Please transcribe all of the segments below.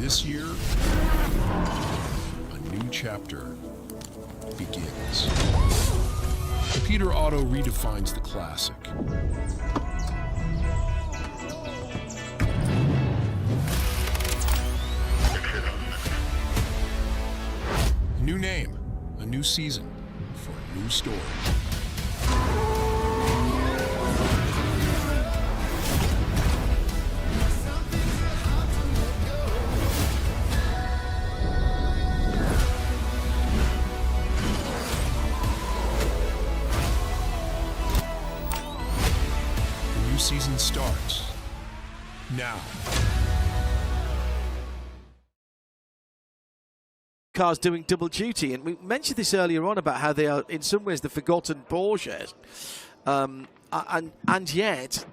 This year, a new chapter begins. Peter Otto redefines the classic. New name, a new season, for a new story. Season starts now. Cars doing double duty, and we mentioned this earlier on about how they are in some ways the forgotten Porsche, and yet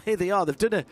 here they are. They've done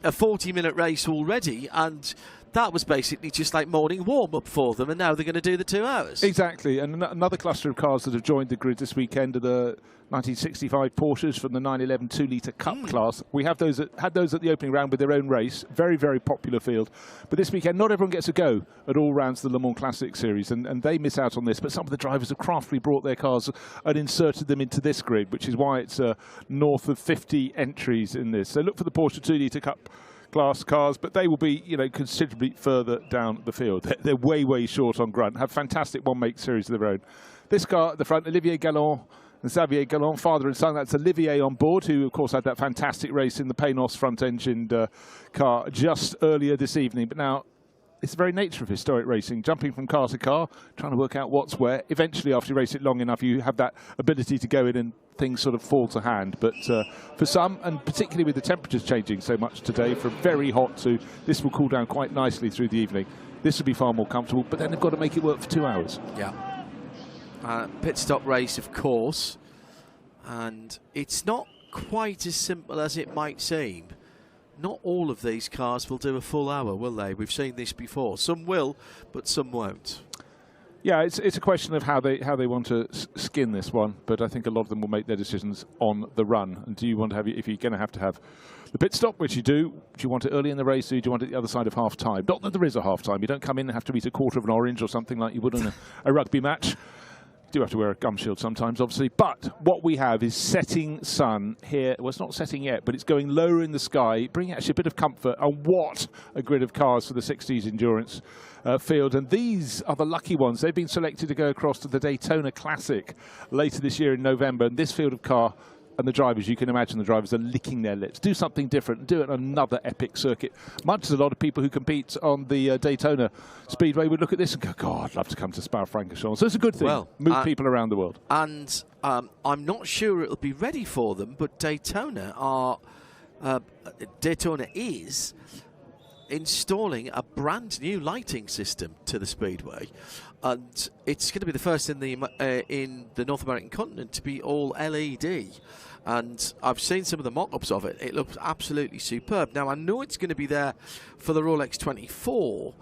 a 40-minute race already, and that was basically just like morning warm-up for them, and now they're going to do the 2 hours. Exactly, and another cluster of cars that have joined the grid this weekend are the 1965 Porsches from the 911 2-litre Cup class. We have had those at the opening round with their own race. Very, very popular field. But this weekend, not everyone gets a go at all rounds of the Le Mans Classic Series, and they miss out on this. But some of the drivers have craftily brought their cars and inserted them into this grid, which is why it's north of 50 entries in this. So look for the Porsche 2-litre Cup class cars, but they will be, you know, considerably further down the field. They're way, way short on grunt. Have fantastic one-make series of their own. This car at the front, Olivier Galland and Xavier Galland, father and son. That's Olivier on board, who of course had that fantastic race in the Panos front-engined car just earlier this evening. But now it's the very nature of historic racing, jumping from car to car, trying to work out what's where. Eventually, after you race it long enough, you have that ability to go in and things sort of fall to hand. But for some, and particularly with the temperatures changing so much today, from very hot to this will cool down quite nicely through the evening. This will be far more comfortable, but then they've got to make it work for 2 hours. Yeah. Pit stop race, of course, and it's not quite as simple as it might seem. Not all of these cars will do a full hour, will they? We've seen this before. Some will, but some won't. Yeah, it's a question of how they want to skin this one, but I think a lot of them will make their decisions on the run. And do you want to have, if you're going to have the pit stop, which you do you want it early in the race, or do you want it the other side of half time? Not that there is a half time. You don't come in and have to eat a quarter of an orange or something like you would in a rugby match. You do have to wear a gum shield sometimes, obviously, but what we have is setting sun here. Well, it's not setting yet, but it's going lower in the sky, bringing actually a bit of comfort. And what a grid of cars for the 60s endurance field. And these are the lucky ones. They've been selected to go across to the Daytona Classic later this year in November. And this field of car and the drivers, you can imagine the drivers are licking their lips. Do something different, do it on another epic circuit. Much as a lot of people who compete on the Daytona Speedway would look at this and go, God, I'd love to come to Spa-Francorchamps. So it's a good thing. Well, move people around the world. And I'm not sure it'll be ready for them, but Daytona is installing a brand new lighting system to the Speedway, and it's going to be the first in the North American continent to be all LED. And I've seen some of the mock-ups of it. It looks absolutely superb. Now, I know it's going to be there for the Rolex 24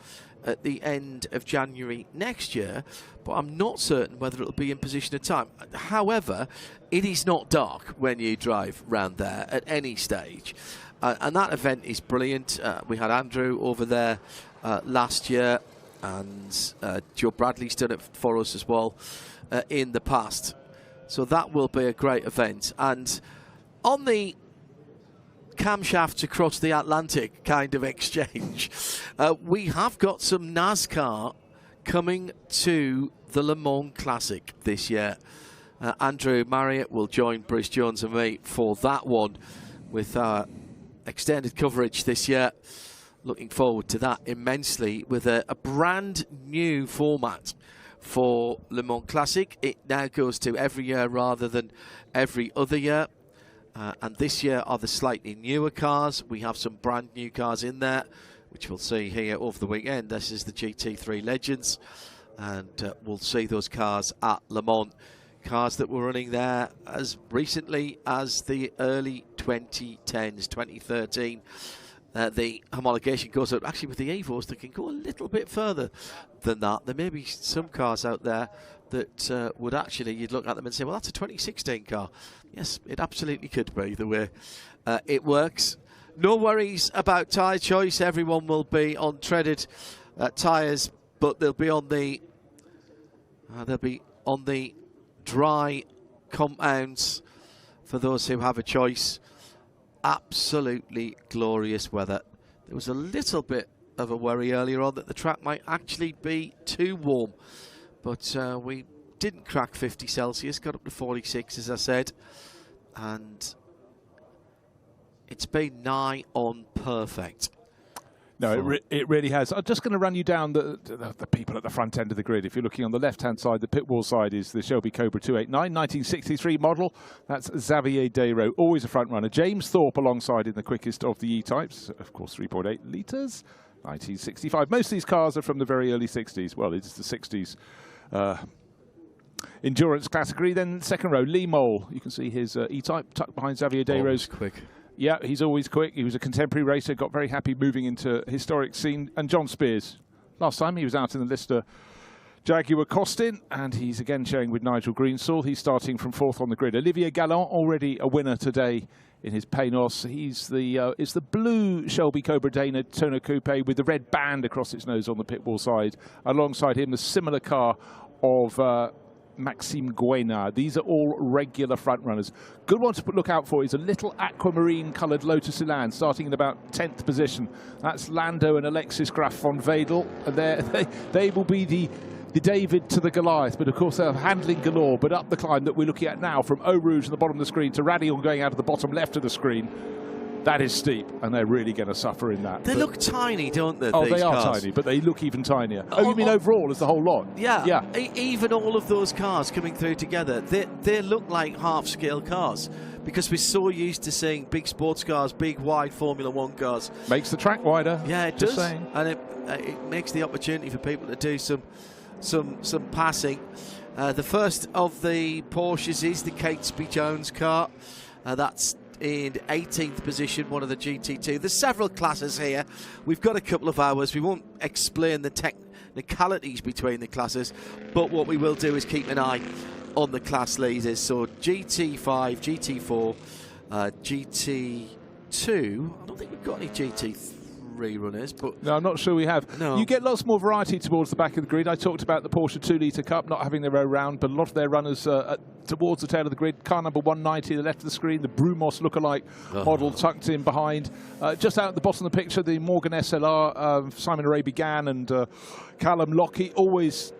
at the end of January next year, but I'm not certain whether it'll be in position at time. However, it is not dark when you drive round there at any stage. And that event is brilliant. We had Andrew over there last year, and Joe Bradley's done it for us as well in the past. So that will be a great event. And on the camshafts across the Atlantic kind of exchange, we have got some NASCAR coming to the Le Mans Classic this year. Andrew Marriott will join Bruce Jones and me for that one with extended coverage this year. Looking forward to that immensely, with a brand new format for Le Mans Classic. It now goes to every year rather than every other year. And this year are the slightly newer cars. We have some brand new cars in there, which we'll see here over the weekend. This is the GT3 Legends, and we'll see those cars at Le Mans. Cars that were running there as recently as the early 2010s, 2013. The homologation goes out actually with the Evos that can go a little bit further than that. There may be some cars out there that would actually, you'd look at them and say, well, that's a 2016 car. Yes, it absolutely could be the way it works. No worries about tyre choice. Everyone will be on treaded tyres, but they'll be on the dry compounds for those who have a choice. Absolutely glorious weather. There was a little bit of a worry earlier on that the track might actually be too warm, but we didn't crack 50 Celsius, got up to 46 as I said, and it's been nigh on perfect. No, it really has. I'm just going to run you down the people at the front end of the grid. If you're looking on the left-hand side, the pit wall side is the Shelby Cobra 289, 1963 model. That's Xavier Desraux, always a front runner. James Thorpe alongside in the quickest of the E-types, of course 3.8 litres, 1965. Most of these cars are from the very early 60s. Well, it's the 60s endurance category. Then second row, Lee Mole. You can see his E-type tucked behind Xavier Desraux. Quick. Yeah, he's always quick. He was a contemporary racer, got very happy moving into historic scene. And John Spears, last time he was out in the Lister Jaguar Costin, and he's again sharing with Nigel Greensall. He's starting from 4th on the grid. Olivier Galland, already a winner today in his Panos. He's the blue Shelby Cobra Daytona Coupe with the red band across its nose on the pit wall side. Alongside him, a similar car of Maxime Guénard. These are all regular front runners. Good one to look out for is a little aquamarine coloured Lotus Elan starting in about 10th position. That's Lando and Alexis Graf von Wedel. And they will be the David to the Goliath, but of course they're handling galore. But up the climb that we're looking at now from Eau Rouge at the bottom of the screen to Radion going out of the bottom left of the screen, that is steep, and they're really going to suffer in that. They look tiny, don't they? Oh, these they are cars? tiny, but they look even tinier. Oh, you mean overall as the whole lot? Yeah. Yeah. Even all of those cars coming through together, they look like half-scale cars because we're so used to seeing big sports cars, big, wide Formula One cars. Makes the track wider. Yeah, it just does. saying. And it makes the opportunity for people to do some passing. The first of the Porsches is the Catesby Jones car. That's in 18th position, one of the GT2. There's several classes here. We've got a couple of hours. We won't explain the technicalities between the classes, but what we will do is keep an eye on the class leaders. So GT5, GT4, GT2. I don't think we've got any GT3 runners, but no, I'm not sure we have. No. You get lots more variety towards the back of the grid. I talked about the Porsche 2-litre Cup not having their own round, but a lot of their runners towards the tail of the grid. Car number 190, the left of the screen, the Brumos lookalike model tucked in behind. Just out at the bottom of the picture, the Morgan SLR, Simon Arabi-Gann and Callum Lockie, always,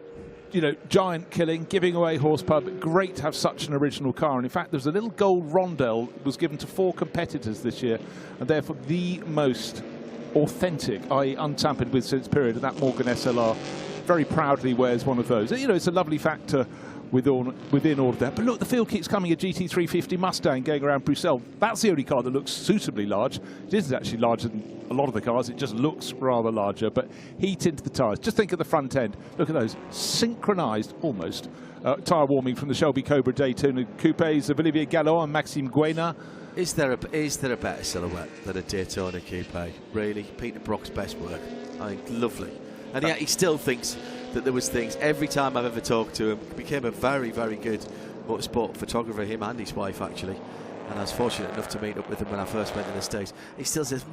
you know, giant killing, giving away horsepower, but great to have such an original car. And in fact, there's a little gold rondelle that was given to 4 competitors this year, and therefore the most authentic, i.e. untampered with since period, and that Morgan SLR very proudly wears one of those. You know, it's a lovely factor within all of that. But look, the field keeps coming, a GT350 Mustang going around Bruxelles. That's the only car that looks suitably large. It isn't actually larger than a lot of the cars, it just looks rather larger, but heat into the tyres. Just think of the front end. Look at those, synchronised almost tyre warming from the Shelby Cobra Daytona Coupes of Olivier Galland and Maxime Guénard. Is there a better silhouette than a Daytona Coupe? Really? Peter Brock's best work. I think lovely. And yet he still thinks that there was things. Every time I've ever talked to him, he became a very, very good motorsport photographer, him and his wife actually. And I was fortunate enough to meet up with him when I first went to the States. He still says,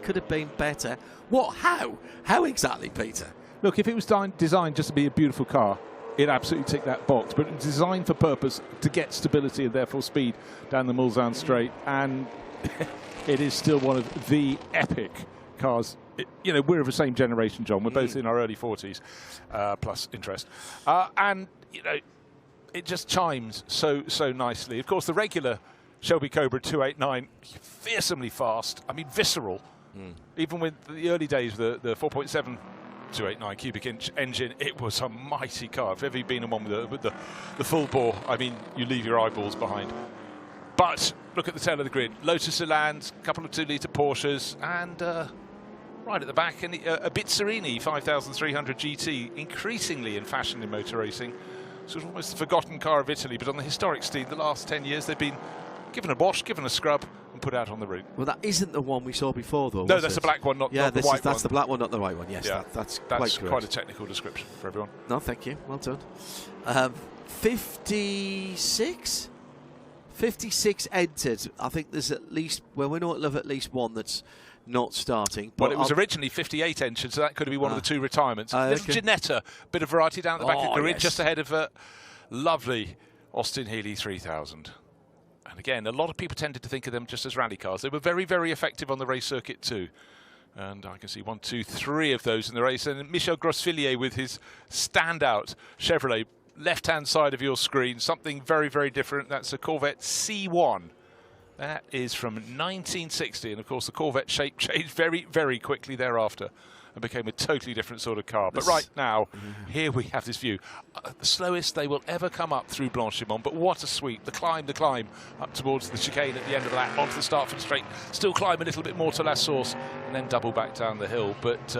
could have been better. What? How? How exactly, Peter? Look, if it was designed just to be a beautiful car, it absolutely ticked that box, but it's designed for purpose to get stability and therefore speed down the Mulsanne Straight, and it is still one of the epic cars. You know, we're of the same generation, John. We're both in our early 40s, plus interest, and you know, it just chimes so nicely. Of course, the regular Shelby Cobra 289, fearsomely fast. I mean, visceral. Even with the early days, the 4.7. 289 cubic inch engine, it was a mighty car. If ever you've been in one with the full bore, I mean, you leave your eyeballs behind. But look at the tail of the grid. Lotus Elans, a couple of 2-litre Porsches, and right at the back, and a Bizzarini 5300 GT, increasingly in fashion in motor racing. Sort of almost the forgotten car of Italy, but on the historic scene, the last 10 years, they've been given a wash, given a scrub, and put out on the route. Well, that isn't the one we saw before, though. No, that's the black one, not the white one. That's the black one, not the white one. Yes, yeah, that's quite a technical description for everyone. No, thank you. Well done. 56? 56 entered. I think there's at least, well, we know of at least one that's not starting. Well, it was originally 58 entered, so that could be one of the 2 retirements. Little okay. Ginetta, bit of variety down at the back of the grid, yes. just ahead of lovely Austin Healey 3000. And again, a lot of people tended to think of them just as rally cars. They were very, very effective on the race circuit too. And I can see 1, 2, 3 of those in the race. And Michel Grosfillier with his standout Chevrolet, left-hand side of your screen, something very, very different. That's a Corvette C1. That is from 1960. And of course, the Corvette shape changed very, very quickly thereafter and became a totally different sort of car. But right now, here we have this view. The slowest they will ever come up through Blanchimont, but what a sweep. The climb up towards the chicane at the end of the lap, onto the start for the straight, still climb a little bit more to La Source, and then double back down the hill. But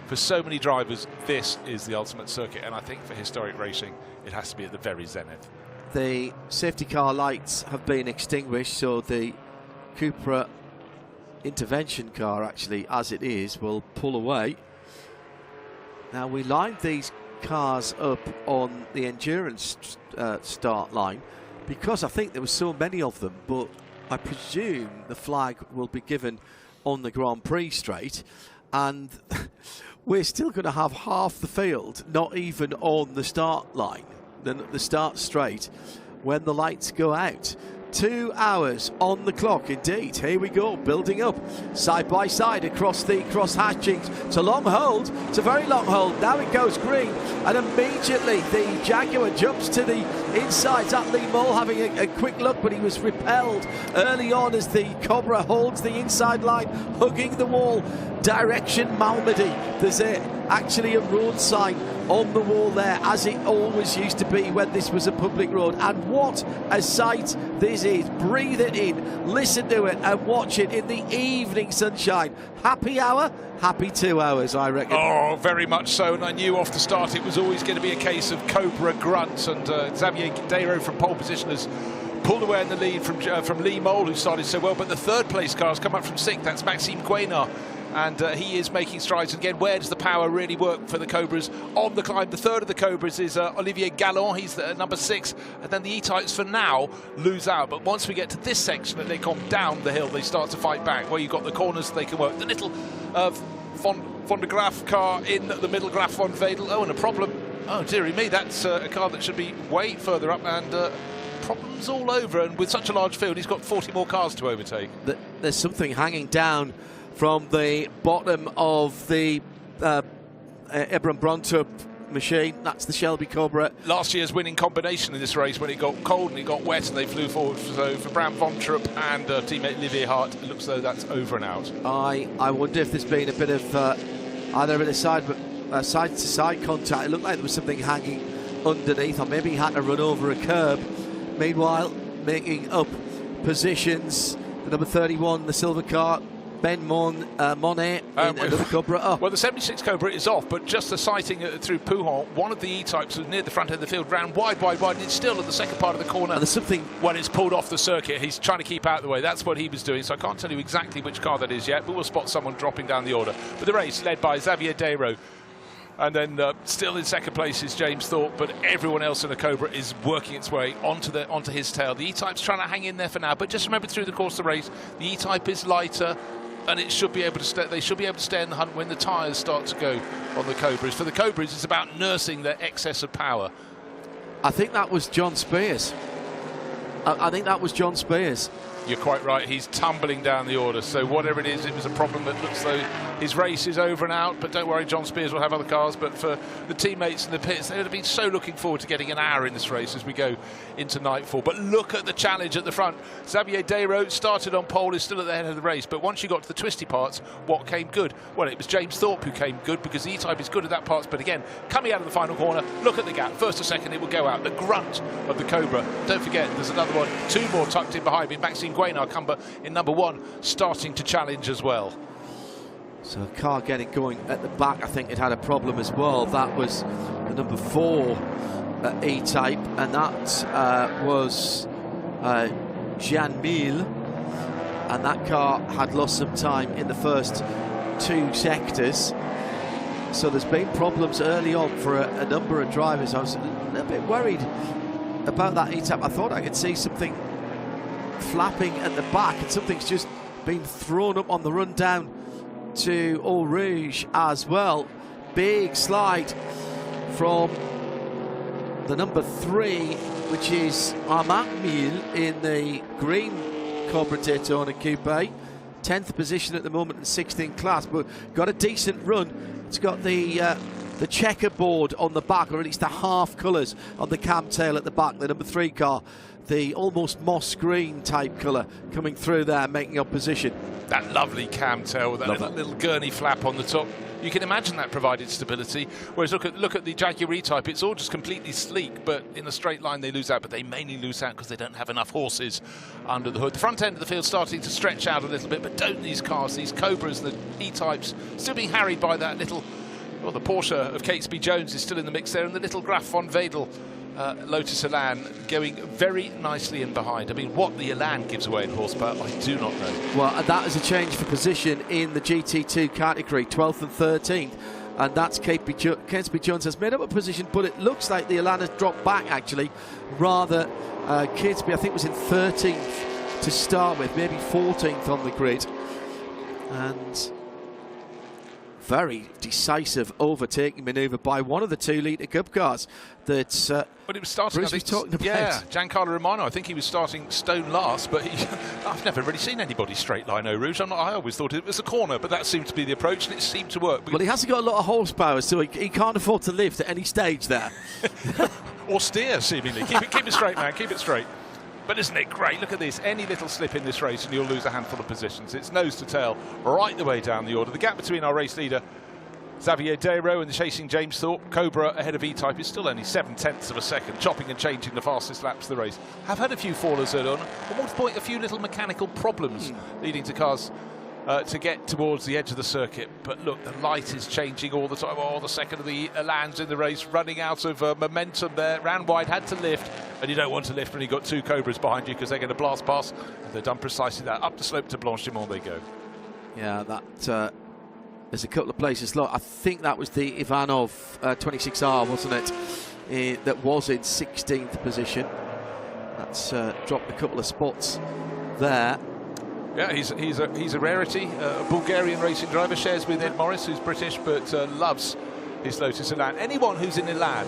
for so many drivers, this is the ultimate circuit, and I think for historic racing, it has to be at the very zenith. The safety car lights have been extinguished, so the Cupra intervention car, actually, as it is, will pull away. Now, we lined these cars up on the endurance start line because I think there were so many of them, but I presume the flag will be given on the Grand Prix straight, and we're still going to have half the field not even on the start line, the start straight, when the lights go out. 2 hours on the clock, indeed. Here we go, building up side by side across the cross hatchings. It's a long hold, it's a very long hold. Now it goes green, and immediately the Jaguar jumps to the inside. That Lee Mole having a quick look, but he was repelled early on as the Cobra holds the inside line, hugging the wall. Direction Malmedy. There's actually a road sign on the wall there, as it always used to be when this was a public road. And what a sight this is. Breathe it in, listen to it, and watch it in the evening sunshine. Happy hour, happy 2 hours, I reckon. Oh, very much so. And I knew off the start it was always going to be a case of Cobra grunts, and Xavier Dayro from pole position has pulled away in the lead from Lee Mole, who started so well. But the third place car has come up from 6th. That's Maxime Guénard. And he is making strides. Again, where does the power really work for the Cobras on the climb? The third of the Cobras is Olivier Galland. He's number 6. And then the E-Types, for now, lose out. But once we get to this section that they come down the hill, they start to fight back. Where you've got the corners they can work. The little Von de Graaf car in the middle, Graaf von Wedel. Oh, and a problem. Oh, dearie me, that's a car that should be way further up. And problems all over. And with such a large field, he's got 40 more cars to overtake. There's something hanging down from the bottom of the Ebram Brontup machine. That's the Shelby Cobra. Last year's winning combination in this race, when it got cold and it got wet and they flew forward. So for Bram von Trupp and teammate Olivier Hart, it looks as though that's over and out. I wonder if there's been a bit of either a bit of side-to-side contact. It looked like there was something hanging underneath, or maybe he had to run over a curb. Meanwhile, making up positions, the number 31, the silver car, Ben Monet in another Cobra up. Well, the 76 Cobra is off, but just the sighting through Pouhon, one of the E-Types was near the front end of the field, ran wide, and it's still at the second part of the corner. And there's something... When it's pulled off the circuit, he's trying to keep out of the way. That's what he was doing, so I can't tell you exactly which car that is yet, but we'll spot someone dropping down the order. But the race led by Xavier Dayro. And then still in second place is James Thorpe, but everyone else in the Cobra is working its way onto his tail. The E-Type's trying to hang in there for now, but just remember through the course of the race, the E-Type is lighter, and it should be able to stay. They should be able to stay in the hunt when the tyres start to go on the Cobras. For the Cobras, it's about nursing their excess of power. I think that was John Spears. I think that was John Spears. You're quite right. He's tumbling down the order. So whatever it is, it was a problem that looks though his race is over and out. But don't worry, John Spears will have other cars. But for the teammates in the pits, they would have been so looking forward to getting an hour in this race as we go into nightfall. But look at the challenge at the front. Xavier Dayro started on pole, is still at the head of the race. But once you got to the twisty parts, what came good? Well, it was James Thorpe who came good, because the E-Type is good at that parts. But again, coming out of the final corner, look at the gap. First or second, it will go out. The grunt of the Cobra. Don't forget, there's another one. 2 more tucked in behind me. Maxime Guénard in number 1, starting to challenge as well. So a car getting going at the back, I think it had a problem as well. That was the number 4 E-Type, and that was Jean Mille, and that car had lost some time in the first 2 sectors. So there's been problems early on for a number of drivers. I was a little bit worried about that E-Type. I thought I could see something flapping at the back, and something's just been thrown up on the run down to Eau Rouge as well. Big slide from the number 3, which is Armand Mille in the green Cobra Daytona Coupe. 10th position at the moment in 16th class, but got a decent run. It's got the checkerboard on the back, or at least the half colours on the cam tail at the back. The number 3 car, the almost moss green type colour coming through there, making up position. That lovely cam tail with that little gurney flap on the top. You can imagine that provided stability. Whereas look at the Jaguar E-Type, it's all just completely sleek, but in a straight line they lose out, but they mainly lose out because they don't have enough horses under the hood. The front end of the field starting to stretch out a little bit, but don't these cars, these Cobras, the E-Types, still being harried by that little, well, the Porsche of Catesby Jones is still in the mix there, and the little Graf von Wedel Lotus Elan going very nicely in behind. I mean, what the Elan gives away in horsepower, I do not know. Well, that is a change for position in the GT2 category, 12th and 13th, and that's Catesby Jones has made up a position, but it looks like the Elan has dropped back actually. Rather, Catesby I think was in 13th to start with, maybe 14th on the grid, and very decisive overtaking manoeuvre by one of the 2-litre Cup cars that but it was starting, Bruce was talking about. Yeah, Giancarlo Romano, I think he was starting stone last, but I've never really seen anybody straight line Eau Rouge. I always thought it was a corner, but that seemed to be the approach, and it seemed to work. Well, he hasn't got a lot of horsepower, so he can't afford to lift at any stage there. Or steer, seemingly. Keep it straight, man, keep it straight. But isn't it great? Look at this. Any little slip in this race and you'll lose a handful of positions. It's nose to tail right the way down the order. The gap between our race leader, Xavier Desro, and the chasing James Thorpe, Cobra ahead of E-Type, is still only 7/10 of a second, chopping and changing the fastest laps of the race. Have had a few fallers early on. At one point, a few little mechanical problems leading to cars to get towards the edge of the circuit. But look, the light is changing all the time. Oh, the second of the Elans in the race, running out of momentum there. Ran wide, had to lift, and you don't want to lift when you've got 2 Cobras behind you because they're going to blast past. And they've done precisely that. Up the slope to Blanchimont they go. Yeah, that there's a couple of places. Look, I think that was the Ivanov 26R, wasn't it? That was in 16th position. That's dropped a couple of spots there. Yeah, he's a rarity. A Bulgarian racing driver, shares with Ed Morris, who's British, but loves his Lotus Elan. Anyone who's in Elan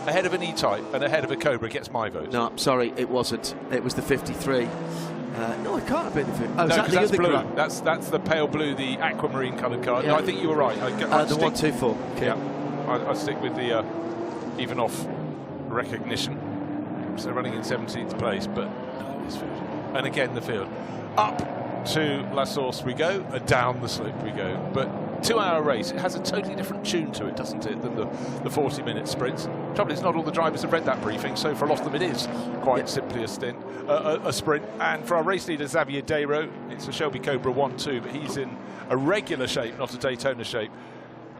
ahead of an E-Type and ahead of a Cobra gets my vote. No, I'm sorry, it wasn't. It was the 53. No, it can't have been the 50. Oh, no, that's blue. That's the pale blue, the aquamarine coloured car. Yeah. No, I think you were right. The 124. Okay. Yeah, I stick with the Ivanov recognition. So running in 17th place, but no, this field. And again, the field. Up to La Source we go, down the slope we go. But 2-hour race, it has a totally different tune to it, doesn't it, than the 40-minute sprints. Trouble is, not all the drivers have read that briefing, so for a lot of them it is quite simply a sprint. And for our race leader, Xavier Desro, it's a Shelby Cobra 1-2, but he's in a regular shape, not a Daytona shape.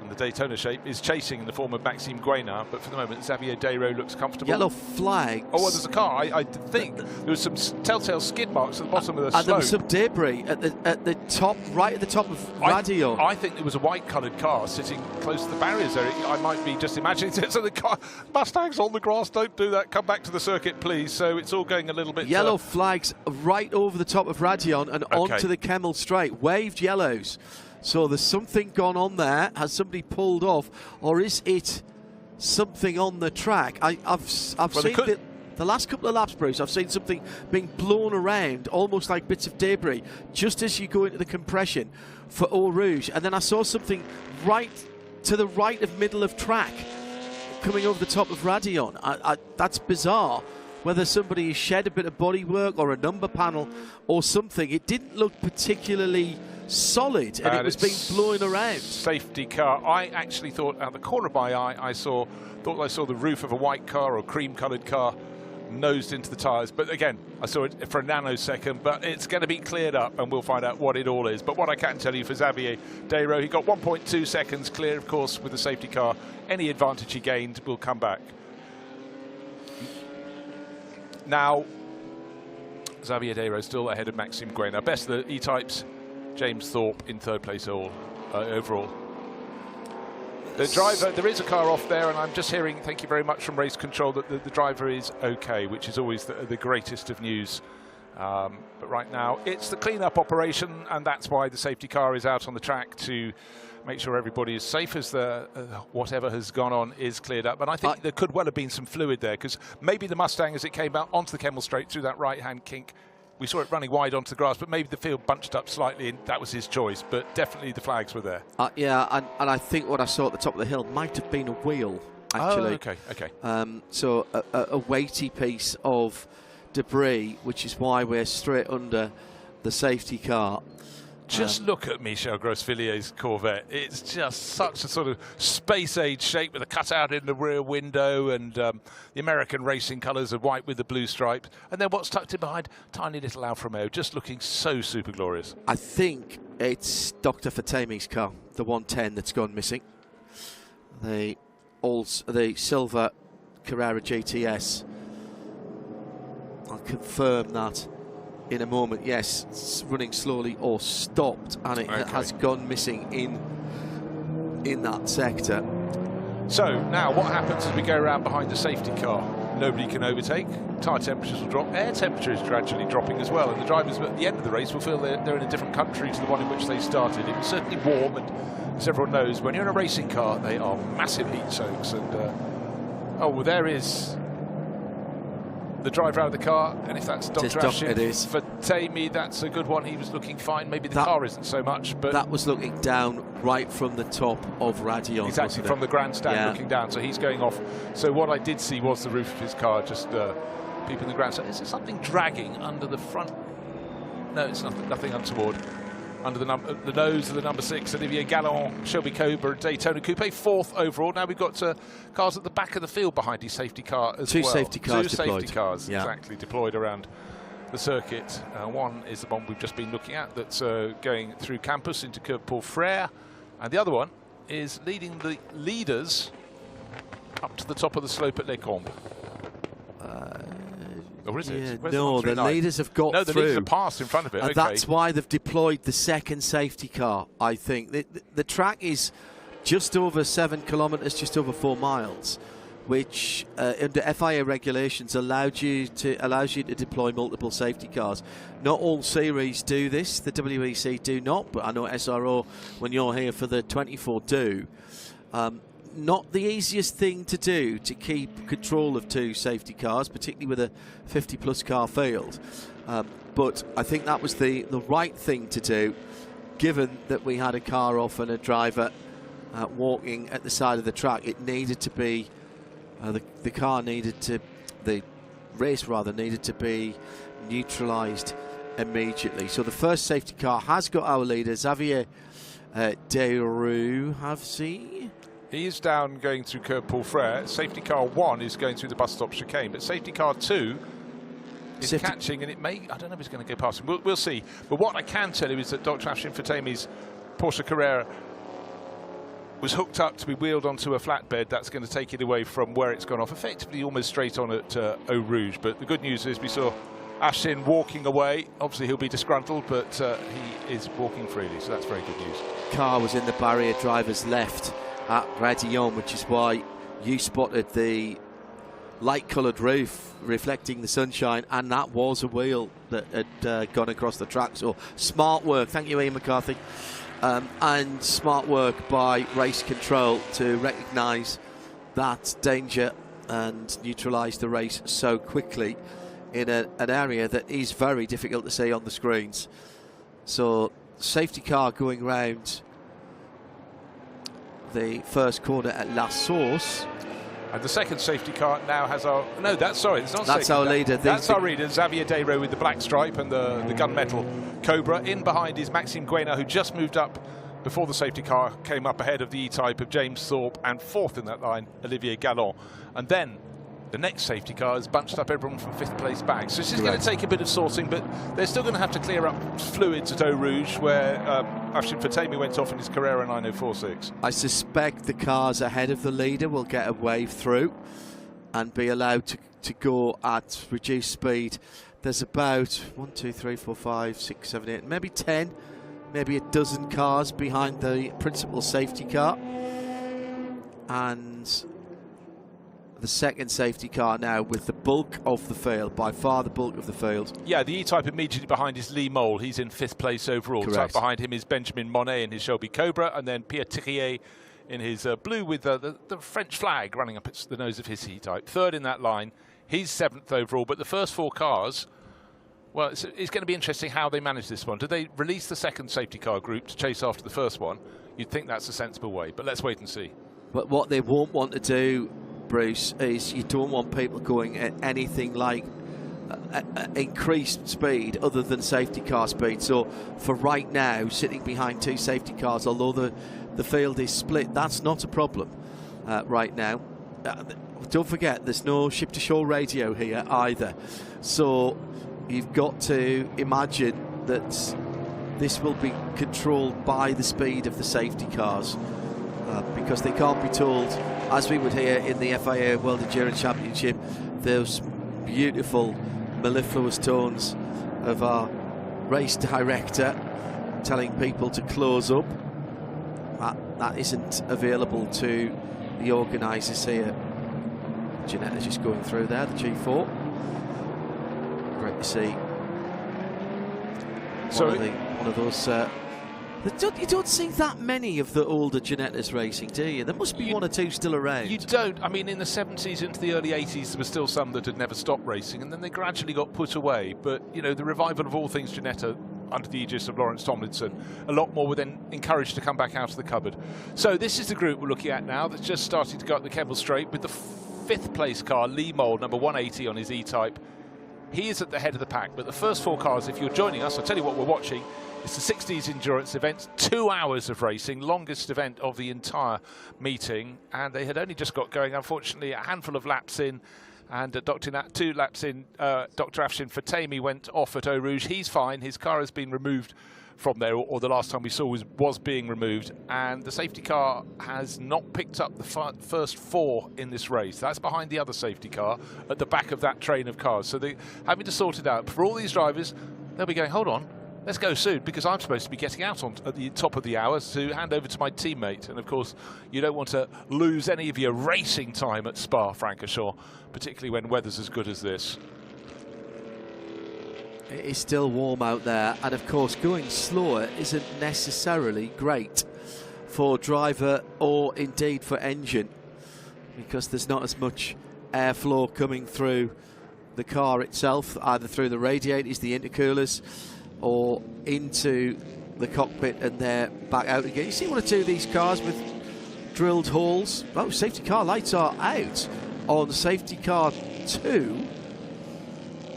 The Daytona shape is chasing in the form of Maxime Guénard, but for the moment Xavier Desro looks comfortable. Yellow flags. Oh, well, there's a car. I think there was some telltale skid marks at the bottom of the slope. And there was some debris at the top, right at the top of Radio. I think there was a white-coloured car sitting close to the barriers there. I might be just imagining it. So the car, Mustang's on the grass, don't do that. Come back to the circuit, please. So it's all going a little bit... Yellow flags right over the top of Radion and onto the Kemmel Straight. Waved yellows. So there's something gone on there. Has somebody pulled off, or is it something on the track? I've seen the last couple of laps, Bruce. I've seen something being blown around, almost like bits of debris, just as you go into the compression for Eau Rouge. And then I saw something right to the right of middle of track coming over the top of Radion. That's bizarre. Whether somebody has shed a bit of bodywork or a number panel or something, it didn't look particularly solid, and it was being blown around. Safety car. I actually thought out the corner of my eye, thought I saw the roof of a white car or cream-coloured car nosed into the tyres. But again, I saw it for a nanosecond, but it's going to be cleared up and we'll find out what it all is. But what I can tell you for Xavier Desro, he got 1.2 seconds clear, of course, with the safety car. Any advantage he gained will come back. Now, Xavier Desro still ahead of Maxime Guénard. Best of the E-Types, James Thorpe in 3rd place overall. The driver, there is a car off there, and I'm just hearing, thank you very much, from race control, that the driver is okay, which is always the greatest of news But right now, it's the clean-up operation, and that's why the safety car is out on the track to make sure everybody is safe as the whatever has gone on is cleared up. And I think there could well have been some fluid there, because maybe the Mustang, as it came out onto the Kemmel straight through that right-hand kink, we saw it running wide onto the grass, but maybe the field bunched up slightly, and that was his choice. But definitely the flags were there. Yeah, and I think what I saw at the top of the hill might have been a wheel, actually. Oh, okay. So a weighty piece of debris, which is why we're straight under the safety car. Just look at Michel Grossvillier's Corvette. It's just such a sort of space-age shape with a cutout in the rear window, and the American racing colours of white with the blue stripe. And then what's tucked in behind? Tiny little Alfa Romeo, just looking so super glorious. I think it's Dr. Fatemi's car, the 110 that's gone missing. The silver Carrera GTS. I'll confirm that in a moment. Yes, it's running slowly or stopped, and it has gone missing in that sector. So now what happens as we go around behind the safety car? Nobody can overtake, tyre temperatures will drop, air temperature is gradually dropping as well, and the drivers at the end of the race will feel they're in a different country to the one in which they started. It was certainly warm, and as everyone knows, when you're in a racing car, they are massive heat soaks. And oh, well, there is the driver out of the car, and if that's Dr. Fatemi, that's a good one. He was looking fine. Maybe the car isn't so much, but that was looking down right from the top of Radion. Exactly, from the grandstand looking down. So he's going off. So what I did see was the roof of his car, just peeping the grandstand. Is there something dragging under the front? No, it's nothing untoward. Under the nose of the number 6, Olivier Gallon, Shelby Cobra, Daytona Coupe, 4th overall. Now we've got cars at the back of the field behind his safety car as well. Two safety cars deployed. Safety cars, exactly, deployed around the circuit. One is the one we've just been looking at that's going through campus into Curve Paul Frere, and the other one is leading the leaders up to the top of the slope at Les Combes. Or is it? No, the leaders have got through. No, the leaders have passed in front of it. And that's why they've deployed the second safety car, I think. The track is just over 7 kilometres, just over 4 miles, which under FIA regulations allows you to deploy multiple safety cars. Not all series do this. The WEC do not, but I know SRO, when you're here for the 24, do. Not the easiest thing to do to keep control of 2 safety cars, particularly with a 50-plus car field. But I think that was the right thing to do, given that we had a car off and a driver walking at the side of the track. It needed to be, the race needed to be neutralised immediately. So the first safety car has got our leader, Xavier Deroux, He is down going through Curve Paul Frere. Safety car 1 is going through the bus stop chicane, but safety car 2 is catching, and it may, I don't know if it's going to go past him. We'll see. But what I can tell you is that Dr. Afshin Fatemi's Porsche Carrera was hooked up to be wheeled onto a flatbed. That's going to take it away from where it's gone off, effectively almost straight on at Eau Rouge. But the good news is we saw Afshin walking away. Obviously he'll be disgruntled, but he is walking freely, so that's very good news. Car was in the barrier, driver's left at Radillon, which is why you spotted the light-coloured roof reflecting the sunshine, and that was a wheel that had gone across the track. So smart work, thank you Ian McCarthy, and smart work by race control to recognise that danger and neutralise the race so quickly in an area that is very difficult to see on the screens. So safety car going round the first corner at La Source. And the second safety car now has our... No, it's not that's our leader. That's our leader, Xavier Deroux, with the black stripe and the gunmetal Cobra. In behind is Maxime Guéna, who just moved up before the safety car came up ahead of the E-Type of James Thorpe, and 4th in that line, Olivier Gallon. And then the next safety car has bunched up everyone from 5th place back. So this is going to take a bit of sorting, but they're still going to have to clear up fluids at Eau Rouge, where Afshin Fatemi went off in his Carrera 9046. I suspect the cars ahead of the leader will get a wave through and be allowed to go at reduced speed. There's about 1, 2, 3, 4, 5, 6, 7, 8, maybe 10, maybe a dozen cars behind the principal safety car. And the second safety car now with the bulk of the field, by far the bulk of the field. Yeah, the E-Type immediately behind is Lee Mole. He's in 5th place overall. Correct. So behind him is Benjamin Monet in his Shelby Cobra, and then Pierre Thirier in his blue with the French flag running up the nose of his E-Type. 3rd in that line. He's 7th overall, but the first 4 cars, well, it's going to be interesting how they manage this one. Do they release the second safety car group to chase after the first one? You'd think that's a sensible way, but let's wait and see. But what they won't want to do, Bruce, is you don't want people going at anything like increased speed other than safety car speed. So for right now, sitting behind 2 safety cars, although the field is split, that's not a problem right now. Don't forget, there's no ship-to-shore radio here either. So you've got to imagine that this will be controlled by the speed of the safety cars, because they can't be told, as we would hear in the FIA World Endurance Championship, those beautiful mellifluous tones of our race director telling people to close up. That isn't available to the organisers here. Giannetta's just going through there, the G4. Great to see. One of those. You don't see that many of the older Giannettas racing, do you? There must be 1 or 2 still around. You don't. I mean, in the 70s into the early 80s, there were still some that had never stopped racing, and then they gradually got put away. But, you know, the revival of all things Giannetta under the aegis of Lawrence Tomlinson, a lot more were then encouraged to come back out of the cupboard. So this is the group we're looking at now that's just starting to go up the Kemmel Straight with the 5th place car, Lee Mole, number 180 on his E-Type. He is at the head of the pack, but the first 4 cars, if you're joining us, I'll tell you what we're watching. It's the 60s endurance event, 2 hours of racing, longest event of the entire meeting, and they had only just got going. Unfortunately, a handful of laps in, and 2 laps in, Dr. Afshin Fatemi went off at Eau Rouge. He's fine. His car has been removed from there, or the last time we saw was being removed, and the safety car has not picked up the first 4 in this race. That's behind the other safety car at the back of that train of cars. So they're having to sort it out. For all these drivers, they'll be going, hold on, let's go soon, because I'm supposed to be getting out at the top of the hour to hand over to my teammate. And of course, you don't want to lose any of your racing time at Spa-Francorchamps, particularly when weather's as good as this. It is still warm out there, and of course going slower isn't necessarily great for driver or indeed for engine, because there's not as much airflow coming through the car itself, either through the radiators, the intercoolers, or into the cockpit and they're back out again. You see 1 or 2 of these cars with drilled holes. Oh, safety car lights are out on safety car 2.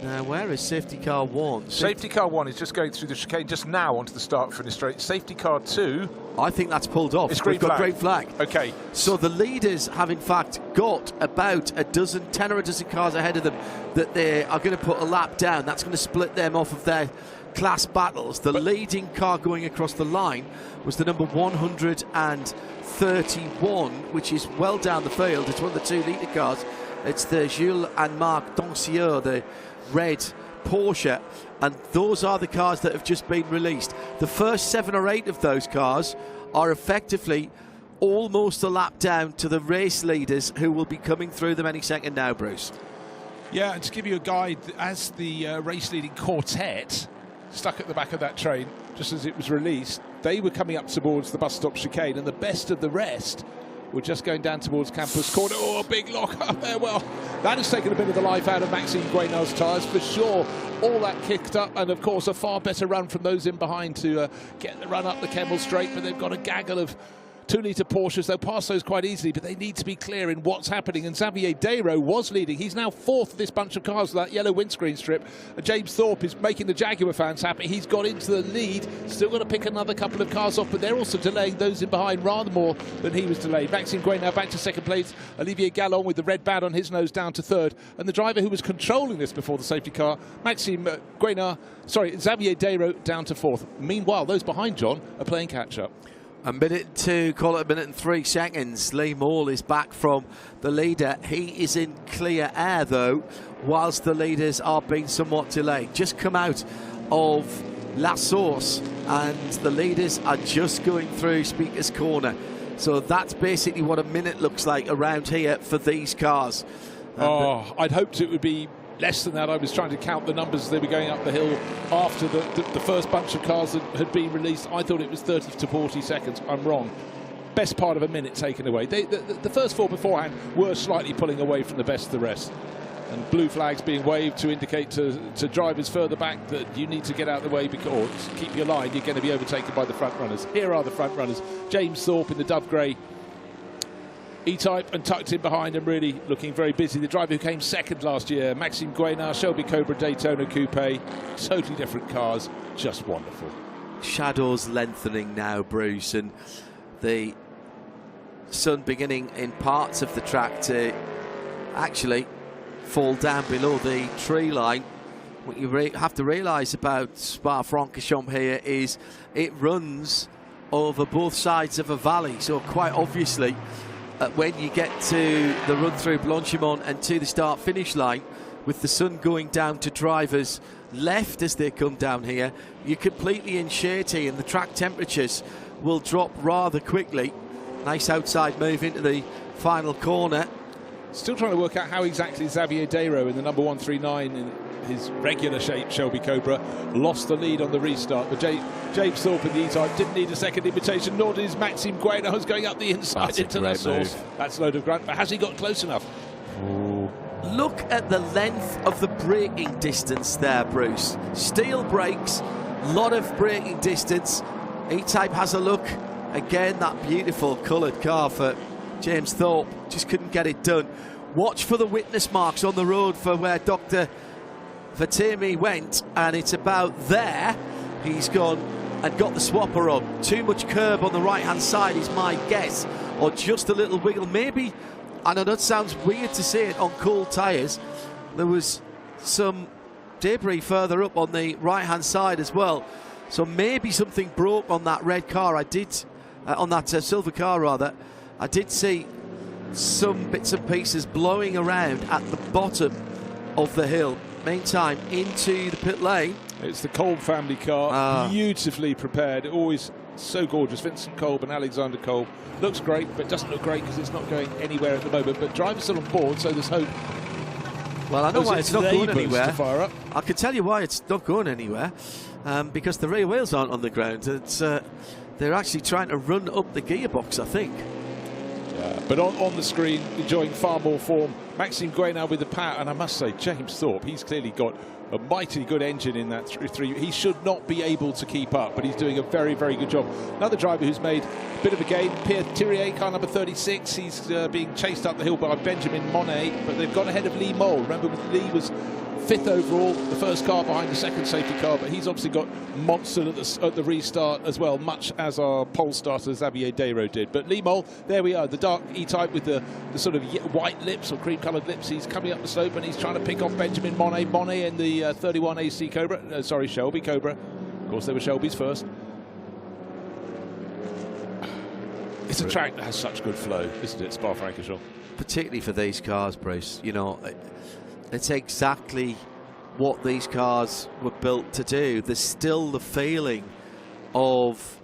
Now, where is safety car 1? Safety car 1 is just going through the chicane just now onto the start finish straight. Safety car 2... I think that's pulled off. It's green flag. Green flag. Okay. So the leaders have, in fact, got about 10 or a dozen cars ahead of them that they are going to put a lap down. That's going to split them off of their class battles. The leading car going across the line was the number 131, which is well down the field. It's one of the 2 leader cars. It's the Jules and Marc Dancieux, the red Porsche, and those are the cars that have just been released. The first 7 or 8 of those cars are effectively almost a lap down to the race leaders, who will be coming through them any second now, Bruce. Yeah, and to give you a guide, as the race leading quartet stuck at the back of that train just as it was released, they were coming up towards the bus stop chicane, and the best of the rest were just going down towards Campus Corner. Oh, a big lock up there. Well, that has taken a bit of the life out of Maxime Guénard's tyres for sure. All that kicked up, and of course a far better run from those in behind to get the run up the Kemmel Straight, but they've got a gaggle of 2-litre Porsches. They'll pass those quite easily, but they need to be clear in what's happening. And Xavier Dayro was leading. He's now 4th of this bunch of cars with that yellow windscreen strip. And James Thorpe is making the Jaguar fans happy. He's got into the lead. Still got to pick another couple of cars off, but they're also delaying those in behind rather more than he was delayed. Maxime Guénard back to 2nd place. Olivier Gallon with the red band on his nose down to 3rd. And the driver who was controlling this before the safety car, Xavier Dayro, down to 4th. Meanwhile, those behind John are playing catch-up. A minute to call it, a minute and 3 seconds. Lee Mole is back from the leader. He is in clear air though, whilst the leaders are being somewhat delayed. Just come out of La Source and the leaders are just going through Speaker's Corner. So that's basically what a minute looks like around here for these cars. I'd hoped it would be less than that. I was trying to count the numbers as they were going up the hill after the first bunch of cars that had been released. I thought it was 30 to 40 seconds. I'm wrong. Best part of a minute taken away. The first four beforehand were slightly pulling away from the best of the rest. And blue flags being waved to indicate to drivers further back that you need to get out of the way because keep your line, you're going to be overtaken by the front runners. Here are the front runners. James Thorpe in the dove grey E-Type and tucked in behind him, really looking very busy. The driver who came second last year, Maxime Guénard, Shelby Cobra Daytona Coupe. Totally different cars, just wonderful. Shadows lengthening now, Bruce, and the sun beginning in parts of the track to actually fall down below the tree line. What you have to realise about Spa-Francorchamps here is it runs over both sides of a valley, so quite obviously when you get to the run through Blanchimont and to the start finish line, with the sun going down to drivers left as they come down here, you're completely in shade here and the track temperatures will drop rather quickly. Nice outside move into the final corner. Still trying to work out how exactly Xavier Dayro in the number 139 in his regular shape Shelby Cobra lost the lead on the restart. But James Thorpe in the E-Type didn't need a second invitation, nor did Maxime Guénard, who's going up the inside into the source. That's a load of grunt, but has he got close enough? Ooh. Look at the length of the braking distance there, Bruce. Steel brakes, lot of braking distance. E-Type has a look. Again, that beautiful coloured car for James Thorpe, just couldn't get it done. Watch for the witness marks on the road for where Dr. Fatemi went, and it's about there. He's gone and got the swapper on. Too much curb on the right-hand side is my guess, or just a little wiggle. Maybe, I know that sounds weird to say it, on cold tyres. There was some debris further up on the right-hand side as well. So maybe something broke on that red car. I did, on that silver car rather. I did see some bits and pieces blowing around at the bottom of the hill. Meantime, into the pit lane. It's the Kolb family car, beautifully prepared, always so gorgeous. Vincent Kolb and Alexander Kolb. Looks great, but doesn't look great because it's not going anywhere at the moment. But drivers still on board, so there's hope. Well, I know why it's not going anywhere. Fire up. I can tell you why it's not going anywhere. Because the rear wheels aren't on the ground. It's, they're actually trying to run up the gearbox, I think. But on the screen, enjoying far more form, Maxime Guénard with the power, and I must say, James Thorpe, he's clearly got a mighty good engine in that 3. He should not be able to keep up, but he's doing a very, very good job. Another driver who's made a bit of a gain, Pierre Thirier, car number 36. He's being chased up the hill by Benjamin Monet, but they've gone ahead of Lee Mole. Remember, Lee was 5th overall, the first car behind the second safety car, but he's obviously got monster at the restart as well, much as our pole starter Xavier Dayro did. But Lee Mole, there we are, the dark E-Type with the sort of white lips or cream-coloured lips. He's coming up the slope and he's trying to pick off Benjamin Monet. Monet in the 31 AC Cobra, Shelby Cobra. Of course, they were Shelby's first. It's a track that has such good flow, isn't it, Spa-Francorchamps? Particularly for these cars, Bruce. You know, it's exactly what these cars were built to do. There's still the feeling of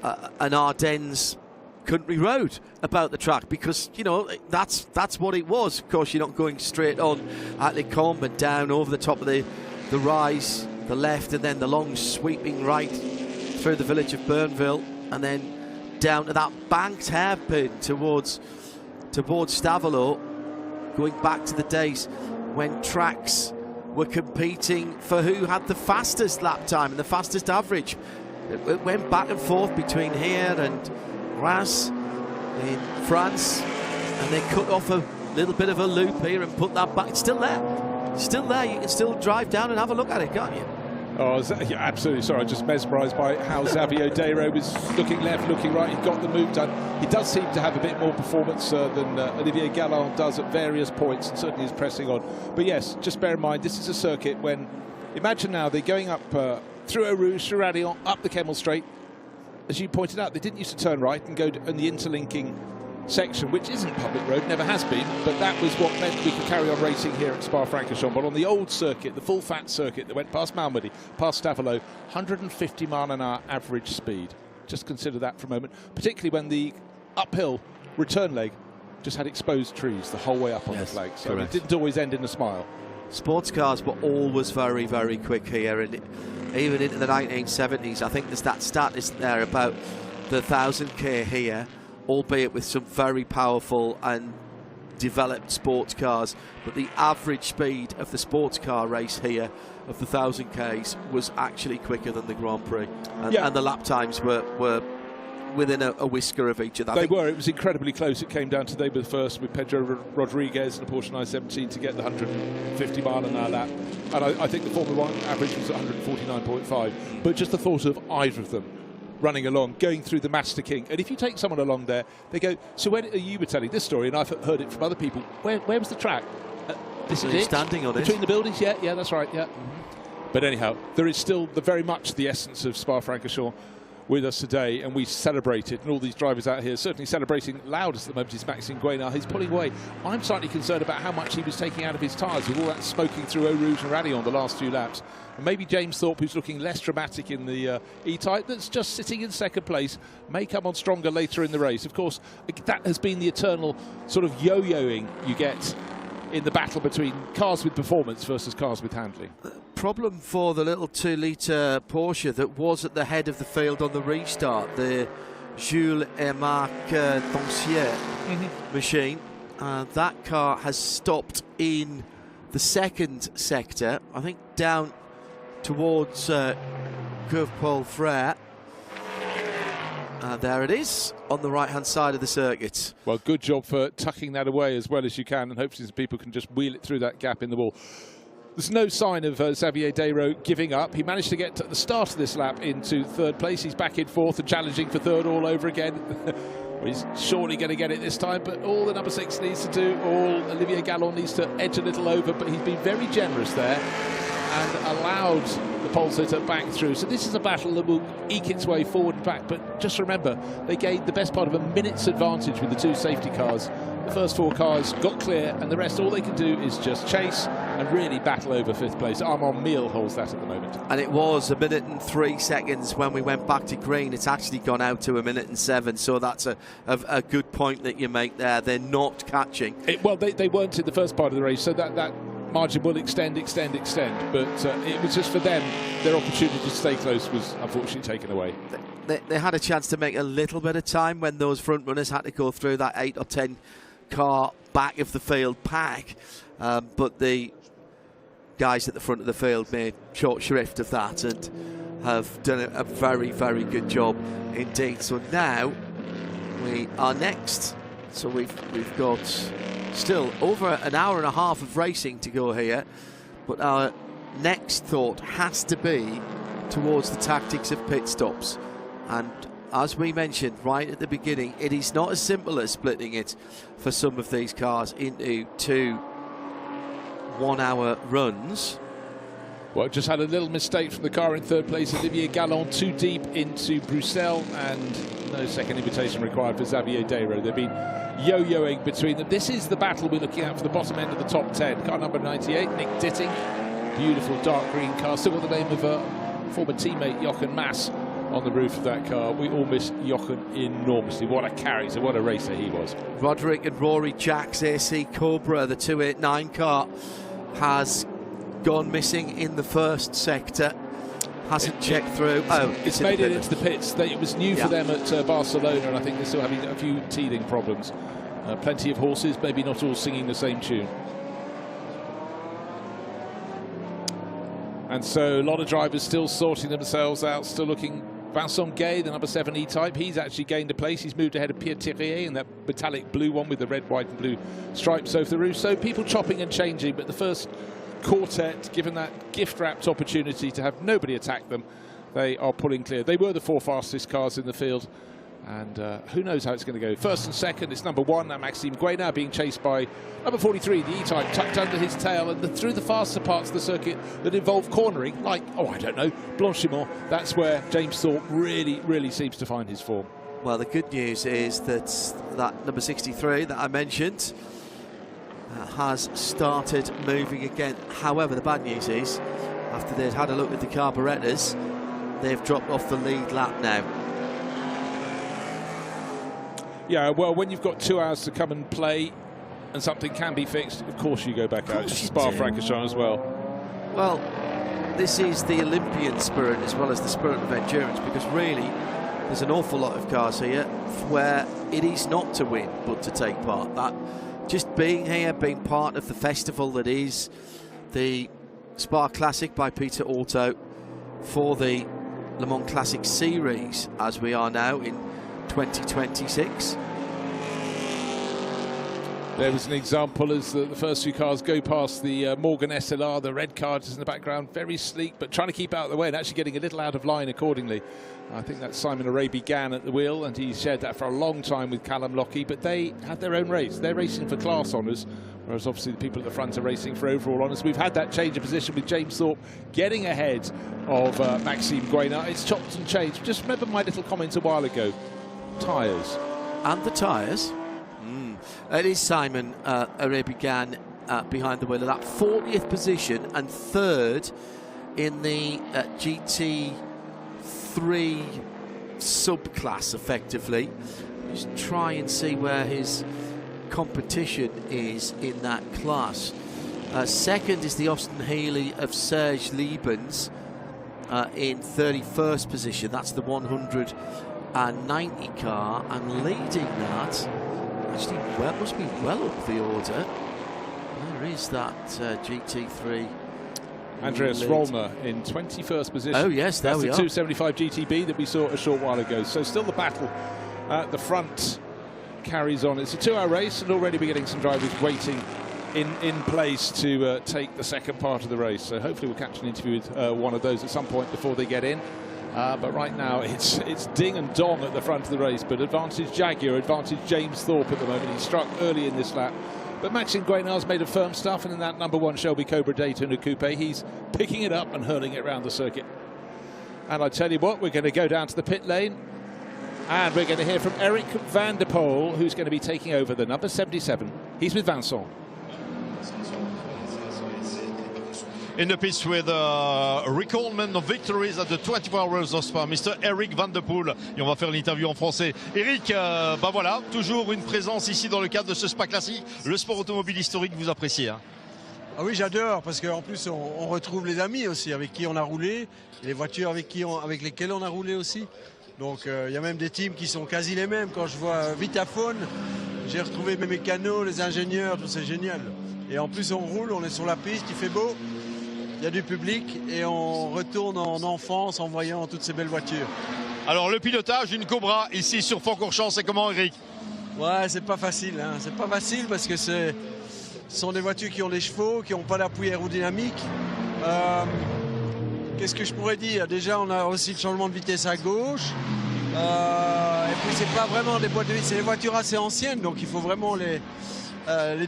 an Ardennes country road about the track, because you know that's what it was. Of course, you're not going straight on at Les Combes and down over the top of the rise, the left, and then the long sweeping right through the village of Burnville, and then down to that banked hairpin towards Stavelot, going back to the days when tracks were competing for who had the fastest lap time and the fastest average. It went back and forth between here and Reims in France, and they cut off a little bit of a loop here and put that back. It's still there. Still there. You can still drive down and have a look at it, can't you? Oh, yeah, absolutely. Sorry, I'm just mesmerised by how Xavier Dayro was looking left, looking right. He got the move done. He does seem to have a bit more performance than Olivier Galland does at various points, and certainly is pressing on. But yes, just bear in mind, this is a circuit when, imagine now, they're going up through Eau Rouge, through Radillon, up the Kemmel Straight. As you pointed out, they didn't used to turn right and go in the interlinking section, which isn't public road, never has been, but that was what meant we could carry on racing here at Spa-Francorchamps. But on the old circuit, the full fat circuit that went past Malmedy, past Stavelot, 150 mile an hour average speed. Just consider that for a moment, particularly when the uphill return leg just had exposed trees the whole way up on the flag. So it didn't always end in a smile. Sports cars were always very, very quick here, and even into the 1970s, I think there's that stat is there about the 1000k here, albeit with some very powerful and developed sports cars, but the average speed of the sports car race here of the 1000ks was actually quicker than the Grand Prix, and the lap times were within a whisker of each other. They were. It was incredibly close. It came down to they were first with Pedro Rodriguez and a Porsche 917 to get the 150 mile an hour lap, and I think the Formula 1 average was 149.5. But just the thought of either of them running along, going through the Master King, and if you take someone along there, they go, so when you were telling this story, and I've heard it from other people, where was the track? This is it? Standing on it. Between the buildings? Yeah, that's right, yeah. But anyhow, there is still very much the essence of Spa-Francorchamps with us today, and we celebrate it, and all these drivers out here certainly celebrating loudest at the moment is Maxime Guénard. He's pulling away. I'm slightly concerned about how much he was taking out of his tyres with all that smoking through Eau Rouge and Rayon the last few laps. And maybe James Thorpe, who's looking less dramatic in the E-Type, that's just sitting in second place, may come on stronger later in the race. Of course, that has been the eternal sort of yo-yoing you get in the battle between cars with performance versus cars with handling. Problem for the little 2-litre Porsche that was at the head of the field on the restart, the Jules et Marc Dancier machine. That car has stopped in the second sector, I think down towards Curve Paul Frère. There it is on the right-hand side of the circuit. Well, good job for tucking that away as well as you can, and hopefully some people can just wheel it through that gap in the wall. There's no sign of Xavier Desraux giving up. He managed to get to the start of this lap into third place. He's back in fourth and challenging for third all over again. He's surely going to get it this time, but all the number 6 needs to do, all Olivier Gallon needs to edge a little over, but he's been very generous there and allowed the pole sitter back through. So this is a battle that will eke its way forward and back, but just remember, they gained the best part of a minute's advantage with the 2 safety cars. The first 4 cars got clear, and the rest, all they can do is just chase and really battle over 5th place. Armand Miel holds that at the moment. And it was 1 minute and 3 seconds when we went back to green. It's actually gone out to 1 minute and 7, so that's a good point that you make there. They're not catching. Well, they weren't in the first part of the race, so that margin will extend, but it was just for them, their opportunity to stay close was unfortunately taken away. They had a chance to make a little bit of time when those front runners had to go through that 8 or 10 car back of the field pack, but the guys at the front of the field made short shrift of that and have done a very, very good job indeed. So now we are next. So we've got still over an hour and a half of racing to go here, but our next thought has to be towards the tactics of pit stops. And as we mentioned right at the beginning, it is not as simple as splitting it for some of these cars into 2 1-hour runs. Well, just had a little mistake from the car in third place, Olivier Gallon, too deep into Bruxelles, and no second invitation required for Xavier Desraux. They've been yo-yoing between them. This is the battle we're looking at for the bottom end of the top 10. Car number 98, Nick Ditting, beautiful dark green car, still got the name of a former teammate, Jochen Mass, on the roof of that car. We all miss Jochen enormously. What a character, what a racer he was. Roderick and Rory Jack's AC Cobra, the 289 car, has gone missing in the first sector. Hasn't checked through. It's made it into the pits. It was new for them at Barcelona, and I think they're still having a few teething problems. Plenty of horses, maybe not all singing the same tune. And so a lot of drivers still sorting themselves out, still looking. Vincent Gay, the number 7 E-Type, he's actually gained a place. He's moved ahead of Pierre Thirier in that metallic blue one with the red, white and blue stripes over the roof. So people chopping and changing, but the first quartet, given that gift-wrapped opportunity to have nobody attack them, they are pulling clear. They were the 4 fastest cars in the field, and who knows how it's going to go. First and second, it's number 1, Maxime Guénard, being chased by number 43, the E-Type, tucked under his tail, and through the faster parts of the circuit that involve cornering, like, I don't know, Blanchimont. That's where James Thorpe really, really seems to find his form. Well, the good news is that number 63 that I mentioned has started moving again. However, the bad news is, after they'd had a look at the carburetors, they've dropped off the lead lap now. Yeah, well, when you've got 2 hours to come and play and something can be fixed, of course you go back out. It's Spa-Francorchamps as well. Well, this is the Olympian spirit as well as the spirit of endurance, because really there's an awful lot of cars here where it is not to win but to take part. That just being here, being part of the festival that is the Spa Classic by Peter Auto for the Le Mans Classic Series as we are now in 2026. There was an example as the first few cars go past the Morgan SLR, the red car just in the background, very sleek, but trying to keep out of the way and actually getting a little out of line accordingly. I think that's Simon Arabi-Gann at the wheel, and he shared that for a long time with Callum Lockie, but they had their own race. They're racing for class honours, whereas obviously the people at the front are racing for overall honours. We've had that change of position with James Thorpe getting ahead of Maxime Guénard. It's chopped and changed. Just remember my little comment a while ago. Tyres. And the tyres. It is Simon Arabi-Gann behind the wheel of that 40th position and 3rd in the GT3 subclass, effectively. Just try and see where his competition is in that class. Second is the Austin Healey of Serge Liebens in 31st position. That's the 190 car, and leading that, actually, well, must be well up the order. There is that GT3. Andreas Rollner in 21st position. Oh yes, there we are. That's the 275 GTB that we saw a short while ago. So still the battle at the front carries on. It's a 2-hour race, and already we're getting some drivers waiting in place to take the second part of the race. So hopefully we'll catch an interview with one of those at some point before they get in. But right now it's ding and dong at the front of the race, but advantage Jaguar, advantage James Thorpe at the moment. He struck early in this lap, but Maxime Guénard's made a firm stuff, and in that #1 Shelby Cobra Daytona Coupe, he's picking it up and hurling it around the circuit. And I tell you what, we're going to go down to the pit lane, and we're going to hear from Eric van der Poel, who's going to be taking over the number 77. He's with Vincent. In the pitch with a recordment of victories at the 24 Hours of Spa, Mr. Eric van der Poel. Et on va faire l'interview en français. Eric, bah voilà, toujours une présence ici dans le cadre de ce Spa classique. Le sport automobile historique, vous appréciez, hein? Ah oui, j'adore, parce qu'en plus on retrouve les amis aussi avec qui on a roulé, les voitures avec lesquelles on a roulé aussi. Donc il y a même des teams qui sont quasi les mêmes. Quand je vois Vitaphone, j'ai retrouvé mes mécanos, les ingénieurs, tout, c'est génial. Et en plus on roule, on est sur la piste, il fait beau. Il y a du public et on retourne en enfance en voyant toutes ces belles voitures. Alors le pilotage, une Cobra ici sur Francorchamps, c'est comment, Eric? Ouais, c'est pas facile, hein. C'est pas facile parce que ce sont des voitures qui ont des chevaux, qui n'ont pas d'appui aérodynamique. Qu'est-ce que je pourrais dire? Déjà, on a aussi le changement de vitesse à gauche. Et puis c'est pas vraiment des boîtes de vitesse, c'est des voitures assez anciennes, donc il faut vraiment les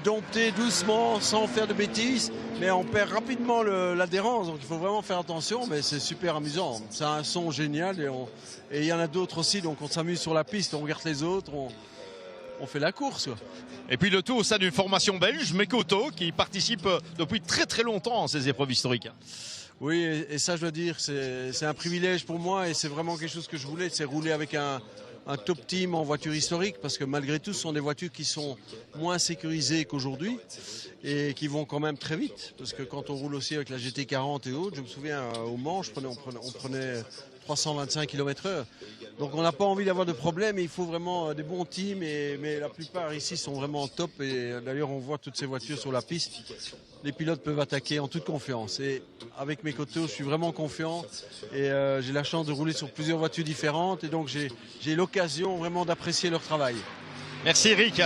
dompter doucement sans faire de bêtises, mais on perd rapidement l'adhérence, donc il faut vraiment faire attention, mais c'est super amusant. C'est un son génial et il y en a d'autres aussi, donc on s'amuse sur la piste, on regarde les autres, on fait la course, quoi. Et puis le tout au sein d'une formation belge, Mekoto, qui participe depuis très très longtemps à ces épreuves historiques. Oui, et ça je dois dire, c'est un privilège pour moi et c'est vraiment quelque chose que je voulais, c'est rouler avec un top team en voiture historique, parce que malgré tout ce sont des voitures qui sont moins sécurisées qu'aujourd'hui et qui vont quand même très vite, parce que quand on roule aussi avec la GT40 et autres, je me souviens au Mans, on prenait 325 km/h, donc on n'a pas envie d'avoir de problème et il faut vraiment des bons teams, mais la plupart ici sont vraiment top, et d'ailleurs on voit toutes ces voitures sur la piste. Les pilotes peuvent attaquer en toute confiance, et avec mes coteaux je suis vraiment confiant, et j'ai la chance de rouler sur plusieurs voitures différentes, et donc j'ai l'occasion vraiment d'apprécier leur travail. Merci Eric.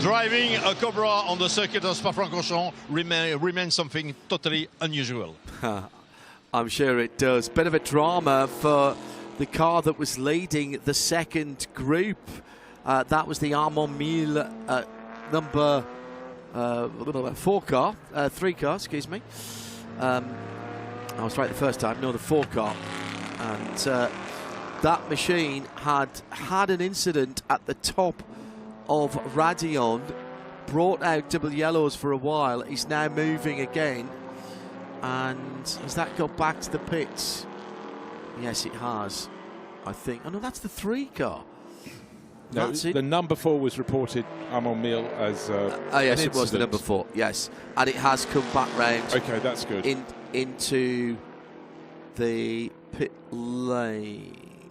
Driving a Cobra on the circuit of Spa-Francorchamps remains something totally unusual. I'm sure it does. Bit of a drama for the car that was leading the second group. That was the Armand Mille number 4 car, 3 car, excuse me. I was right the first time, no, the 4 car. And that machine had an incident at the top of Radion, brought out double yellows for a while. He's now moving again. And has that got back to the pits? Yes, it has, I think. Oh no, that's the 3 car. No, That's it. the number 4 was reported, Amon Meal, as Yes, an it was the incident. number 4. Yes, and it has come back round. Okay, that's good. Into the pit lane.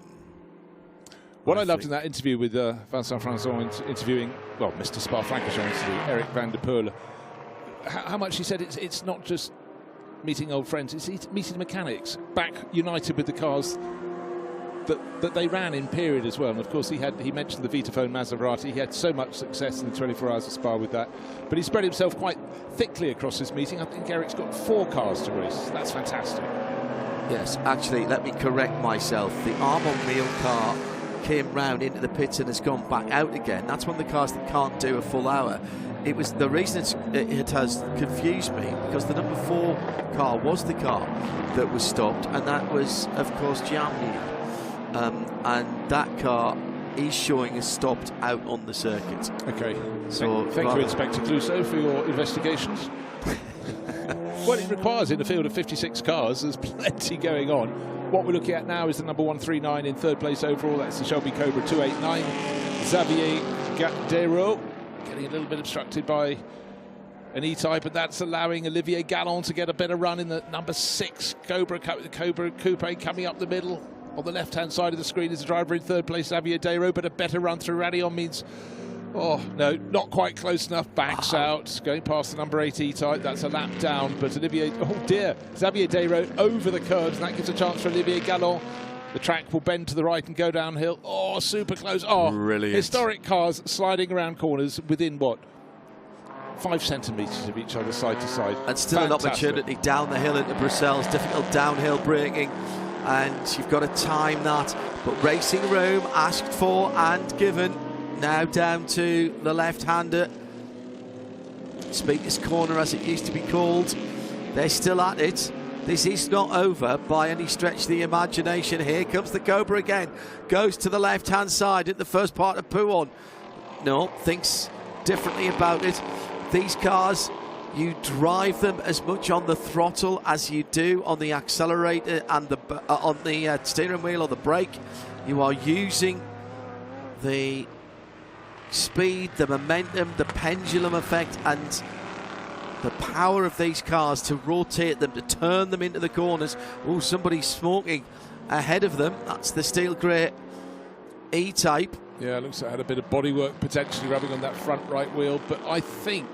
What I loved in that interview with Vincent Franzon interviewing, well, Mr. Spa-Francorchamps interview, Eric van der Poel, how much he said it's not just meeting old friends, it's meeting mechanics, back united with the cars that they ran in period as well. And of course he mentioned the Vitaphone Maserati. He had so much success in the 24 hours of Spa with that, but he spread himself quite thickly across this meeting. I think Eric's got 4 cars to race. That's fantastic. Yes, actually, let me correct myself. The Armand Meal car came round into the pits and has gone back out again. That's one of the cars that can't do a full hour. It was the reason it has confused me, because the number 4 car was the car that was stopped, and that was, of course, Giamni. And that car is showing as stopped out on the circuit. Okay. So thank you, Inspector Clouseau, for your investigations. What it requires in a field of 56 cars, there's plenty going on. What we're looking at now is the number 139 in 3rd place overall. That's the Shelby Cobra 289. Xavier Gadero getting a little bit obstructed by an E-Type, and that's allowing Olivier Gallon to get a better run in the number 6 Cobra Coupe coming up the middle. On the left-hand side of the screen is the driver in 3rd place, Xavier Dero, but a better run through Radion means, oh, no, not quite close enough. Backs out, going past the number 8 E-Type. That's a lap down, but Olivier, oh dear, Xavier Dero over the curbs, and that gives a chance for Olivier Gallon. The track will bend to the right and go downhill. Oh, super close. Oh, brilliant. Historic cars sliding around corners within, what, 5 centimetres of each other, side to side. And still Fantastic. an opportunity down the hill into Brussels. Difficult downhill braking, and you've got to time that. But racing room asked for and given. Now down to the left-hander. Speaker's Corner, as it used to be called. They're still at it. This is not over by any stretch of the imagination. Here comes the Cobra again. Goes to the left-hand side at the first part of Pouon. No, thinks differently about it. These cars, you drive them as much on the throttle as you do on the accelerator and on the steering wheel or the brake. You are using the speed, the momentum, the pendulum effect, and the power of these cars to rotate them, to turn them into the corners. Oh, somebody's smoking ahead of them. That's the steel grey E-Type. Yeah, it looks like it had a bit of bodywork potentially rubbing on that front right wheel, but I think,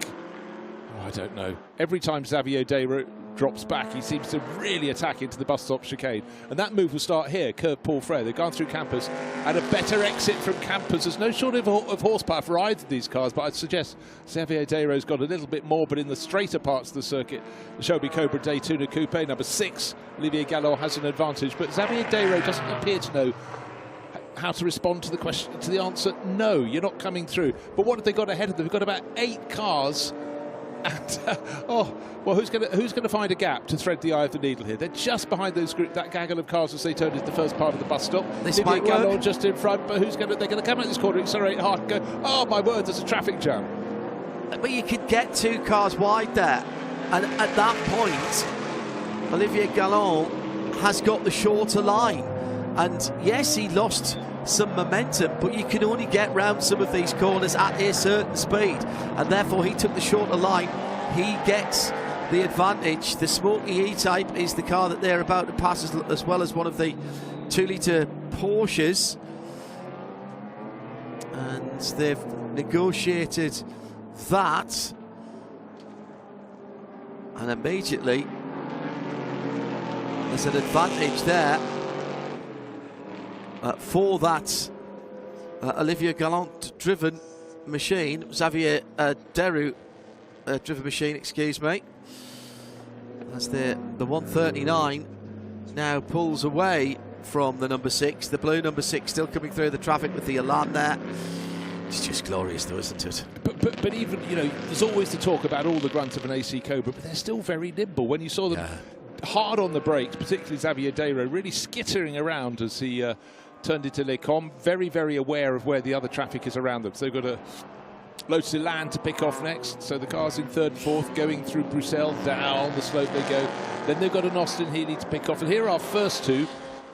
I don't know, every time Xavier Dero drops back, he seems to really attack into the bus stop chicane, and that move will start here, curve Paul Frere. They've gone through Campus, and a better exit from Campus. There's no shortage of horsepower for either of these cars, but I'd suggest Xavier Dero's got a little bit more, but in the straighter parts of the circuit, the Shelby Cobra Daytona Coupe, number 6, Olivier Gallon has an advantage, but Xavier Dero doesn't appear to know how to respond to the question, to the answer. No, you're not coming through. But what have they got ahead of them? They've got about 8 cars, and oh well, who's going to find a gap to thread the eye of the needle here? They're just behind that gaggle of cars as they turn into the first part of the bus stop. This might work. Gallon just in front, but they're going to come out this corner, accelerate hard, and go. Oh my word, there's a traffic jam. But you could get 2 cars wide there, and at that point, Olivier Gallon has got the shorter line. And yes, he lost some momentum, but you can only get round some of these corners at a certain speed, and therefore he took the shorter line. He gets the advantage. The Smoky E-Type is the car that they're about to pass, as well as one of the 2-litre Porsches, and they've negotiated that, and immediately there's an advantage there for that Olivier Gallant driven machine, Xavier Deru driven machine, excuse me. As the 139 now pulls away from the number 6, the blue number 6 still coming through the traffic with the alarm there. It's just glorious though, isn't it? But even, you know, there's always the talk about all the grunt of an AC Cobra, but they're still very nimble. When you saw them hard on the brakes, particularly Xavier Dero, really skittering around as he turned into Les Combes, very, very aware of where the other traffic is around them. So they've got a Lotus Elan to pick off next. So the cars in 3rd and 4th going through Bruxelles, down the slope they go. Then they've got an Austin Healey to pick off. And here are our first 2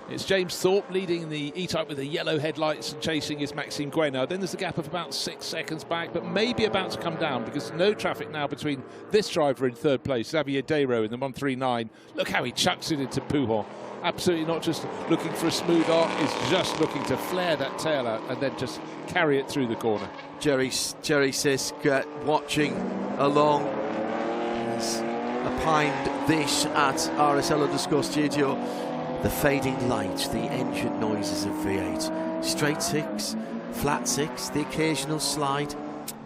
It's James Thorpe leading the E-Type with the yellow headlights and chasing is Maxime Guénard. Then there's a gap of about 6 seconds back, but maybe about to come down because no traffic now between this driver in third place, Xavier Desro in the 139. Look how he chucks it into Pouhon. Absolutely not just looking for a smooth arc, is just looking to flare that tail out and then just carry it through the corner. Jerry Sisk watching along. He's opined this at RSL_studio. The fading light, the engine noises of V8. Straight six, flat six, the occasional slide.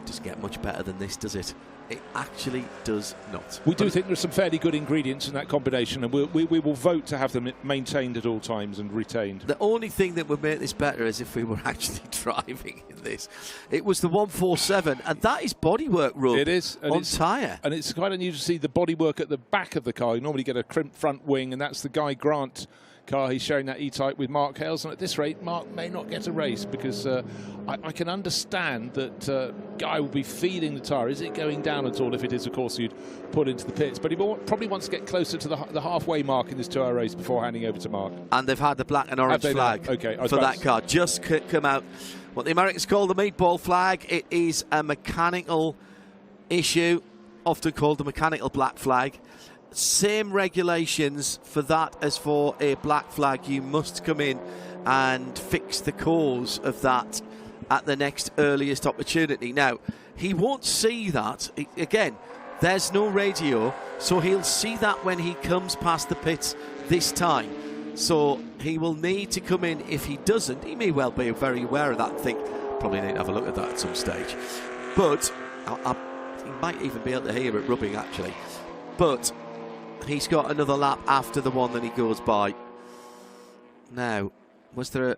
Doesn't get much better than this, does it? It actually does not. We do think there's some fairly good ingredients in that combination, and we will vote to have them maintained at all times and retained. The only thing that would make this better is if we were actually driving in this. It was the 147, and that is bodywork rub. It is on tyre. And it's quite unusual to see the bodywork at the back of the car. You normally get a crimped front wing, and that's the Guy Grant car. He's sharing that E-Type with Mark Hales, and at this rate Mark may not get a race because I can understand that Guy will be feeling the tyre. Is it going down at all? If it is, of course, you'd put into the pits, but he probably wants to get closer to the halfway mark in this 2-hour race before handing over to Mark. And they've had the black and orange flag for that car just come out. What the Americans call the meatball flag. It is a mechanical issue, often called the mechanical black flag. Same regulations for that as for a black flag. You must come in and fix the cause of that at the next earliest opportunity. Now, he won't see that. Again, there's no radio, so he'll see that when he comes past the pits this time. So he will need to come in. If he doesn't, he may well be very aware of that and think, probably need to have a look at that at some stage. But he might even be able to hear it rubbing, actually. But he's got another lap after the one that he goes by. Now, was there a...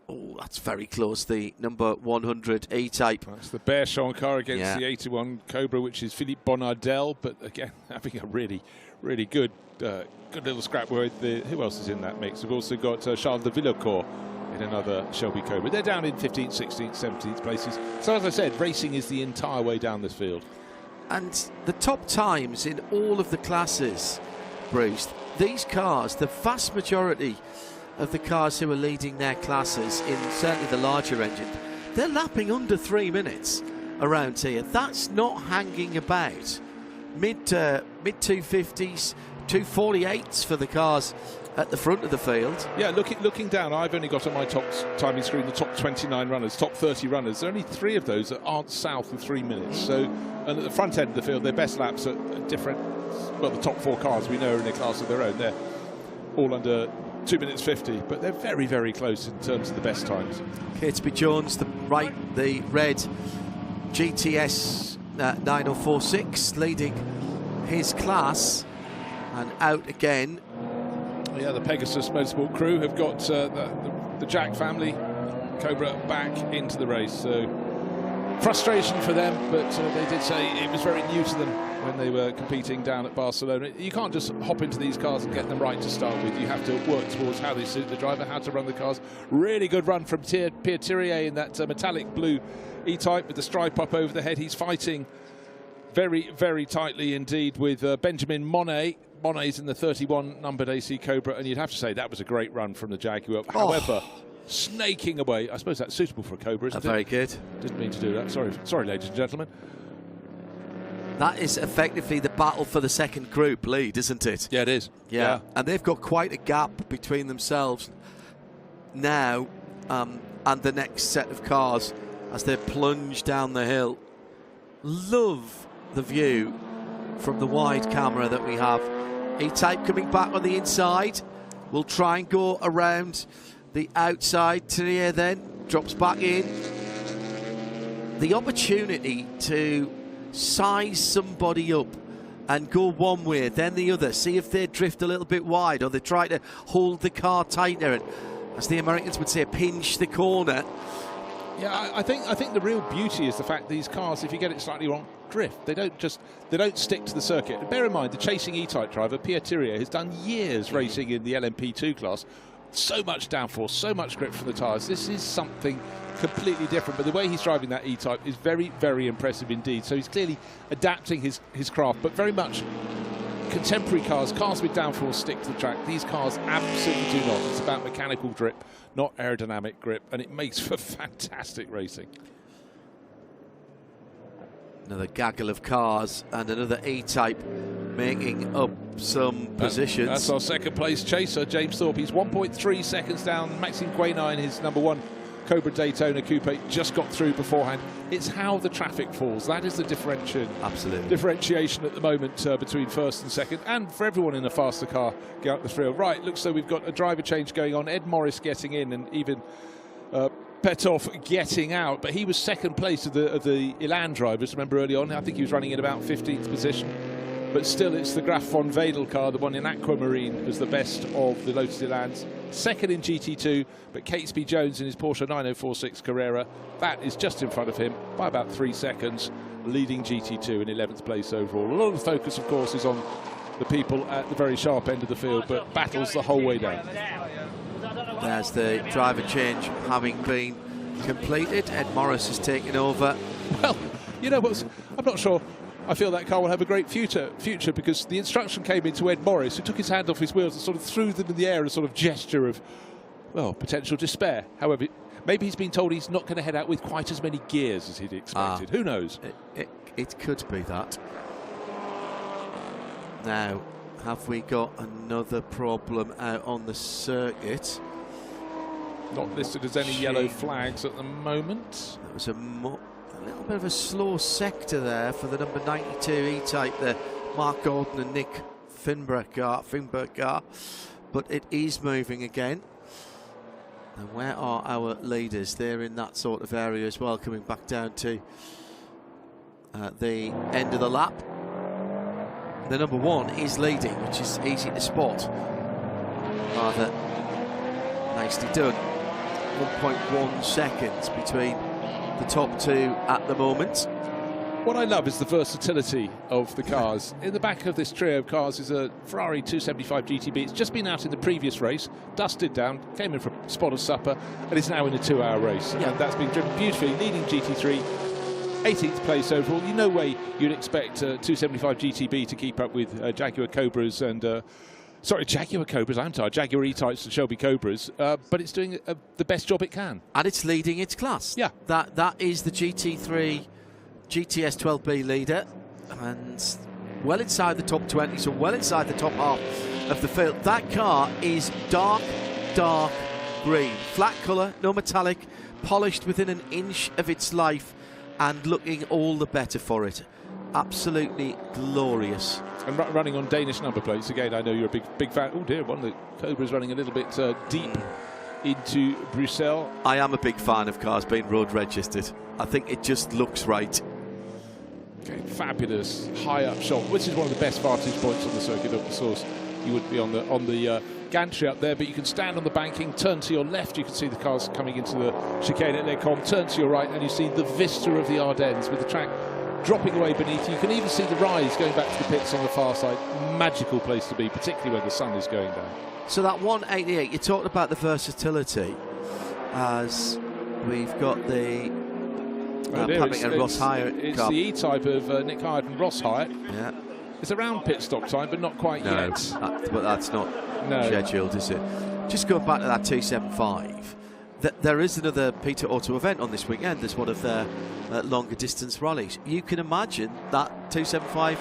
Oh, that's very close. The number 100 E-Type. That's the Berchon car against the 81 Cobra, which is Philippe Bonardel. But again, having a really, really good little scrap with the... Who else is in that mix? We've also got Charles de Villecourt in another Shelby Cobra. They're down in 15th, 16th, 17th places. So as I said, racing is the entire way down this field. And the top times in all of the classes, Bruce, these cars, the vast majority of the cars who are leading their classes in certainly the larger engine, they're lapping under 3 minutes around here. That's not hanging about. Mid 250s, 248s for the cars at the front of the field. Yeah, looking down, I've only got on my top timing screen the top 29 runners, top 30 runners. There are only 3 of those that aren't south of 3 minutes. So, and at the front end of the field, their best laps are different. Well, the top 4 cars we know are in a class of their own. They're all under 2 minutes 50, but they're very, very close in terms of the best times. Catesby Jones, the red GTS 9046, leading his class, and out again. Yeah, the Pegasus Motorsport crew have got the Jack family, Cobra, back into the race. So frustration for them, but they did say it was very new to them when they were competing down at Barcelona. You can't just hop into these cars and get them right to start with. You have to work towards how they suit the driver, how to run the cars. Really good run from Pierre Thirier in that metallic blue E-Type with the stripe up over the head. He's fighting very, very tightly indeed with Benjamin Monet. Monet's in the 31 numbered AC Cobra, and you'd have to say that was a great run from the Jaguar. However, snaking away. I suppose that's suitable for a Cobra, isn't it? Very good. Didn't mean to do that. Sorry, ladies and gentlemen. That is effectively the battle for the second group lead, isn't it? Yeah, it is. Yeah. And they've got quite a gap between themselves now and the next set of cars as they plunge down the hill. Love the view from the wide camera that we have. E-Type coming back on the inside. We'll try and go around the outside. Thirier then drops back in. The opportunity to size somebody up and go one way, then the other, see if they drift a little bit wide or they try to hold the car tighter and, as the Americans would say, pinch the corner. Yeah, I think the real beauty is the fact these cars, if you get it slightly wrong, drift. They don't stick to the circuit. And bear in mind, the chasing E-Type driver, Pierre Thirier, has done years racing in the LMP2 class. So much downforce, so much grip from the tyres. This is something completely different, but the way he's driving that E-Type is very, very impressive indeed. So he's clearly adapting his craft, but very much contemporary cars with downforce stick to the track. These cars absolutely do not. It's about mechanical grip, not aerodynamic grip, and it makes for fantastic racing. Another gaggle of cars and another E-Type making up some positions. That's our second place chaser, James Thorpe. He's 1.3 seconds down. Maxime Guénin, his #1 Cobra Daytona Coupe, just got through beforehand. It's how the traffic falls. That is the differentiation at the moment between first and second, and for everyone in a faster car get out the field. Right, looks like we've got a driver change going on. Ed Morris getting in, and even Petov getting out, but he was second place of the Elan drivers. Remember early on, I think he was running in about 15th position. But still, it's the Graf von Wedel car, the one in aquamarine, was the best of the Lotus Elans. Second in GT2, but Catesby Jones in his Porsche 9046 Carrera, that is just in front of him by about 3 seconds, leading GT2 in 11th place overall. A lot of the focus, of course, is on the people at the very sharp end of the field, but battles the whole way down. There's the driver change having been completed. Ed Morris has taken over. Well, you know what? I'm not sure. I feel that car will have a great future because the instruction came into Ed Morris, who took his hand off his wheels and sort of threw them in the air, a sort of gesture of, well, potential despair. However, maybe he's been told he's not going to head out with quite as many gears as he'd expected. Who knows? It could be that. Now, have we got another problem out on the circuit? Not listed as any yellow flags at the moment. There was a little bit of a slow sector there for the number 92 E-Type, the Mark Gordon and Nick Finberg car, but it is moving again. And where are our leaders? They're in that sort of area as well, coming back down to the end of the lap. The number 1 is leading, which is easy to spot. Rather nicely done. 1.1 seconds between the top 2 at the moment. What I love is the versatility of the cars. In the back of this trio of cars is a Ferrari 275 GTB. It's just been out in the previous race, dusted down, came in for a spot of supper, and is now in a 2-hour race. Yeah. And that's been driven beautifully, leading GT3, 18th place overall. You no way you'd expect 275 GTB to keep up with Jaguar Cobras and Jaguar Cobras, I'm tired, Jaguar E-Types and Shelby Cobras, but it's doing the best job it can. And it's leading its class. Yeah. That is the GT3 GTS 12B leader, and well inside the top 20, so well inside the top half of the field. That car is dark green. Flat colour, no metallic, polished within an inch of its life, and looking all the better for it. Absolutely glorious. And running on Danish number plates. Again, I know you're a big fan. Oh dear, one of the Cobras running a little bit deep into Bruxelles. I am a big fan of cars being road registered. I think it just looks right. Okay, fabulous high up shot, which is one of the best vantage points on the circuit. Of course, you would be on the gantry up there, but you can stand on the banking, turn to your left, you can see the cars coming into the chicane at Lecombe, turn to your right, and you see the vista of the Ardennes with the track dropping away beneath you. You can even see the rise going back to the pits on the far side. Magical place to be, particularly when the sun is going down. So that 188, you talked about the versatility, as we've got the Patrick and Ross Hyatt. It's the E-Type of Nick Hyatt and Ross Hyatt. Yeah. It's around pit stop time, but not quite yet. But that's not scheduled, is it? Just going back to that 275, there is another Peter Auto event on this weekend. There's one of their longer distance rallies. You can imagine that 275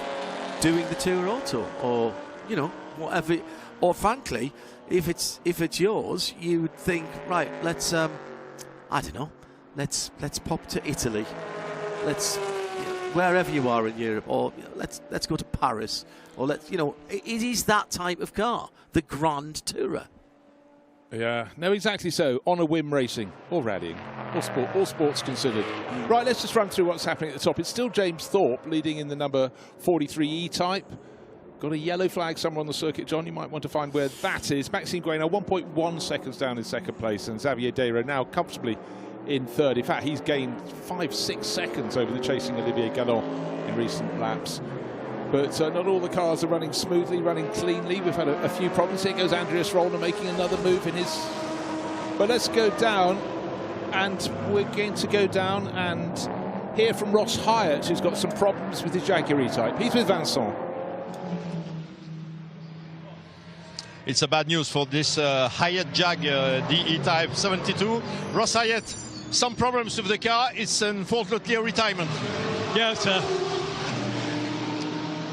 doing the Tour Auto, or whatever. Or frankly, if it's yours, you would think, right, let's I don't know, let's pop to Italy, let's wherever you are in Europe, or let's go to Paris, or it is that type of car, the Grand Tourer. Yeah, no, exactly so. On a whim racing, or rallying, all sports considered. Right, let's just run through what's happening at the top. It's still James Thorpe leading in the number 43 E-Type. Got a yellow flag somewhere on the circuit, John. You might want to find where that is. Maxime Guénin 1.1 seconds down in second place, and Xavier Dero now comfortably in third. In fact, he's gained 5-6 seconds over the chasing Olivier Gallon in recent laps. But not all the cars are running smoothly, running cleanly. We've had a few problems. Here goes Andreas Rollner making another move in his... But let's go down, and we're going to go down and hear from Ross Hyatt, who's got some problems with his Jaguar E-Type. He's with Vincent. It's a bad news for this Hyatt Jag DE Type 72. Ross Hyatt, some problems with the car. It's unfortunately a retirement. Yes,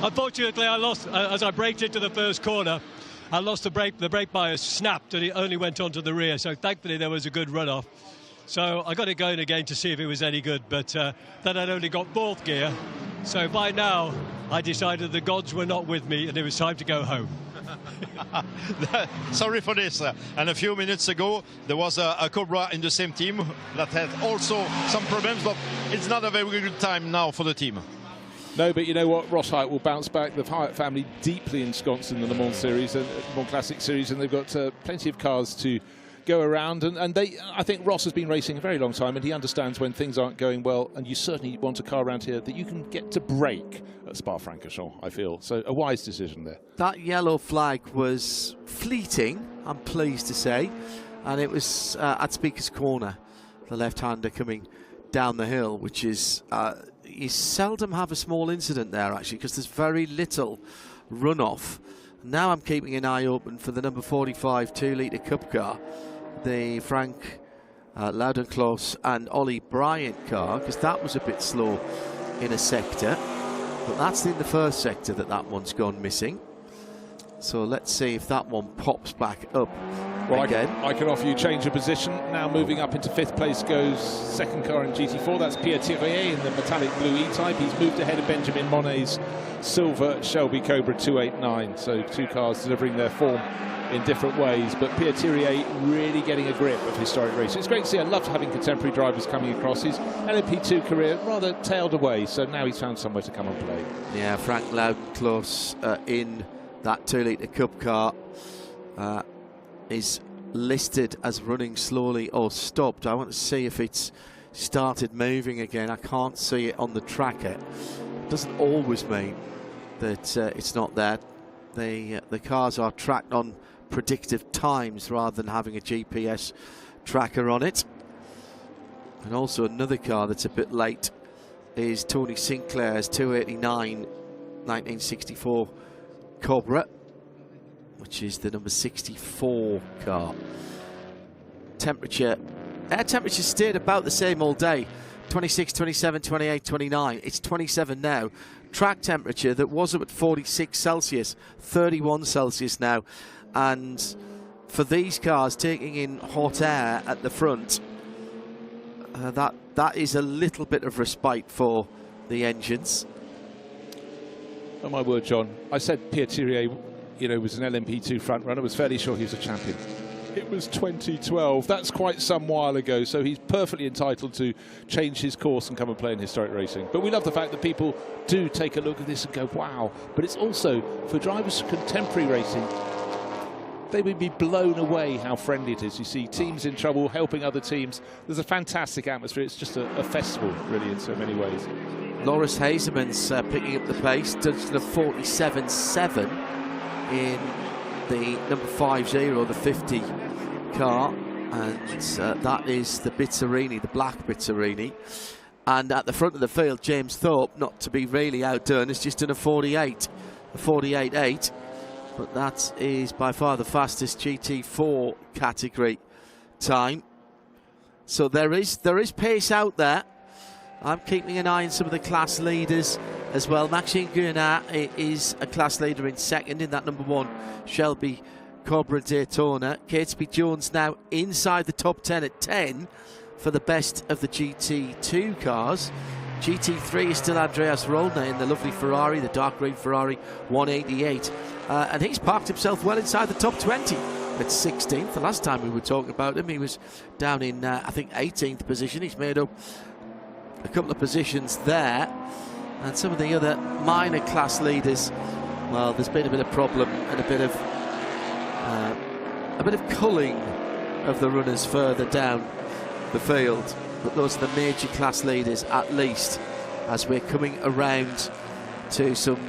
unfortunately I lost, as I braked into the first corner, I lost the brake bias snapped and it only went onto the rear, so thankfully there was a good runoff. So I got it going again to see if it was any good, but then I'd only got fourth gear, so by now I decided the gods were not with me and it was time to go home. Sorry for this. And a few minutes ago, there was a Cobra in the same team that had also some problems, but it's not a very good time now for the team. No, but you know what? Ross Hyatt will bounce back. The Hyatt family deeply ensconced in the Le Mans series and Le Mans Classic series, and they've got plenty of cars to go around. And I think Ross has been racing a very long time, and he understands when things aren't going well. And you certainly want a car around here that you can get to brake at Spa-Francorchamps, I feel. So a wise decision there. That yellow flag was fleeting, I'm pleased to say, and it was at Speaker's Corner, the left-hander coming down the hill, which is you seldom have a small incident there actually, because there's very little runoff. Now I'm keeping an eye open for the number 45 2-litre Cup car, the Frank Loudenklaus and Ollie Bryant car, because that was a bit slow in a sector. But that's in the first sector that one's gone missing. So let's see if that one pops back up again. I can offer you change of position. Now moving up into 5th place goes second car in GT4. That's Pierre Thirier in the metallic blue E-Type. He's moved ahead of Benjamin Monet's silver Shelby Cobra 289. So two cars delivering their form in different ways. But Pierre Thirier really getting a grip of historic racing. It's great to see. I loved having contemporary drivers coming across. His LMP2 career rather tailed away. So now he's found somewhere to come and play. Yeah, Frank Loudenklaus in that 2-litre Cup car is listed as running slowly or stopped. I want to see if it's started moving again. I can't see it on the tracker. It doesn't always mean that it's not there. The cars are tracked on predictive times rather than having a GPS tracker on it. And also another car that's a bit late is Tony Sinclair's 289 1964 Cobra, which is the number 64 car. Air temperature stayed about the same all day. 26, 27, 28, 29. It's 27 now. Track temperature that was up at 46 Celsius, 31 Celsius now. And for these cars taking in hot air at the front, that is a little bit of respite for the engines. Oh my word, John. I said Pierre Thirier, was an LMP2 front runner. I was fairly sure he was a champion. It was 2012. That's quite some while ago, so he's perfectly entitled to change his course and come and play in historic racing. But we love the fact that people do take a look at this and go, wow. But it's also, for drivers of contemporary racing, they would be blown away how friendly it is. You see teams in trouble helping other teams. There's a fantastic atmosphere. It's just a festival, really, in so many ways. Loris Hazeman's picking up the pace, does the 47.7 in the number 50, the 50 car, and that is the Bizzarini, the black Bizzarini. And at the front of the field, James Thorpe, not to be really outdone, has just done a 48.8, but that is by far the fastest GT4 category time. So there is pace out there. I'm keeping an eye on some of the class leaders as well. Maxime Guenard is a class leader in second in that number 1 Shelby Cobra Daytona. Catesby Jones now inside the top 10 at 10 for the best of the GT2 cars. GT3 is still Andreas Rollner in the lovely Ferrari, the dark green Ferrari 188. And he's parked himself well inside the top 20 at 16th. The last time we were talking about him, he was down in, I think, 18th position. He's made up a couple of positions there. And some of the other minor class leaders, well, there's been a bit of problem and a bit of culling of the runners further down the field. But those are the major class leaders, at least, as we're coming around to some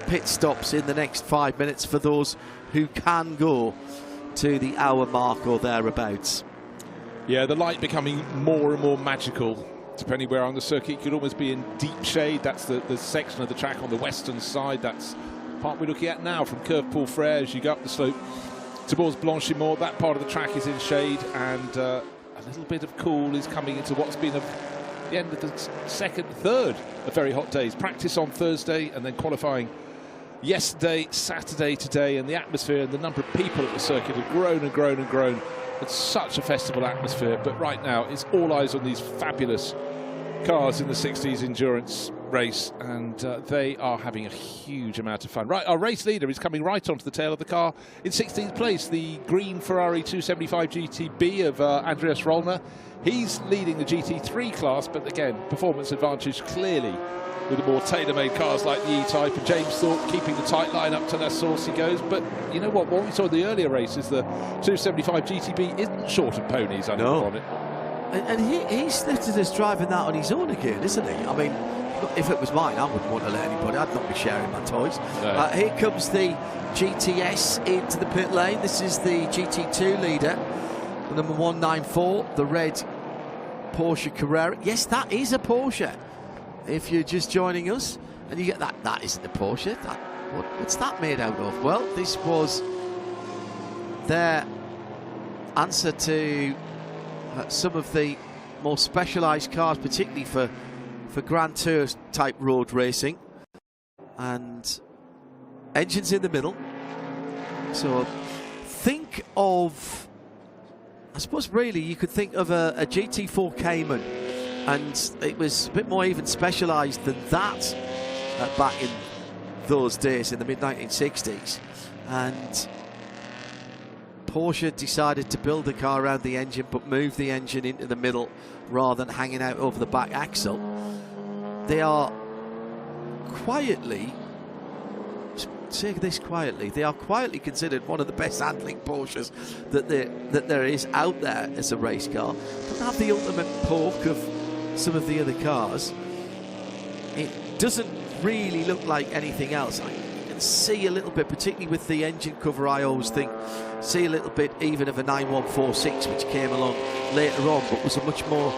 pit stops in the next 5 minutes for those who can go to the hour mark or thereabouts. Yeah, the light becoming more and more magical. Depending where on the circuit, you could almost be in deep shade. That's the section of the track on the western side. That's part we're looking at now from Curve Paul Frere as you go up the slope towards Blanchimont. That part of the track is in shade, and a little bit of cool is coming into what's been the end of the third of very hot days. Practice on Thursday and then qualifying yesterday, Saturday, today, and the atmosphere and the number of people at the circuit have grown and grown and grown. It's such a festival atmosphere, but right now it's all eyes on these fabulous cars in the 60s endurance race, and they are having a huge amount of fun. Right, our race leader is coming right onto the tail of the car in 16th place, the green Ferrari 275 GTB of Andreas Rollner. He's leading the GT3 class, but again, performance advantage clearly with the more tailor-made cars like the E-Type, and James Thorpe keeping the tight line up to that source he goes. But you know what we saw in the earlier races, the 275 GTB isn't short of ponies under the bonnet. And he's listed as driving that on his own again, isn't he? I mean, if it was mine, I wouldn't want to let anybody. I'd not be sharing my toys. No. Here comes the GTS into the pit lane. This is the GT2 leader, the number 194, the red Porsche Carrera. Yes, that is a Porsche. If you're just joining us, and you get that isn't a Porsche. What's that made out of? Well, this was their answer to some of the more specialised cars, particularly for Grand Tour type road racing, and engines in the middle. So think of, I suppose really you could think of a GT4 Cayman, and it was a bit more even specialised than that back in those days in the mid-1960s. And Porsche decided to build a car around the engine, but move the engine into the middle rather than hanging out over the back axle. They are quietly, say this quietly, they are quietly considered one of the best handling Porsches that there is out there as a race car. Don't have the ultimate poke of some of the other cars. It doesn't really look like anything else. I can see a little bit, particularly with the engine cover, I always think, see a little bit even of a 9146, which came along later on, but was a much more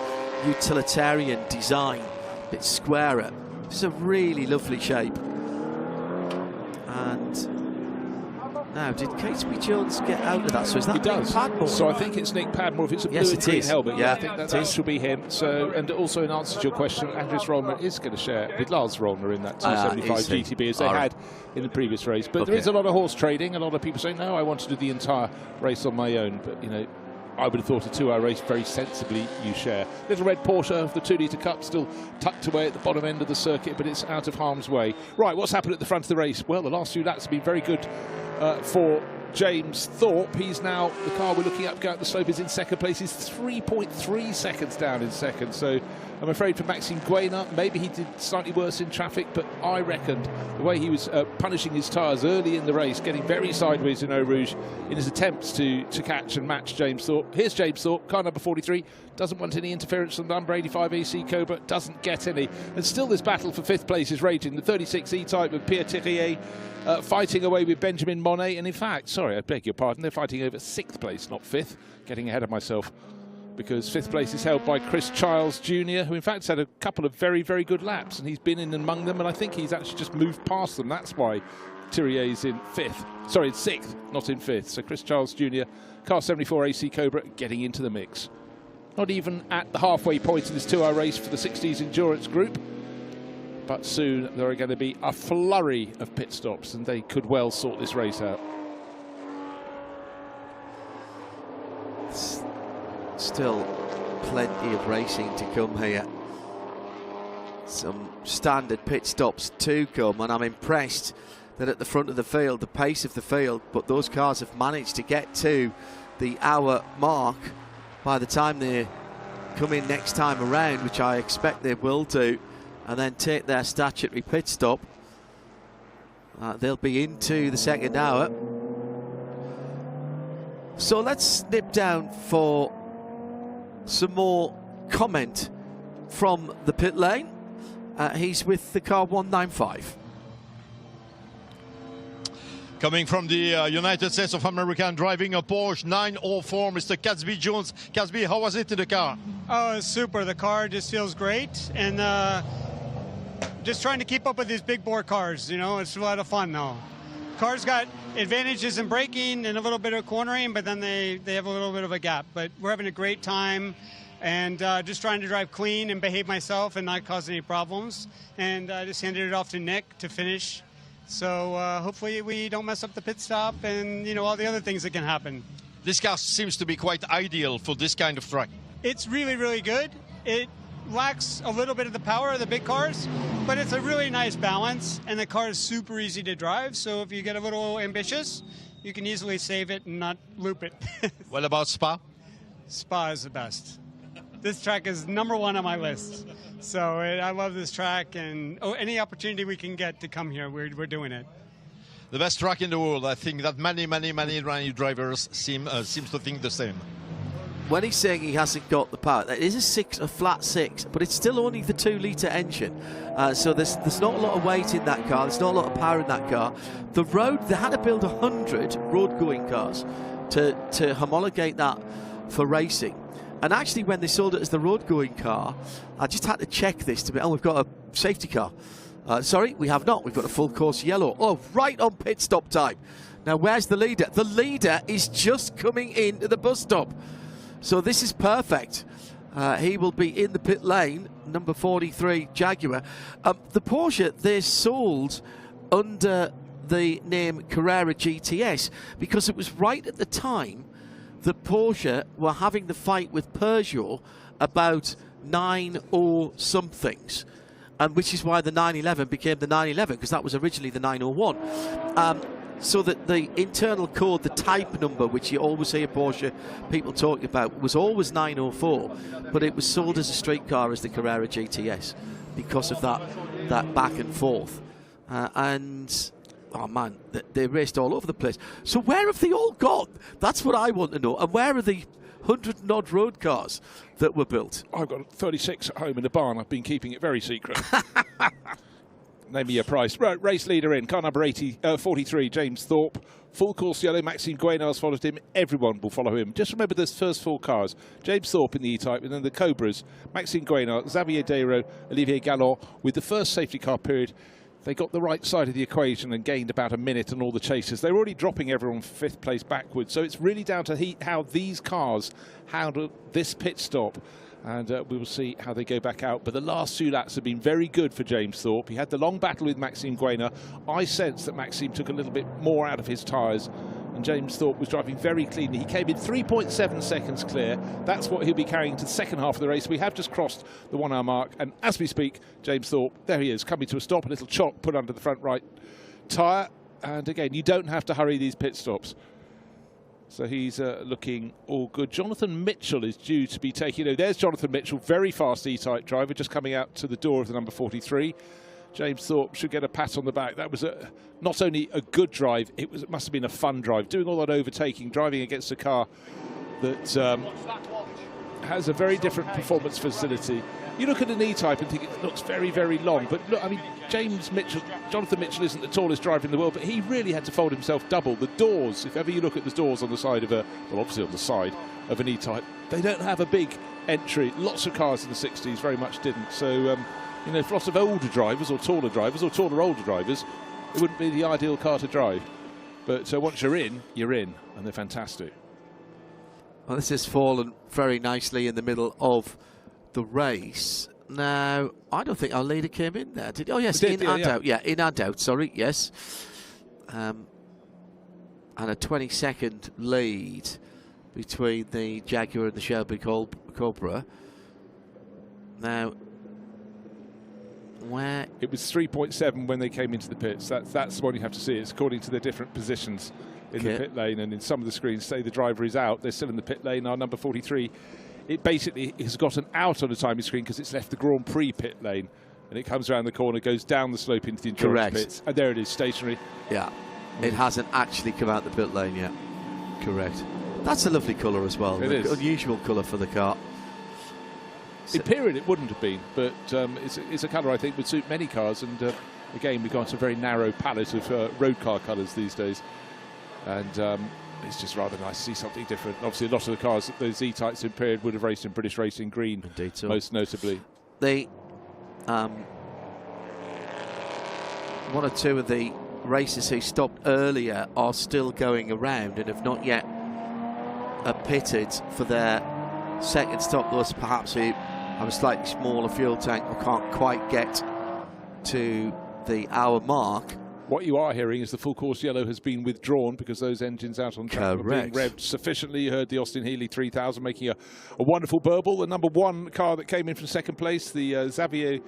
utilitarian design, a bit squarer. It's a really lovely shape. And now, did Catesby Jones get out of that? So is that Nick Padmore? So I think it's Nick Padmore. If it's a blue and green helmet, yeah, I think that should be him. So, and also in answer to your question, Andreas Rollner is going to share with Lars Rollner in that 275 GTB as they had in the previous race. But there is a lot of horse trading. A lot of people say, no, I want to do the entire race on my own. But, you know, I would have thought a 2-hour race very sensibly you share. Little red Porsche of the 2-litre Cup still tucked away at the bottom end of the circuit, but it's out of harm's way. Right, what's happened at the front of the race? Well, the last few laps have been very good for James Thorpe. He's now, the car we're looking at going up the slope is in second place. He's 3.3 seconds down in second. So I'm afraid for Maxime Guéna, maybe he did slightly worse in traffic, but I reckoned the way he was punishing his tyres early in the race, getting very sideways in Eau Rouge in his attempts to catch and match James Thorpe. Here's James Thorpe, car number 43, doesn't want any interference from the number 85 AC Cobra, doesn't get any. And still this battle for fifth place is raging. The 36 E-Type with Pierre Thirier fighting away with Benjamin Monet, and in fact, sorry, I beg your pardon, they're fighting over sixth place, not fifth. Getting ahead of myself, because fifth place is held by Chris Childs Jr., who in fact has had a couple of very, very good laps, and he's been in among them, and I think he's actually just moved past them. That's why Thirier's in fifth. Sorry, it's sixth, not in fifth. So Chris Childs Jr., car 74 AC Cobra, getting into the mix. Not even at the halfway point in this 2-hour race for the 60s endurance group. But soon there are going to be a flurry of pit stops, and they could well sort this race out. Still plenty of racing to come here. Some standard pit stops to come, and I'm impressed that at the front of the field, the pace of the field, but those cars have managed to get to the hour mark by the time they come in next time around, which I expect they will do, and then take their statutory pit stop. They'll be into the second hour. So let's nip down for some more comment from the pit lane. He's with the car 195. Coming from the United States of America, driving a Porsche 904, Mr. Catesby Jones. Catesby, how was it in the car? Oh, it's super. The car just feels great, and just trying to keep up with these big bore cars. You know, it's a lot of fun though. Cars got advantages in braking and a little bit of cornering, but then they have a little bit of a gap. But we're having a great time, and just trying to drive clean and behave myself and not cause any problems. And I just handed it off to Nick to finish. So hopefully we don't mess up the pit stop and, you know, all the other things that can happen. This car seems to be quite ideal for this kind of track. It's really, really good. It lacks a little bit of the power of the big cars, but it's a really nice balance, and the car is super easy to drive. So if you get a little ambitious, you can easily save it and not loop it. What about Spa? Spa is the best. This track is #1 on my list. So I love this track, and any opportunity we can get to come here, we're doing it. The best track in the world. I think that many rally drivers seems to think the same. When he's saying he hasn't got the power, it is a flat 6, but it's still only the 2-litre engine. So there's not a lot of weight in that car. There's not a lot of power in that car. The road, they had to build 100 road-going cars to homologate that for racing. And actually, when they sold it as the road-going car, I just had to check this to be, oh, we've got a safety car. Sorry, we have not. We've got a full course yellow. Oh, right on pit stop time. Now, where's the leader? The leader is just coming into the bus stop. So this is perfect. He will be in the pit lane, number 43 Jaguar. The Porsche, they sold under the name Carrera GTS because it was right at the time that Porsche were having the fight with Peugeot about 9-somethings, and which is why the 911 became the 911, because that was originally the 901. So that the internal code, the type number, which you always hear Porsche people talking about, was always 904, but it was sold as a street car as the Carrera GTS because of that back and forth. And oh man, they raced all over the place. So where have they all gone? That's what I want to know. And where are the 100-odd road cars that were built? I've got 36 at home in the barn. I've been keeping it very secret. Name me a price. Right, race leader in, car number 43, James Thorpe. Full course yellow, Maxime Guénard's followed him. Everyone will follow him. Just remember those first 4 cars. James Thorpe in the E-Type, and then the Cobras, Maxime Guénard, Xavier Dayro, Olivier Gallon. With the first safety car period, they got the right side of the equation and gained about a minute on all the chasers. They were already dropping everyone 5th place backwards. So it's really down to how these cars handle this pit stop. And we will see how they go back out. But the last 2 laps have been very good for James Thorpe. He had the long battle with Maxime Guénard. I sensed that Maxime took a little bit more out of his tyres, and James Thorpe was driving very cleanly. He came in 3.7 seconds clear. That's what he'll be carrying to the second half of the race. We have just crossed the 1 hour mark, and as we speak, James Thorpe, there he is, coming to a stop, a little chock put under the front right tyre. And again, you don't have to hurry these pit stops. So he's looking all good. Jonathan Mitchell is due to be taking... there's Jonathan Mitchell, very fast E-Type driver, just coming out to the door of the number 43. James Thorpe should get a pat on the back. That was not only a good drive, it must have been a fun drive. Doing all that overtaking, driving against a car that has a very different performance facility. You look at an E-Type and think it looks very, very long. But look, I mean, Jonathan Mitchell isn't the tallest driver in the world, but he really had to fold himself double. The doors, if ever you look at the doors on the side of well, obviously on the side of an E-Type, they don't have a big entry. Lots of cars in the 60s very much didn't. So, for lots of older drivers or taller older drivers, it wouldn't be the ideal car to drive. But once you're in, and they're fantastic. Well, this has fallen very nicely in the middle of the race. Now, I don't think our leader came in there, did he? Oh, yes, in and out. Yeah, in and out, sorry, yes. And a 20-second lead between the Jaguar and the Shelby Cobra. Now, where... It was 3.7 when they came into the pits. That's the one you have to see. It's according to their different positions in the pit lane, and in some of the screens say the driver is out. They're still in the pit lane. Our number 43, it basically has got an out on the timing screen because it's left the Grand Prix pit lane, and it comes around the corner, goes down the slope into the endurance pits, and there it is, stationary. Yeah, it hasn't actually come out the pit lane yet. Correct. That's a lovely colour as well. It is. Unusual colour for the car. In period, it wouldn't have been, but it's a colour I think would suit many cars. And again, we've got a very narrow palette of road car colours these days, and it's just rather nice to see something different. Obviously, a lot of the cars, those E-Types in period, would have raced in British Racing Green, indeed, so. Most notably. They one or two of the racers who stopped earlier are still going around and have not yet pitted for their second stop. Those perhaps who have a slightly smaller fuel tank or can't quite get to the hour mark. What you are hearing is the full course yellow has been withdrawn because those engines out on track were being revved sufficiently. You heard the Austin Healey 3000 making a wonderful burble. The number 1 car that came in from second place, the the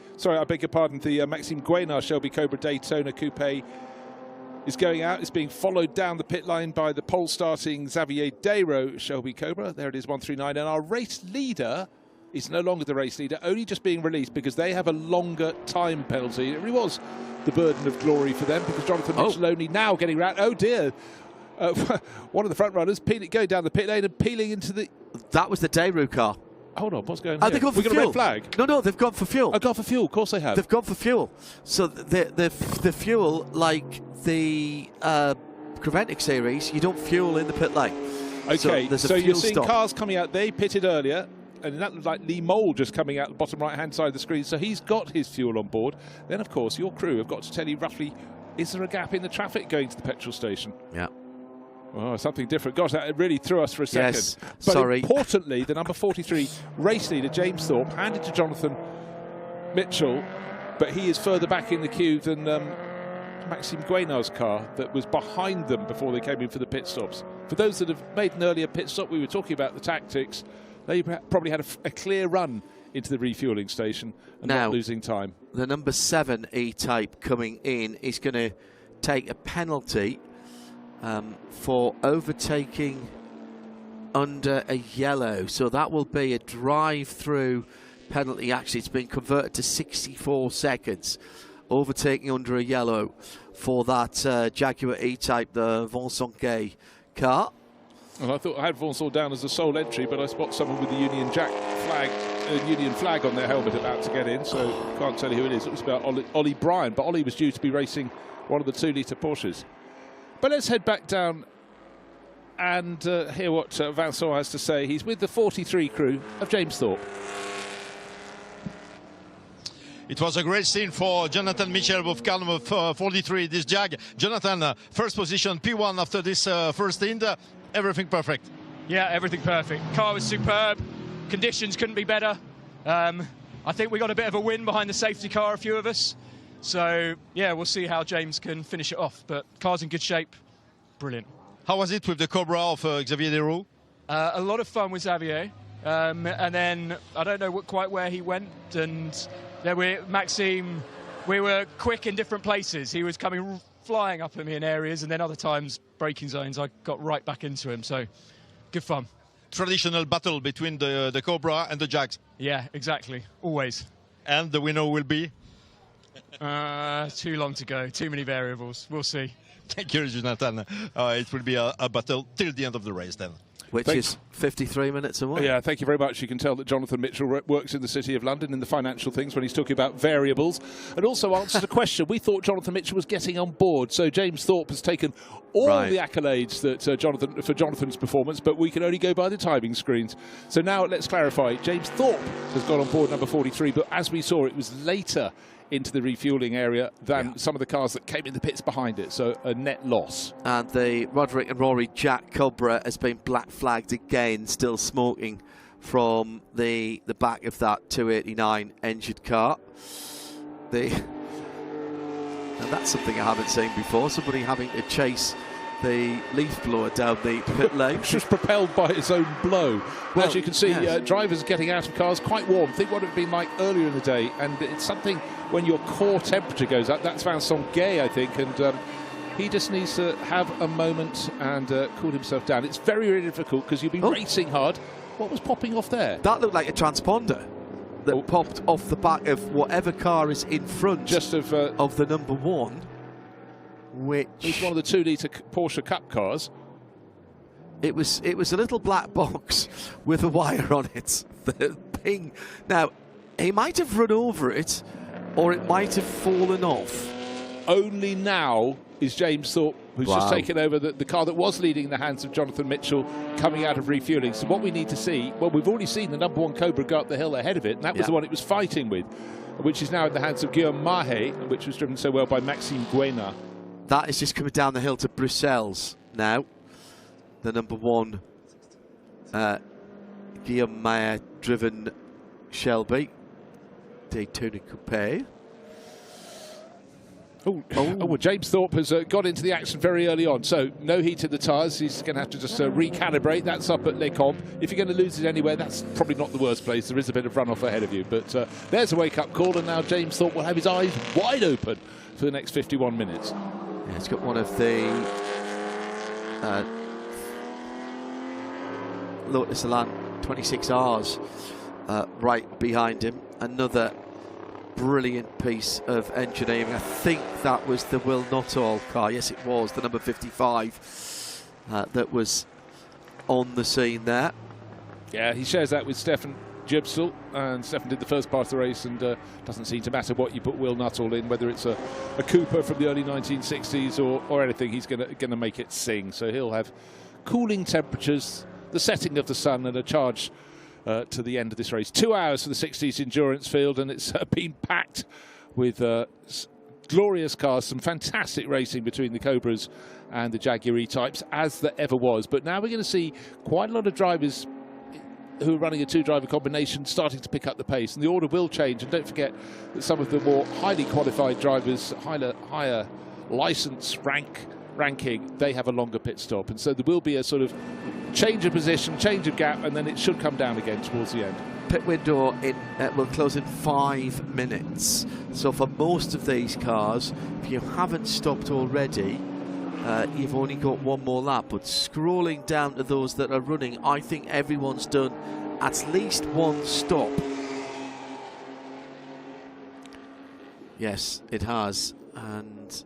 Maxime Guénard Shelby Cobra Daytona Coupe is going out. It's being followed down the pit line by the pole starting Xavier Dayro Shelby Cobra. There it is, 139. And our race leader is no longer the race leader, only just being released because they have a longer time penalty. It really was the burden of glory for them because Jonathan Mitchell only now getting round. Oh dear. One of the front runners going down the pit lane and peeling into the... That was the Dayro car. Hold on, what's going on? They've gone for fuel. We got a red flag? No, they've gone for fuel. Oh, gone for fuel, of course they have. They've gone for fuel. So the fuel, like the Creventic series, you don't fuel in the pit lane. Okay, so you're seeing cars coming out. They pitted earlier, and that looked like Lee Mole just coming out the bottom right-hand side of the screen. So he's got his fuel on board. Then, of course, your crew have got to tell you roughly, is there a gap in the traffic going to the petrol station? Yeah. Oh, something different. Gosh, that really threw us for a second. Yes, but sorry. Importantly, the number 43 race leader, James Thorpe, handed to Jonathan Mitchell, but he is further back in the queue than Maxime Guénard's car that was behind them before they came in for the pit stops. For those that have made an earlier pit stop, we were talking about the tactics. They probably had a clear run into the refueling station and not losing time. The number 7 E-Type coming in is going to take a penalty for overtaking under a yellow. So that will be a drive-through penalty. Actually, it's been converted to 64 seconds. Overtaking under a yellow for that Jaguar E-Type, the Vincent Gay car. Well, I thought I had Vincent down as the sole entry, but I spot someone with the Union Jack flag, Union flag on their helmet about to get in, so can't tell you who it is. It was about Ollie Bryan, but Ollie was due to be racing one of the 2-litre Porsches. But let's head back down and hear what Vincent has to say. He's with the 43 crew of James Thorpe. It was a great scene for Jonathan Mitchell with car number 43, this Jag. Jonathan, first position, P1 after this first stint. Everything perfect. Yeah, everything perfect. Car was superb. Conditions couldn't be better. I think we got a bit of a win behind the safety car, a few of us. So, yeah, we'll see how James can finish it off. But car's in good shape. Brilliant. How was it with the Cobra of Xavier Dayro? A lot of fun with Xavier. And then I don't know quite where he went. And Maxime, we were quick in different places. He was coming flying up at me in areas, and then other times, braking zones, I got right back into him. So, good fun. Traditional battle between the Cobra and the Jags. Yeah, exactly. Always. And the winner will be? Too long to go. Too many variables. We'll see. Thank you, Jonathan. It will be a battle till the end of the race then. Which is 53 minutes away. Yeah, thank you very much. You can tell that Jonathan Mitchell works in the City of London in the financial things when he's talking about variables, and also answers a question. We thought Jonathan Mitchell was getting on board, so James Thorpe has taken all the accolades that for Jonathan's performance, but we can only go by the timing screens. So now let's clarify. James Thorpe has got on board number 43, but as we saw, it was later into the refueling area than some of the cars that came in the pits behind it, so a net loss. And the Roderick and Rory Jack Cobra has been black flagged again, still smoking from the back of that 289 engined car. And that's something I haven't seen before, somebody having to chase the leaf blower down the pit lane. Which was propelled by its own blow. Well, as you can see, drivers getting out of cars quite warm. Think what it would have been like earlier in the day, and it's something when your core temperature goes up. That's Vincent Gay, I think, and he just needs to have a moment and cool himself down. It's very, very difficult because you'll be racing hard. What was popping off there? That looked like a transponder that popped off the back of whatever car is in front just of the number 1. Which it's one of the 2-litre Porsche Cup cars. It was a little black box with a wire on it. The ping. Now, he might have run over it, or it might have fallen off. Only now is James Thorpe, who's just taken over the car that was leading in the hands of Jonathan Mitchell, coming out of refueling. So what we need to see, well, we've already seen the number 1 Cobra go up the hill ahead of it, and that was the one it was fighting with. which is now in the hands of Guillaume Mahe, which was driven so well by Maxime Guéna. That is just coming down the hill to Bruxelles now. The number 1 Guillaume Mahe driven Shelby Daytona Coupe. Well, James Thorpe has got into the action very early on, so no heat in the tyres. He's going to have to just recalibrate. That's up at Les Comps. If you're going to lose it anywhere, that's probably not the worst place. There is a bit of runoff ahead of you, but there's a wake-up call, and now James Thorpe will have his eyes wide open for the next 51 minutes. Yeah, it's got one of the Lotus Elan 26Rs right behind him. Another brilliant piece of engineering. I think that was the Will Not All car. Yes, it was the number 55 that was on the scene there. Yeah, he shares that with Stefan Jibsel, and Stefan did the first part of the race, and doesn't seem to matter what you put Will Nuttall in, whether it's a Cooper from the early 1960s or anything, he's gonna make it sing. So he'll have cooling temperatures, the setting of the sun, and a charge to the end of this race. 2 hours for the 60s endurance field, and it's been packed with glorious cars, some fantastic racing between the Cobras and the Jaguar E-types, as there ever was. But now we're going to see quite a lot of drivers who are running a 2-driver combination starting to pick up the pace, and the order will change. And don't forget that some of the more highly qualified drivers, higher license ranking, they have a longer pit stop, and so there will be a sort of change of position, change of gap, and then it should come down again towards the end. Pit window will close in 5 minutes. So for most of these cars, if you haven't stopped already, you've only got 1 more lap. But scrolling down to those that are running, I think everyone's done at least 1 stop. Yes, it has. And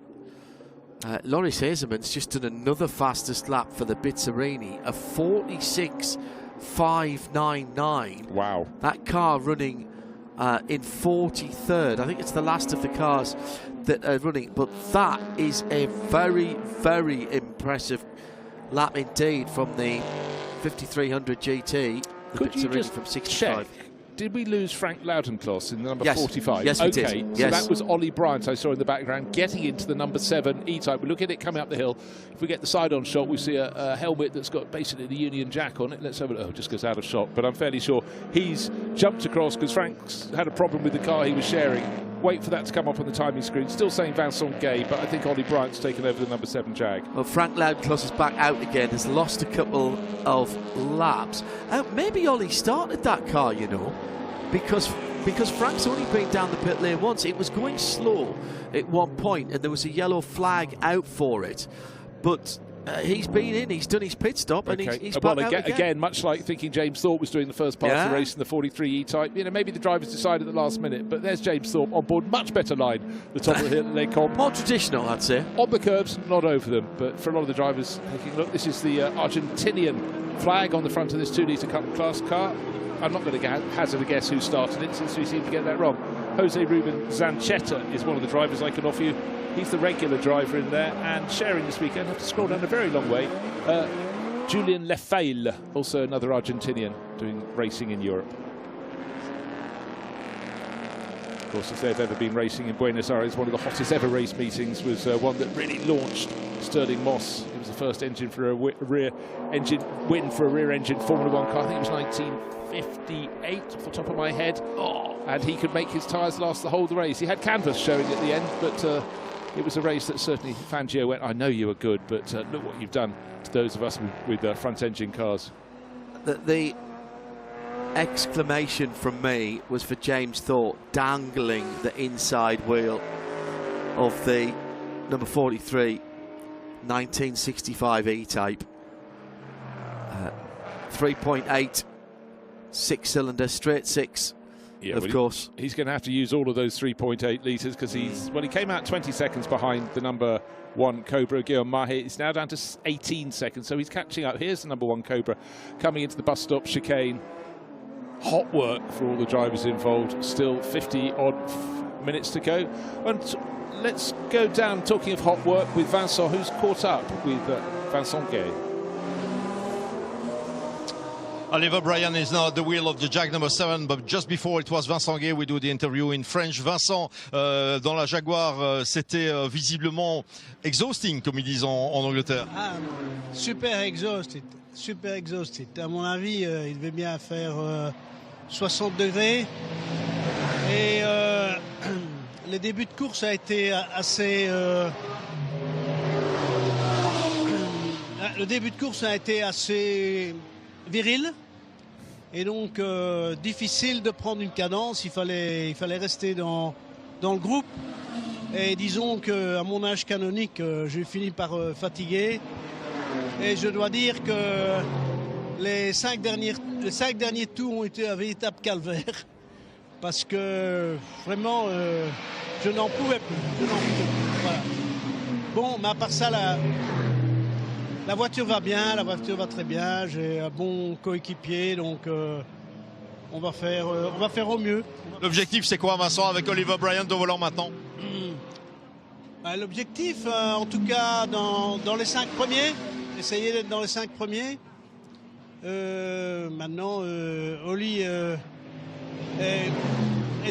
Loris Hazeman's just done another fastest lap for the Bizzarini, a 46.599. Wow. That car running in 43rd. I think it's the last of the cars that are running, but that is a very, very impressive lap indeed from the 5300 GT. Could you just from 65. check? Did we lose Frank Loudencloss in the number 45? Yes, we did. Okay, so yes. that was Ollie Bryant I saw in the background getting into the number 7 E-Type. We look at it coming up the hill. If we get the side-on shot, we see a helmet that's got basically the Union Jack on it. Let's have a look. Oh, it just goes out of shot. But I'm fairly sure he's jumped across because Frank's had a problem with the car he was sharing. Wait for that to come up on the timing screen. Still saying Vincent Gay, but I think Ollie Bryant's taken over the number 7 Jag. Well, Frank Loudencloss is back out again. Has lost a couple of laps. Maybe Ollie started that car, you know. Because Frank's only been down the pit lane once. It was going slow at one point, and there was a yellow flag out for it. But he's been in, he's done his pit stop, and he's back out again. Much like thinking James Thorpe was doing the first part of the race in the 43 E-Type. You know, maybe the drivers decided at the last minute, but there's James Thorpe on board. Much better line, the top of the hill at Les Comps. More traditional, I'd say. On the curbs, not over them. But for a lot of the drivers taking a look, this is the Argentinian flag on the front of this 2-litre Cup class car. I'm not going to hazard a guess who started it, since we seem to get that wrong. Jose Ruben Zanchetta is one of the drivers I can offer you. He's the regular driver in there, and sharing this weekend, I have to scroll down a very long way, Julien Lefeil, also another Argentinian doing racing in Europe. Of course, if they've ever been racing in Buenos Aires, one of the hottest ever race meetings was one that really launched Sterling Moss. It was the first engine for a rear engine win for a rear engine Formula 1 car. I think it was 1958 off the top of my head. And he could make his tyres last the whole of the race. He had canvas showing at the end, but it was a race that certainly Fangio went, I know you were good, but look what you've done to those of us with front engine cars. The exclamation from me was for James Thorpe dangling the inside wheel of the number 43 1965 E-Type 3.8 6-cylinder straight 6. Yeah, of course. He's going to have to use all of those 3.8 litres because he came out 20 seconds behind the number 1 Cobra, Guillaume Mahe. It's now down to 18 seconds, so he's catching up. Here's the number 1 Cobra coming into the bus stop chicane. Hot work for all the drivers involved. Still 50-odd minutes to go. And let's go down, talking of hot work, with Vincent, who's caught up with Vincent Gay. Oliver Bryan is now at the wheel of the Jag number 7, but just before it was Vincent Gay. We do the interview in French. Vincent, dans la Jaguar, c'était visiblement exhausting, comme ils disent en Angleterre. Ah, super exhausted. À mon avis, il devait bien faire 60 degrés. Et le début de course a été assez... le début de course a été assez viril. Et donc, difficile de prendre une cadence. Il fallait rester dans le groupe. Et disons qu'à mon âge canonique, j'ai fini par fatiguer. Et je dois dire que les 5 derniers tours ont été un véritable calvaire. Parce que vraiment, je n'en pouvais plus. Voilà. Bon, mais à part ça, la voiture va bien, la voiture va très bien. J'ai un bon coéquipier, donc on va faire au mieux. L'objectif, c'est quoi, Vincent, avec Oliver Bryan au volant maintenant? L'objectif, en tout cas, dans les 5 premiers, essayer d'être dans les 5 premiers. Maintenant, Oli est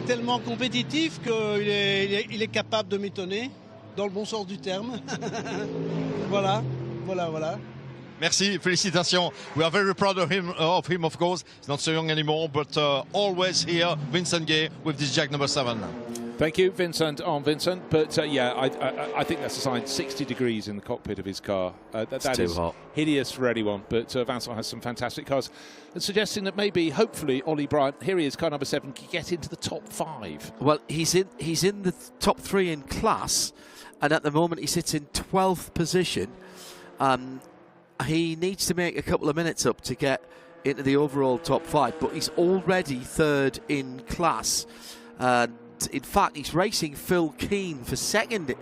tellement compétitif qu'il est capable de m'étonner, dans le bon sens du terme. Voilà. Merci, félicitations. We are very proud of him, of course. He's not so young anymore, but always here, Vincent Gay with this Jag number 7. Thank you, Vincent, But yeah, I think that's a sign. 60 degrees in the cockpit of his car. That is hot. Hideous for anyone. But Vincent has some fantastic cars. And suggesting that maybe, hopefully, Ollie Bryant, here he is, car number 7, can get into the top 5. Well, he's in the top 3 in class, and at the moment he sits in 12th position. He needs to make a couple of minutes up to get into the overall top 5, but he's already 3rd in class. In fact, he's racing Phil Keane for 2nd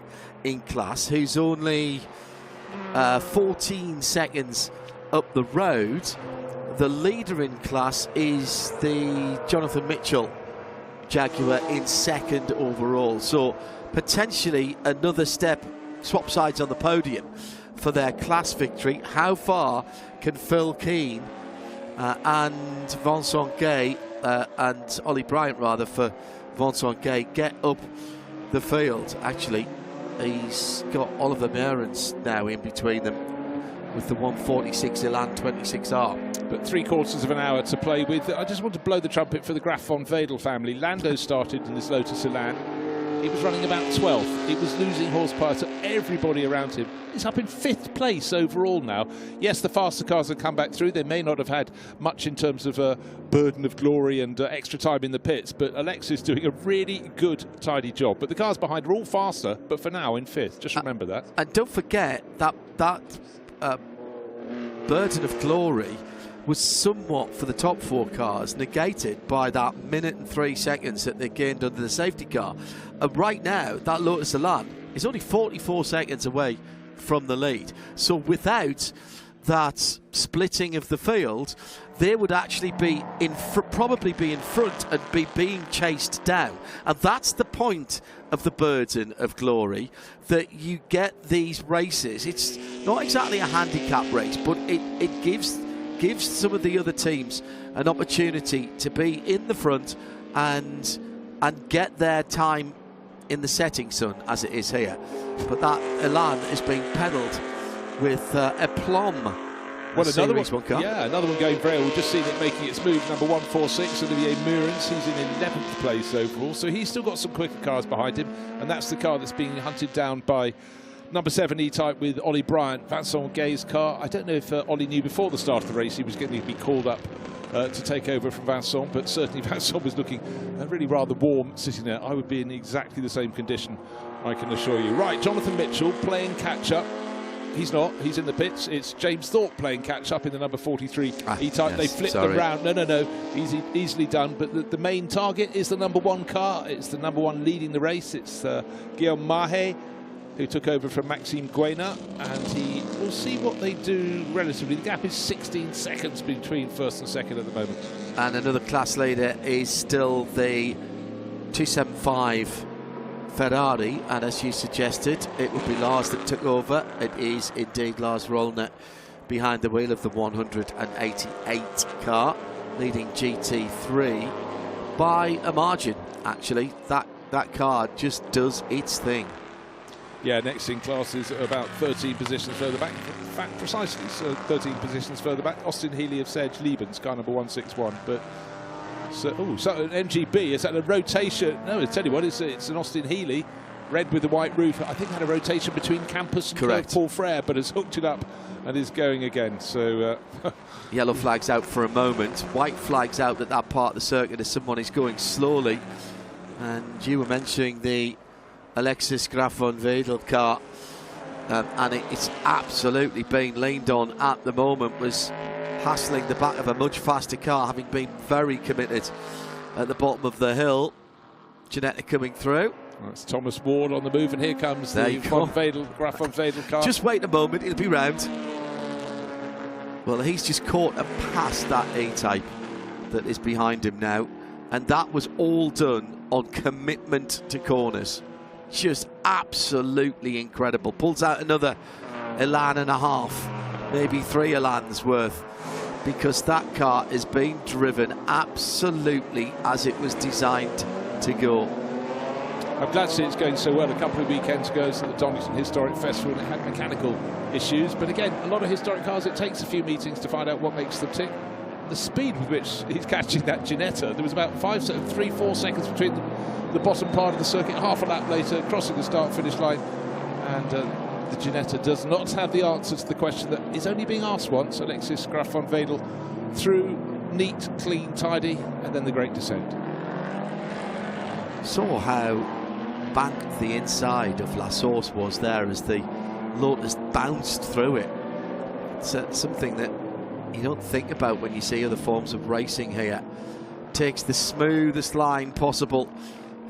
in class, who's only 14 seconds up the road. The leader in class is the Jonathan Mitchell Jaguar in 2nd overall. So potentially another step, swap sides on the podium for their class victory. How far can Phil Keane and Vincent Gay and Ollie Bryant, rather, for Vincent Gay, get up the field? Actually, he's got Oliver Meurens now in between them with the 146 Elan 26R. But 3/4 of an hour to play with. I just want to blow the trumpet for the Graf von Wedel family. Lando started in this Lotus Elan. He was running about 12th. He was losing horsepower to everybody around him. He's up in 5th place overall now. Yes, the faster cars have come back through. They may not have had much in terms of a burden of glory and extra time in the pits, but Alexis doing a really good, tidy job. But the cars behind are all faster, but for now in 5th. Just remember that. And don't forget that burden of glory was somewhat, for the top 4 cars, negated by that 1 minute and 3 seconds that they gained under the safety car. And right now, that Lotus Elan is only 44 seconds away from the lead. So without that splitting of the field, they would actually be probably be in front and be being chased down. And that's the point of the burden of glory, that you get these races. It's not exactly a handicap race, but it gives some of the other teams an opportunity to be in the front and get their time in the setting sun, as it is here. But that Elan is being pedalled with aplomb. Well, another one, car. Yeah, another one going very well. We've just seen it making its move. Number 146, Olivier Meurens. He's in 11th place overall, so he's still got some quicker cars behind him, and that's the car that's being hunted down by number 7 E-Type with Ollie Bryant, Vincent Gay's car. I don't know if Ollie knew before the start of the race he was going to be called up to take over from Vincent, but certainly Vincent was looking really rather warm sitting there. I would be in exactly the same condition, I can assure you. Right, Jonathan Mitchell playing catch-up. He's not. He's in the pits. It's James Thorpe playing catch-up in the number 43 E-Type. Yes, they flipped them round. No. Easily done. But the main target is the number 1 car. It's the number 1 leading the race. It's Guillaume Mahé, who took over from Maxime Guéna, and we'll see what they do relatively. The gap is 16 seconds between 1st and 2nd at the moment. And another class leader is still the 275 Ferrari, and as you suggested, it would be Lars that took over. It is indeed Lars Rollner behind the wheel of the 188 car, leading GT3 by a margin. Actually, that car just does its thing. Yeah, next in class is about 13 positions further back. In fact, precisely, so 13 positions further back. Austin Healy of Sedge Liebens, car number 161. But so an MGB, is that a rotation? No, I tell you what, it's an Austin Healy, red with the white roof. I think had a rotation between Campus and Paul Frere, but has hooked it up and is going again. So yellow flags out for a moment, white flags out at that part of the circuit as someone is going slowly. And you were mentioning the Alexis Graf von Wedel car, and it's absolutely being leaned on at the moment, was hassling the back of a much faster car, having been very committed at the bottom of the hill. Ginetta coming through. That's Thomas Ward on the move, and here comes the Graf von Wedel car. Just wait a moment, it'll be round. Well, he's just caught and passed that E-Type that is behind him now, and that was all done on commitment to corners. Just absolutely incredible. Pulls out another elan and a half, maybe 3 elans worth, because that car is being driven absolutely as it was designed to go. I'm glad to see it's going so well. A couple of weekends ago, at the Donington Historic Festival, and it had mechanical issues. But again, a lot of historic cars, it takes a few meetings to find out what makes them tick. The speed with which he's catching that Ginetta, there was about 3-4 seconds between the bottom part of the circuit, half a lap later, crossing the start-finish line. And the Ginetta does not have the answer to the question that is only being asked once. Alexis Graf von Wedel through, neat, clean, tidy, and then the great descent. Saw how banked the inside of La Source was there as the Lotus bounced through it. It's something that you don't think about when you see other forms of racing here. Takes the smoothest line possible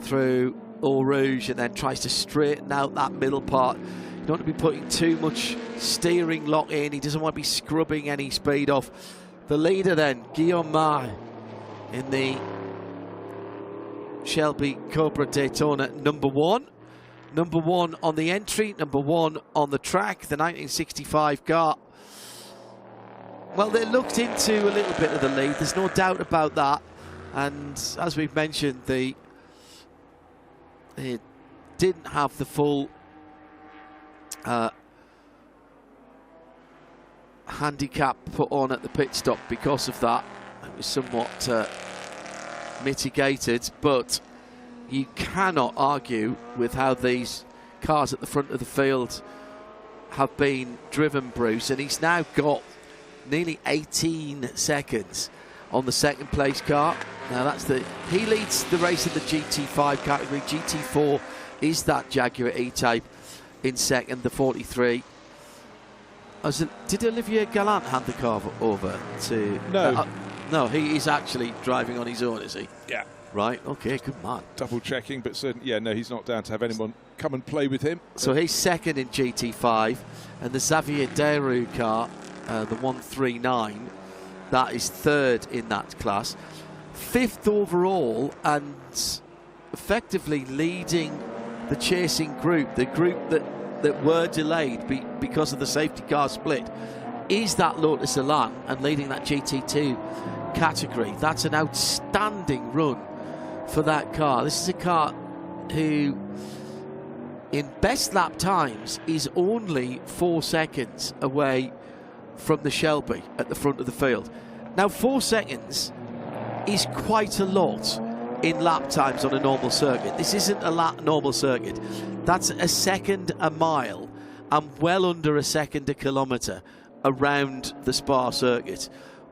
through Eau Rouge and then tries to straighten out that middle part. You don't want to be putting too much steering lock in. He doesn't want to be scrubbing any speed off. The leader then, Guillaume Marre, in the Shelby Cobra Daytona, number 1. Number 1 on the entry, number 1 on the track, the 1965 car. Well, they looked into a little bit of the lead, there's no doubt about that. And as we've mentioned, they didn't have the full handicap put on at the pit stop because of that. It was somewhat mitigated, but you cannot argue with how these cars at the front of the field have been driven, Bruce, and he's now got nearly 18 seconds on the second place car. Now he leads the race in the GT5 category. GT4 is that Jaguar E-Type in second, the 43. Did Olivier Gallant hand the car over to... No. No, he is actually driving on his own, is he? Yeah. Right, okay, good man. Double checking, but yeah, no, he's not down to have anyone come and play with him. So he's second in GT5, and the Xavier Deroux car, the 139, that is third in that class. 5th overall, and effectively leading the chasing group, the group that were delayed because of the safety car split, is that Lotus Elan, and leading that GT2 category. That's an outstanding run for that car. This is a car who, in best lap times, is only 4 seconds away from the Shelby at the front of the field. Now, 4 seconds is quite a lot in lap times on a normal circuit. This isn't a normal circuit. That's a second a mile and well under a second a kilometre around the Spa circuit,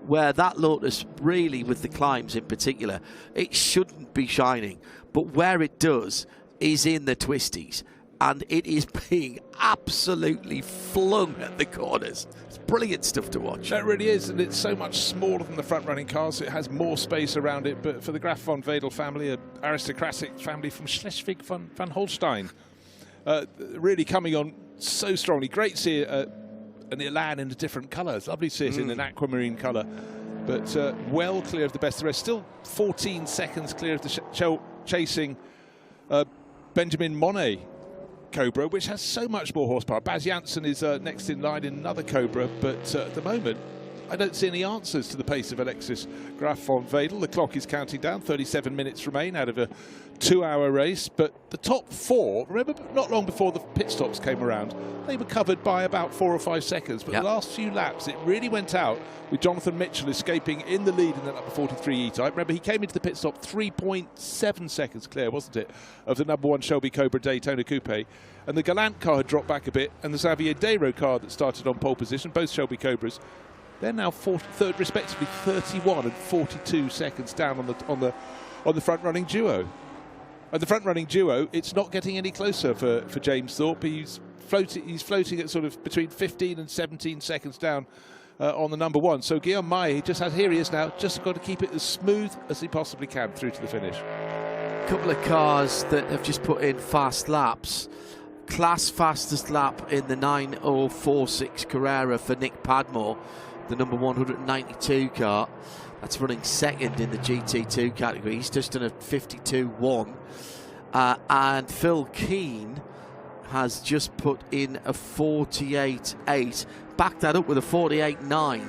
where that Lotus really, with the climbs in particular, it shouldn't be shining, but where it does is in the twisties, and it is being absolutely flung at the corners. It's brilliant stuff to watch. That really is, and it's so much smaller than the front-running cars, so it has more space around it. But for the Graf von Wedel family, an aristocratic family from Schleswig von Holstein, really coming on so strongly. Great to see an Elan in a different colour. It's lovely to see it in an aquamarine colour, but well clear of the best of the rest. Still 14 seconds clear of the chasing Benjamin Monet Cobra, which has so much more horsepower. Baz Janssen is next in line in another Cobra, but at the moment, I don't see any answers to the pace of Alexis Graf von Wedel. The clock is counting down. 37 minutes remain out of a 2-hour race. But the top 4, remember, not long before the pit stops came around, they were covered by about 4 or 5 seconds. But the last few laps, it really went out with Jonathan Mitchell escaping in the lead in that number 43 E-Type. Remember, he came into the pit stop 3.7 seconds clear, wasn't it, of the number 1 Shelby Cobra Daytona Coupe. And the Galant car had dropped back a bit, and the Xavier Dayro car that started on pole position, both Shelby Cobras, they're now third, respectively, 31 and 42 seconds down on the front-running duo. And the front-running duo, it's not getting any closer for James Thorpe. He's floating at sort of between 15 and 17 seconds down on the number 1. So Guillaume Maillet here he is now, just got to keep it as smooth as he possibly can through to the finish. A couple of cars that have just put in fast laps. Class fastest lap in the 9:04.6 Carrera for Nick Padmore, the number 192 car. That's running second in the GT2 category. He's just done a 52.1. And Phil Keane has just put in a 48.8. Backed that up with a 48.9,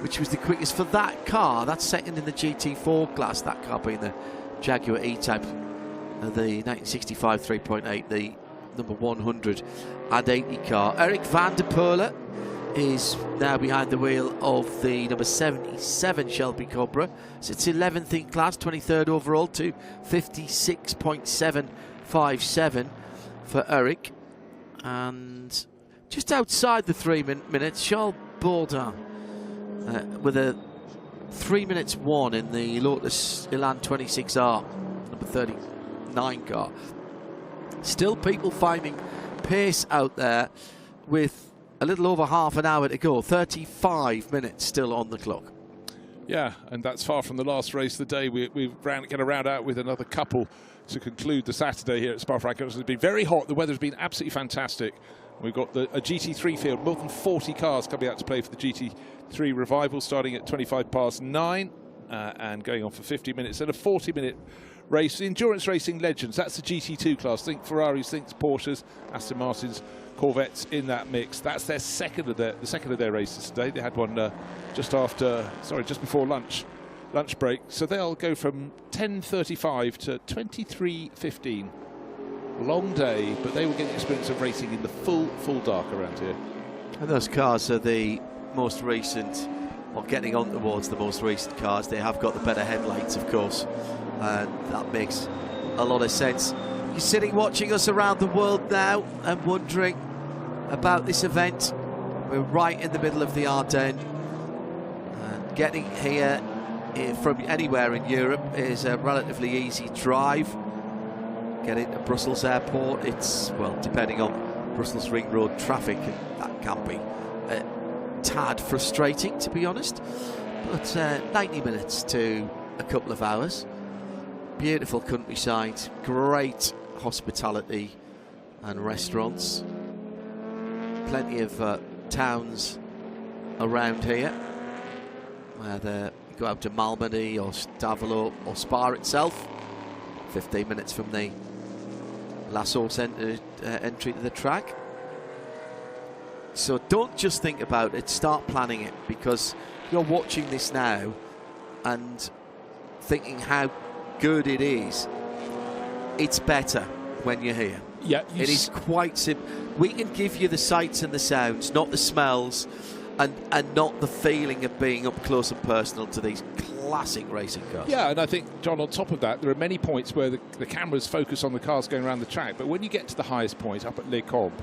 which was the quickest for that car. That's second in the GT4 class, that car being the Jaguar E-Type, the 1965 3.8, the number 180 car. Eric van der Poel is now behind the wheel of the number 77 Shelby Cobra. So it's 11th in class, 23rd overall to 56.757 for Eric. And just outside the 3 minutes, Charles Baudin with a 3 minutes 1 in the Lotus Elan 26R, number 39 car. Still people finding pace out there with a little over half an hour to go. 35 minutes still on the clock. Yeah, and that's far from the last race of the day. We're going to round out with another couple to conclude the Saturday here at Spa-Francorchamps. It's been very hot. The weather's been absolutely fantastic. We've got a GT3 field, more than 40 cars coming out to play for the GT3 revival, starting at 9:25 and going on for 50 minutes, and a 40-minute race. The endurance racing legends, that's the GT2 class. Think Ferraris, think Porsches, Aston Martins, Corvettes in that mix. That's their second of their races today. They had one just before lunch break. So they'll go from 10:35 to 23:15. Long day, but they will get the experience of racing in the full dark around here. And those cars are the most recent, or getting on towards the most recent cars. They have got the better headlights, of course, and that makes a lot of sense. You're sitting watching us around the world now and wondering about this event. We're right in the middle of the Ardennes, and getting here from anywhere in Europe is a relatively easy drive. Getting to Brussels Airport, it's, well, depending on Brussels Ring Road traffic, that can be a tad frustrating, to be honest. But 90 minutes to a couple of hours. Beautiful countryside, great hospitality and restaurants. Plenty of towns around here, whether you go out to Malmedy or Stavolo or Spa itself. 15 minutes from the Lasso Centre entry to the track. So don't just think about it, start planning it, because you're watching this now and thinking how good it is. It's better when you're here. Yeah, it is quite simple. We can give you the sights and the sounds, not the smells, and not the feeling of being up close and personal to these classic racing cars. Yeah, and I think, John, on top of that, there are many points where the cameras focus on the cars going around the track, but when you get to the highest point, up at Les Combes,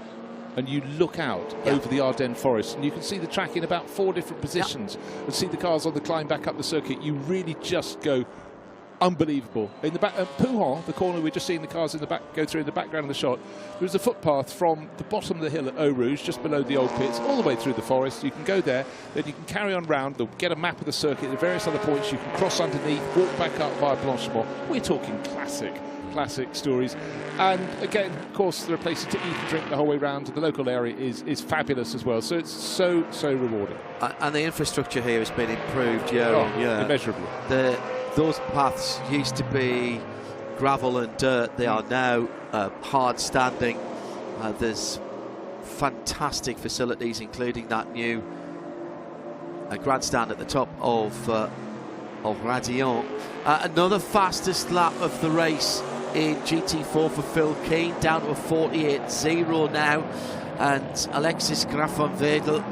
and you look out over the Ardennes forest, and you can see the track in about 4 different positions, and see the cars on the climb back up the circuit, you really just go unbelievable. In the back, Pouhon, the corner we're just seeing the cars in the back go through in the background of the shot, there's a footpath from the bottom of the hill at Eau Rouge, just below the old pits, all the way through the forest. You can go there, then you can carry on round, they'll get a map of the circuit, the various other points, you can cross underneath, walk back up via Blanchemont. We're talking classic stories. And again, of course, there are places to eat and drink the whole way around, and the local area is fabulous as well. So it's so rewarding. And the infrastructure here has been improved year on year. Immeasurably. Those paths used to be gravel and dirt. They are now hard standing There's fantastic facilities, including that new grandstand at the top of Radion. Another fastest lap of the race in GT4 for Phil Keane, down to a 48.0 now, and Alexis Graf van Wedel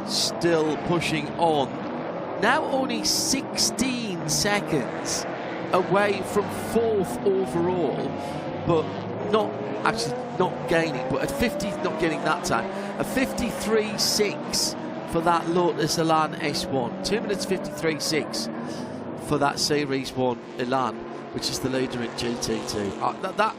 still pushing on. Now only 16 seconds away from 4th overall, but not gaining, but at 50, not getting that time. A 53.6 for that Lotus Elan S1. 2 minutes 53.6 for that Series 1 Elan, which is the leader in GT2.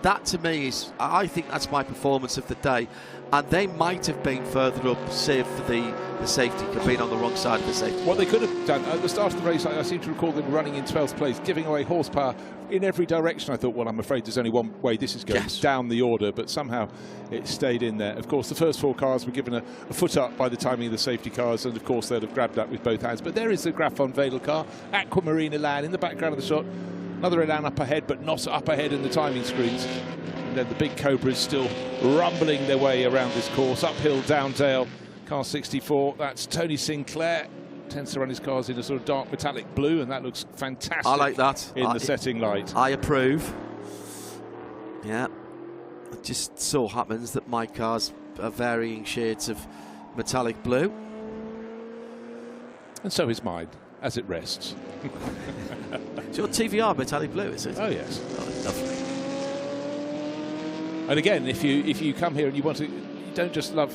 That to me is, I think that's my performance of the day. And they might have been further up, save for the safety, being on the wrong side of the safety. What they could have done at the start of the race, I seem to recall them running in 12th place, giving away horsepower in every direction. I thought, well, I'm afraid there's only one way this is going, down the order, but somehow it stayed in there. Of course, the first 4 cars were given a foot up by the timing of the safety cars, and of course they'd have grabbed that with both hands. But there is the Graf van Wedel car, Aquamarine Elan in the background of the shot. Another Elan up ahead, but not up ahead in the timing screens. And then the big Cobras still rumbling their way around this course. Uphill, down dale, car 64. That's Tony Sinclair. Tends to run his cars in a sort of dark metallic blue, and that looks fantastic. I like that. In the setting light. I approve. Yeah. It just so happens that my cars are varying shades of metallic blue. And so is mine, as it rests. It's your TVR metallic blue, is it? Oh, yes. Oh, lovely. And again, if you come here and you don't just love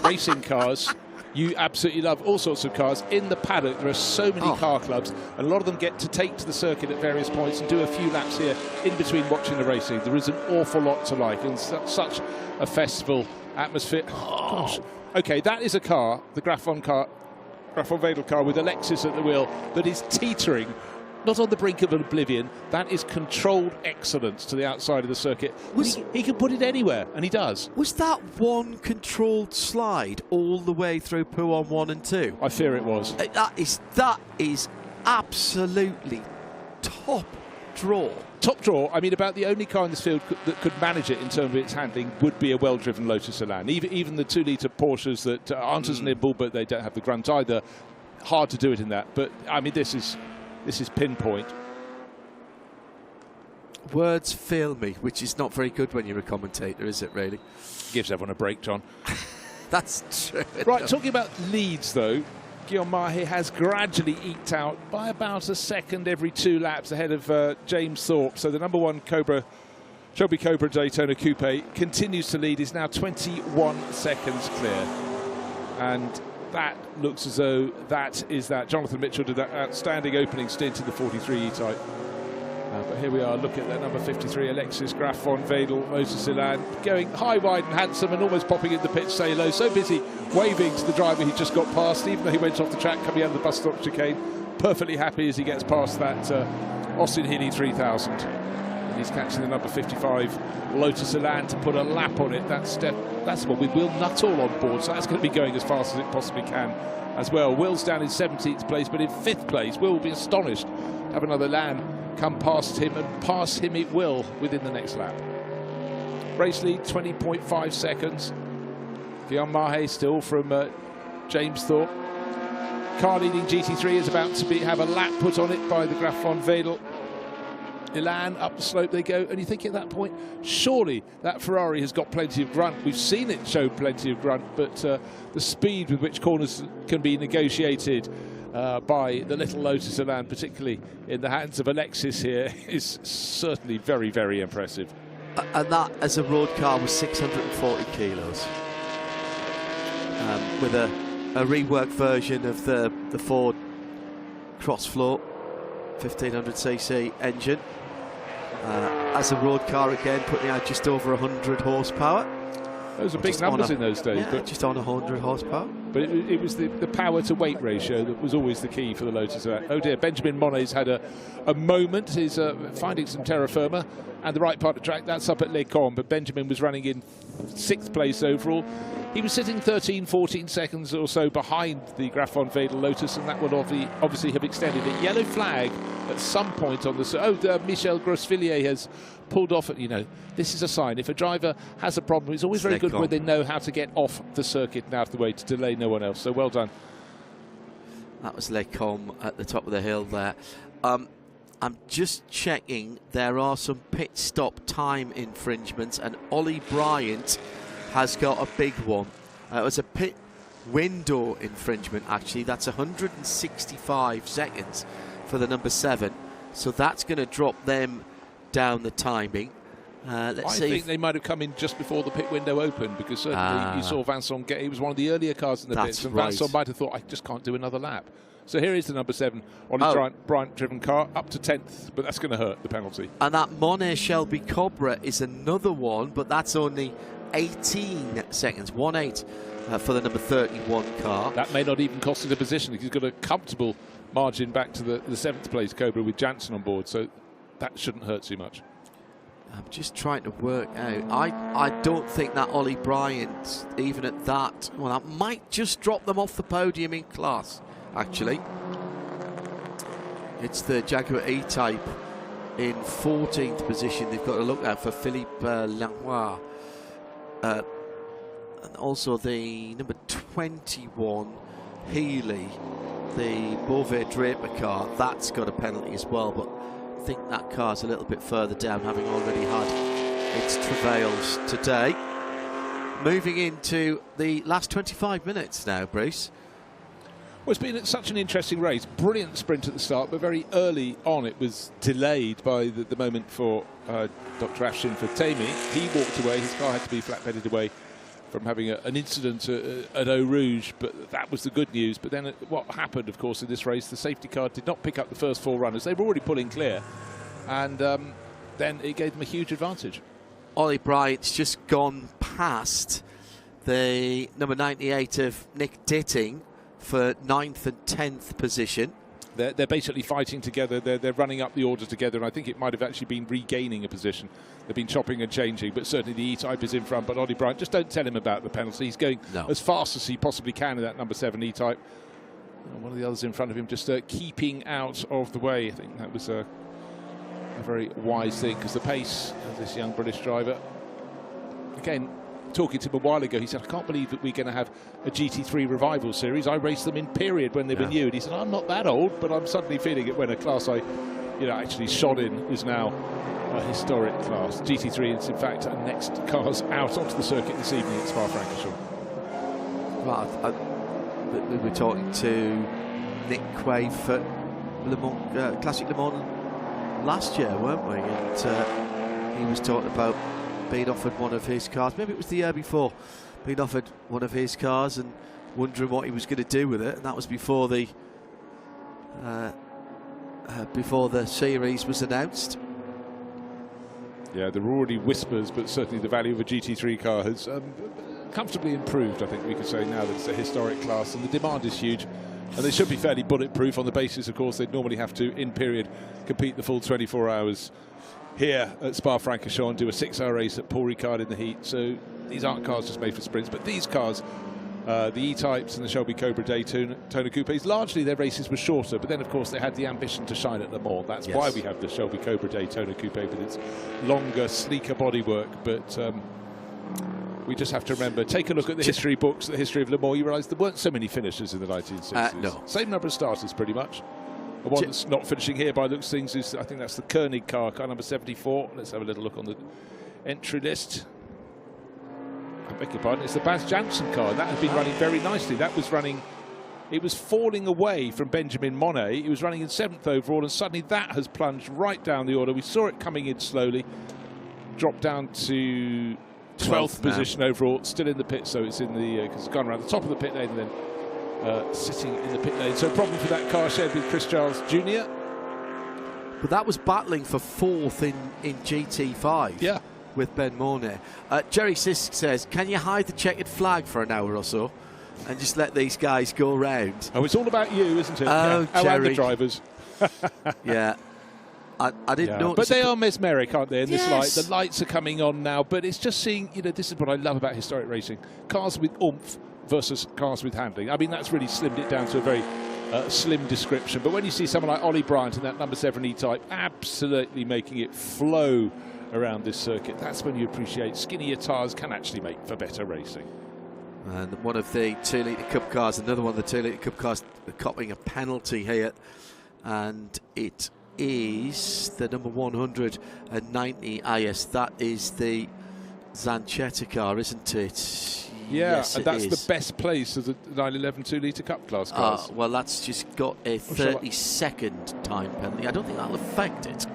racing cars, you absolutely love all sorts of cars. In the paddock, there are so many car clubs, and a lot of them get to take to the circuit at various points and do a few laps here in between watching the racing. There is an awful lot to like, and such a festival atmosphere. Gosh. Okay, that is a car, the Graf van Wedel car with Alexis at the wheel, that is teetering. Not on the brink of oblivion. That is controlled excellence to the outside of the circuit. He can put it anywhere, and he does. Was that one controlled slide all the way through Pouhon 1 and 2? I fear it was. That is absolutely top draw. Top draw. I mean, about the only car in this field that could manage it in terms of its handling would be a well-driven Lotus Elan. Even the 2-litre Porsches that aren't as nimble, but they don't have the grunt either. Hard to do it in that. But I mean, this is pinpoint. Words fail me, which is not very good when you're a commentator, is it, really? Gives everyone a break, John. That's true. Right, talking about leads, though, Guillaume Mahé has gradually eked out by about a second every 2 laps ahead of James Thorpe. So the number 1 Shelby Cobra Daytona Coupe continues to lead. Is now 21 seconds clear. And that looks as though that is that. Jonathan Mitchell did that outstanding opening stint in the 43 E-Type. But here we are, look at that number 53, Alexis Graf van Wedel, Lotus Elan, going high, wide and handsome and almost popping in the pit to say hello. So busy waving to the driver he just got past, even though he went off the track coming out of the bus stop chicane. Perfectly happy as he gets past that Austin Healey 3000. And he's catching the number 55 Lotus Elan to put a lap on it. That's one with Will Nuttall on board, so that's going to be going as fast as it possibly can as well. Will's down in 17th place, but in 5th place. Will will be astonished to have another Elan come past him, and pass him it will within the next lap. Race lead 20.5 seconds. Guillaume Mahé still from James Thorpe. Car leading GT3 is about to have a lap put on it by the Graf van Wedel Elan. Up the slope they go, and you think at that point, surely that Ferrari has got plenty of grunt. We've seen it show plenty of grunt, but the speed with which corners can be negotiated by the little Lotus Elan, particularly in the hands of Alexis here, is certainly very, very impressive. And that, as a road car, was 640 kilos. With a reworked version of the Ford Crossflow 1500cc engine. As a road car again, putting out just over 100 horsepower. Those are big numbers in those days. Yeah, but just on 100 horsepower. But it was the power to weight ratio that was always the key for the Lotus. Oh dear, Benjamin Monet's had a moment. He's finding some terra firma and the right part of the track. That's up at Les Combes, but Benjamin was running in 6th place overall. He was sitting 13, 14 seconds or so behind the Graf van Wedel Lotus, and that would obviously have extended it. Yellow flag at some point on the... Michel Grosvillier has pulled off. You know, this is a sign. If a driver has a problem, it's always very good when they know how to get off the circuit and out of the way to delay no one else. So well done. That was Lecombe at the top of the hill there. I'm just checking. There are some pit stop time infringements, and Ollie Bryant has got a big one. It was a pit window infringement, actually. That's 165 seconds for the number 7. So that's going to drop them down the timing. Let's see. I think they might have come in just before the pit window opened, because certainly you saw Vincent get. He was one of the earlier cars in the pits, and Vincent might have thought, I just can't do another lap. So here is the number 7 Ollie Bryant-driven car, up to 10th, but that's going to hurt, the penalty. And that Monet Shelby Cobra is another one, but that's only 18 seconds, 1-8 for the number 31 car. That may not even cost it a position. He's got a comfortable margin back to the 7th place Cobra with Jansen on board, so that shouldn't hurt too much. I'm just trying to work out. I don't think that Ollie Bryant, even at that, well, that might just drop them off the podium in class, actually. It's the Jaguar E-Type in 14th position. They've got to look out for Philippe Lanois. And also the number 21 Healy, the Beauvais Draper car, that's got a penalty as well, but I think that car's a little bit further down, having already had its travails today. Moving into the last 25 minutes now, Bruce. Well, it's been such an interesting race. Brilliant sprint at the start, but very early on it was delayed by the moment for Dr. Afshin for Tammy. He walked away. His car had to be flat-bedded away from having an incident at Eau Rouge, but that was the good news. But then what happened, of course, in this race, the safety car did not pick up the first 4 runners. They were already pulling clear, and then it gave them a huge advantage. Ollie Bryant's just gone past the number 98 of Nick Ditting for 9th and 10th position. They're basically fighting together. They're running up the order together, and I think it might have actually been regaining a position. They've been chopping and changing, but certainly the E-Type is in front. But Ollie Bryant, just don't tell him about the penalty. He's going as fast as he possibly can in that number 7 E-Type. One of the others in front of him just keeping out of the way. I think that was a very wise thing, because the pace of this young British driver, again, talking to him a while ago, he said, I can't believe that we're going to have a GT3 revival series. I raced them in period when they were new. And he said, I'm not that old, but I'm suddenly feeling it when a class I actually shot in is now a historic class. GT3 is, in fact, our next cars out onto the circuit this evening at Spa-Francorchamps. Well, we were talking to Nick Quaife for Le Mans, Classic Le Mans last year, weren't we? And he was talking about being offered one of his cars, maybe it was the year before, being offered one of his cars and wondering what he was going to do with it, and that was before the series was announced. Yeah, there were already whispers, but certainly the value of a GT3 car has comfortably improved, I think we could say, now that it's a historic class, and the demand is huge, and they should be fairly bulletproof on the basis, of course, they'd normally have to, in period, compete the full 24 hours here at Spa-Francorchamps, do a 6-hour race at Paul Ricard in the heat. So these aren't cars just made for sprints, but these cars, the E-Types and the Shelby Cobra Daytona Coupes, largely their races were shorter, but then of course they had the ambition to shine at Le Mans. That's why we have the Shelby Cobra Daytona Coupe with its longer, sleeker bodywork. But we just have to remember, take a look at the history books, the history of Le Mans. You realise there weren't so many finishers in the 1960s. No. Same number of starters, pretty much. The one that's not finishing here by looks things is, I think that's the Koenig car number 74. Let's have a little look on the entry list. I beg your pardon, it's the Baz Jansen car. That has been running very nicely. That was running, it was falling away from Benjamin Monet. It was running in 7th overall, and suddenly that has plunged right down the order. We saw it coming in slowly, dropped down to 12th position overall, still in the pit, so it's in the, because it's gone around the top of the pit lane and then sitting in the pit lane. So problem for that car shared with Chris Giles Jr. But that was battling for 4th in GT5 with Ben Monet. Jerry Sisk says, can you hide the checkered flag for an hour or so and just let these guys go round? Oh, it's all about you, isn't it? Oh, yeah. Jerry. And the drivers. Yeah. I didn't know. But they are mesmeric, aren't they, in this light? The lights are coming on now, but it's just seeing, this is what I love about historic racing. Cars with oomph versus cars with handling. I mean, that's really slimmed it down to a very slim description. But when you see someone like Ollie Bryant in that number 7 E-Type absolutely making it flow around this circuit. That's when you appreciate skinnier tyres can actually make for better racing. And one of the 2 Litre Cup cars, another one of the 2 Litre Cup cars, copying a penalty here, and it is the number 190 IS. That is the Zanchetta car, isn't it? Yeah, yes, and that's the best place of the 911 2 Litre Cup class cars. Well, that's just got a 30-second time penalty. I don't think that'll affect it,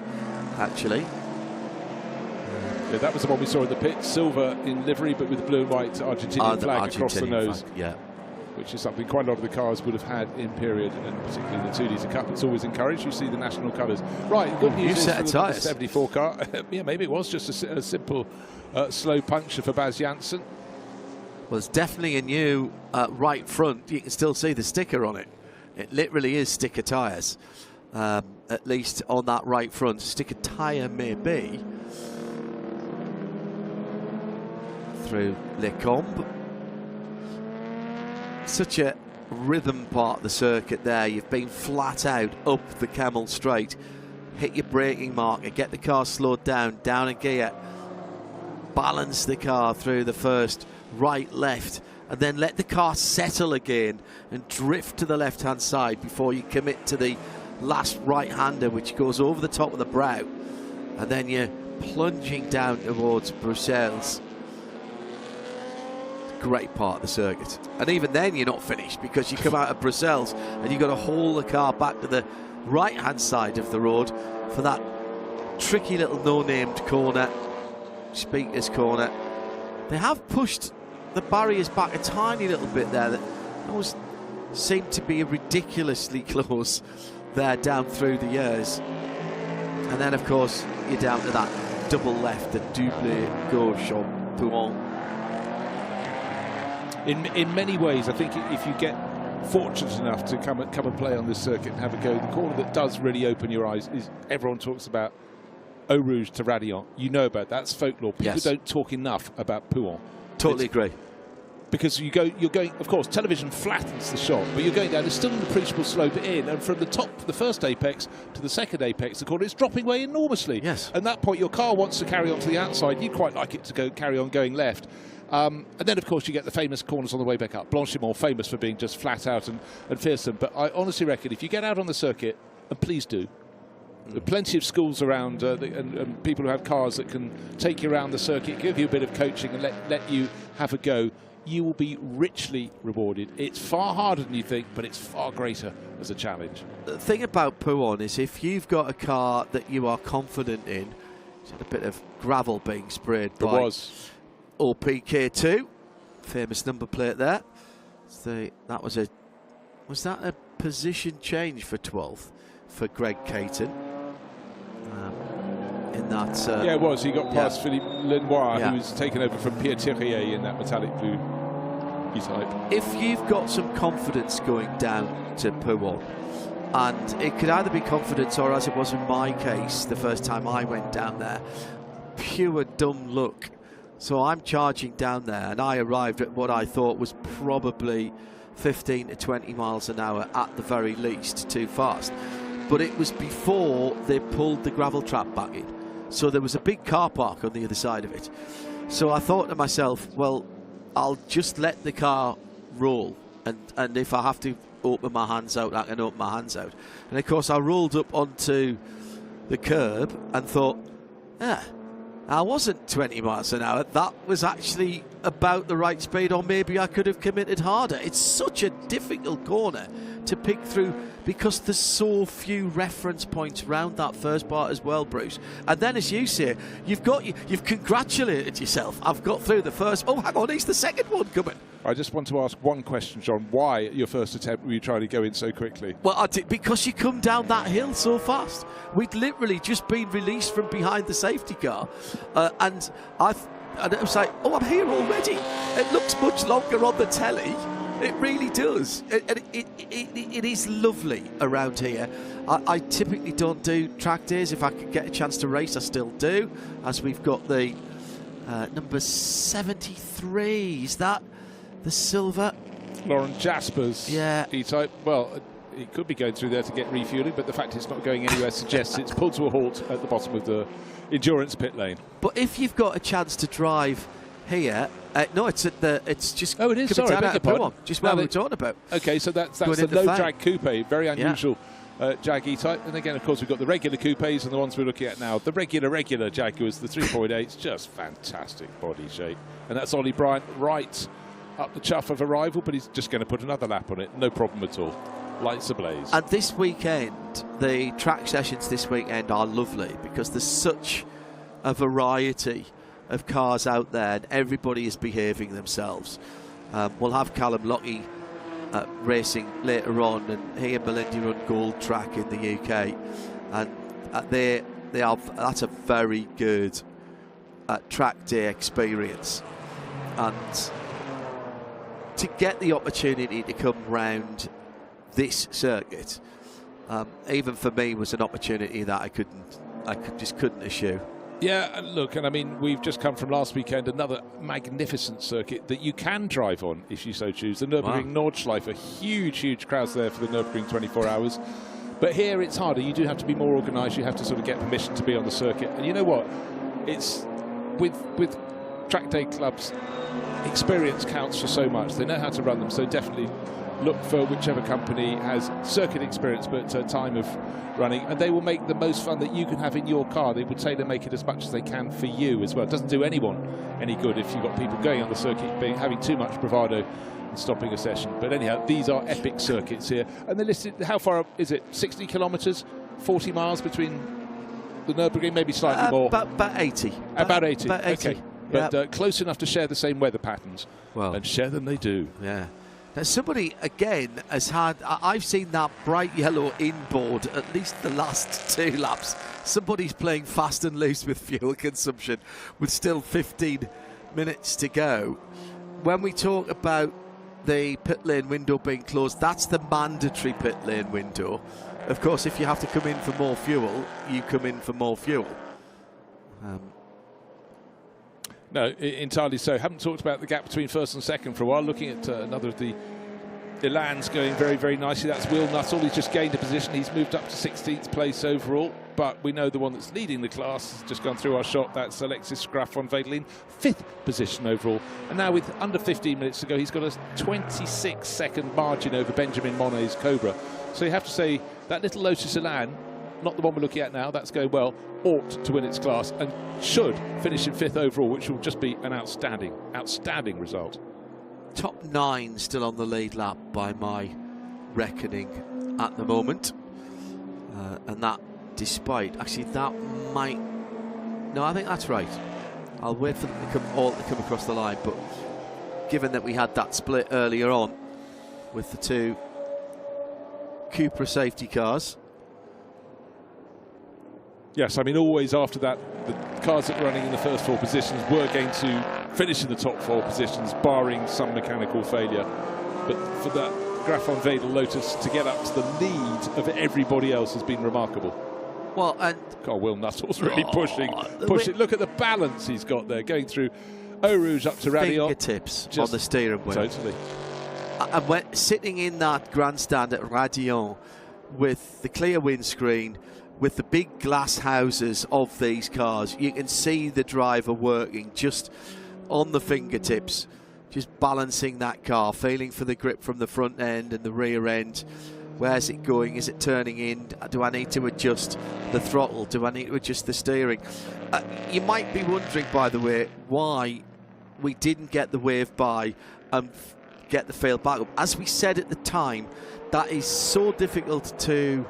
actually. Yeah, that was the one we saw in the pit, silver in livery, but with the blue and white Argentinian flag across the nose. Flag, yeah. Which is something quite a lot of the cars would have had in period, and particularly in the 2 Litre Cup. It's always encouraged. You see the national colours. Right, good news set of is for the tyres. 74 car. Yeah, maybe it was just a simple slow puncture for Baz Janssen. Well, it's definitely a new right front. You can still see the sticker on it. It literally is sticker tyres, at least on that right front. Sticker tyre maybe. Through Les Combes. Such a rhythm part of the circuit there. You've been flat out up the Camel Straight. Hit your braking marker, get the car slowed down a gear. Balance the car through the first right, left, and then let the car settle again and drift to the left-hand side before you commit to the last right-hander, which goes over the top of the brow. And then you're plunging down towards Bruxelles. Great part of the circuit, and even then you're not finished, because you come out of Bruxelles and you've got to haul the car back to the right hand side of the road for that tricky little no-named corner, Speaker's corner. They have pushed the barriers back a tiny little bit there. That always seemed to be ridiculously close there down through the years. And then of course you're down to that double left, the double gauche on Pouhon. In many ways, I think if you get fortunate enough to come and play on this circuit and have a go, the corner that does really open your eyes is, everyone talks about Eau Rouge to Radillon. You know about that. That's folklore. People don't talk enough about Pouhon. Totally agree. Because you're going, of course, television flattens the shot, but you're going down, there's still an appreciable slope in, and from the top, the first apex to the second apex, the corner is dropping away enormously. Yes. At that point, your car wants to carry on to the outside. You'd quite like it to carry on going left. And then, of course, you get the famous corners on the way back up. Blanchimont, famous for being just flat out and fearsome. But I honestly reckon if you get out on the circuit, and please do, there are plenty of schools around and people who have cars that can take you around the circuit, give you a bit of coaching and let you have a go. You will be richly rewarded. It's far harder than you think, but it's far greater as a challenge. The thing about Pouhon is if you've got a car that you are confident in, it's had a bit of gravel being sprayed by OPK2, famous number plate there. So that was that a position change for 12th for Greg Caton? In that, yeah, it was. He got past Philippe Lenoir, who was taken over from Pierre Thirier in that metallic blue E-type. If you've got some confidence going down to Pouhon, and it could either be confidence or, as it was in my case the first time I went down there, pure dumb luck. So I'm charging down there, and I arrived at what I thought was probably 15 to 20 miles an hour at the very least, too fast. But it was before they pulled the gravel trap back in. So there was a big car park on the other side of it. So I thought to myself, well, I'll just let the car roll. And if I have to open my hands out, I can open my hands out. And of course, I rolled up onto the curb and thought, I wasn't 20 miles an hour. That was actually about the right speed, or maybe I could have committed harder. It's such a difficult corner to pick through because there's so few reference points around that first part as well, Bruce. And then, as you say, you've congratulated yourself. I've got through the first. Oh, hang on, he's the second one coming. I just want to ask one question, John. Why, at your first attempt, were you trying to go in so quickly? Well, I did, because you come down that hill so fast. We'd literally just been released from behind the safety car, and it was like, oh, I'm here already. It looks much longer on the telly. It really does. It is lovely around here. I typically don't do track days. If I could get a chance to race, I still do, as we've got the number 73. Is that the silver? Lauren Jasper's E-type. Well, it could be going through there to get refueling, but the fact it's not going anywhere suggests it's pulled to a halt at the bottom of the endurance pit lane. But if you've got a chance to drive here, no, it's at the. It's just. Oh, it is. Sorry, I beg your pardon. Just where we were talking about. Okay, so that's the low drag coupe, very unusual. Jag E-Type, and again, of course, we've got the regular coupes and the ones we're looking at now. The regular Jaguars, the 3.8s, just fantastic body shape. And that's Ollie Bryant right up the chuff of arrival, but he's just going to put another lap on it, no problem at all. Lights ablaze. And this weekend, the track sessions this weekend are lovely because there's such a variety of cars out there and everybody is behaving themselves. We'll have Callum Lockie racing later on, and he and Melinda run Gold Track in the UK, and that's a very good track day experience. And to get the opportunity to come round this circuit, even for me, was an opportunity that I just couldn't eschew. Yeah, look, and I mean, we've just come from last weekend, another magnificent circuit that you can drive on if you so choose. The Nürburgring Nordschleife, huge crowds there for the Nürburgring 24 hours. But here it's harder. You do have to be more organised. You have to sort of get permission to be on the circuit. And you know what? It's with track day clubs, experience counts for so much. They know how to run them, so definitely look for whichever company has circuit experience but time of running, and they will make the most fun that you can have in your car. They would say they make it as much as they can for you as well. It doesn't do anyone any good if you've got people going on the circuit having too much bravado and stopping a session. But anyhow, these are epic circuits here, and they're listed. How far up is it? 60 kilometres, 40 miles between the Nürburgring, maybe slightly more. About 80. About 80. About 80. Okay, but close enough to share the same weather patterns. Well, and share them they do. Yeah. Now, somebody, again, has had... I've seen that bright yellow inboard at least the last 2 laps. Somebody's playing fast and loose with fuel consumption with still 15 minutes to go. When we talk about the pit lane window being closed, that's the mandatory pit lane window. Of course, if you have to come in for more fuel, you come in for more fuel. No, entirely so. Haven't talked about the gap between first and second for a while. Looking at another of the Elans going very nicely. That's Will Nuttall. He's just gained a position. He's moved up to 16th place overall. But we know the one that's leading the class has just gone through our shot. That's Alexis Graf von Wedelin, 5th position overall. And now with under 15 minutes to go, he's got a 26-second margin over Benjamin Monet's Cobra. So you have to say that little Lotus Elan, not the one we're looking at now, that's going well, ought to win its class and should finish in 5th overall, which will just be an outstanding result. Top 9 still on the lead lap by my reckoning at the moment. And that despite, actually that might, no, I think that's right. I'll wait for them to come across the line, but given that we had that split earlier on with the 2 Cupra safety cars. Yes, I mean, always after that, the cars that were running in the first 4 positions were going to finish in the top 4 positions, barring some mechanical failure. But for that Graf von Wedel Lotus to get up to the lead of everybody else has been remarkable. Well, and God, Will Nuttall's really pushing. Look at the balance he's got there, going through Eau Rouge up to Radion. Fingertips on the steering wheel. Totally. And when sitting in that grandstand at Radion with the clear windscreen, with the big glass houses of these cars, you can see the driver working just on the fingertips, just balancing that car, feeling for the grip from the front end and the rear end. Where's it going? Is it turning in? Do I need to adjust the throttle? Do I need to adjust the steering? You might be wondering, by the way, why we didn't get the wave by and get the fail back up. As we said at the time, that is so difficult to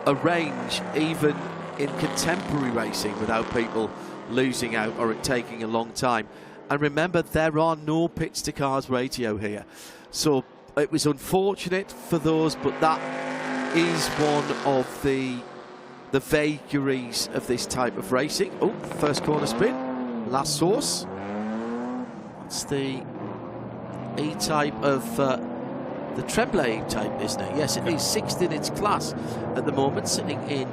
arrange even in contemporary racing without people losing out or it taking a long time. And remember, there are no pits to cars radio here, so it was unfortunate for those, but that is one of the vagaries of this type of racing. Oh, first corner spin, last source. It's the E-type of the Tremblay type, isn't it? Yes, it is 6th in its class at the moment, sitting in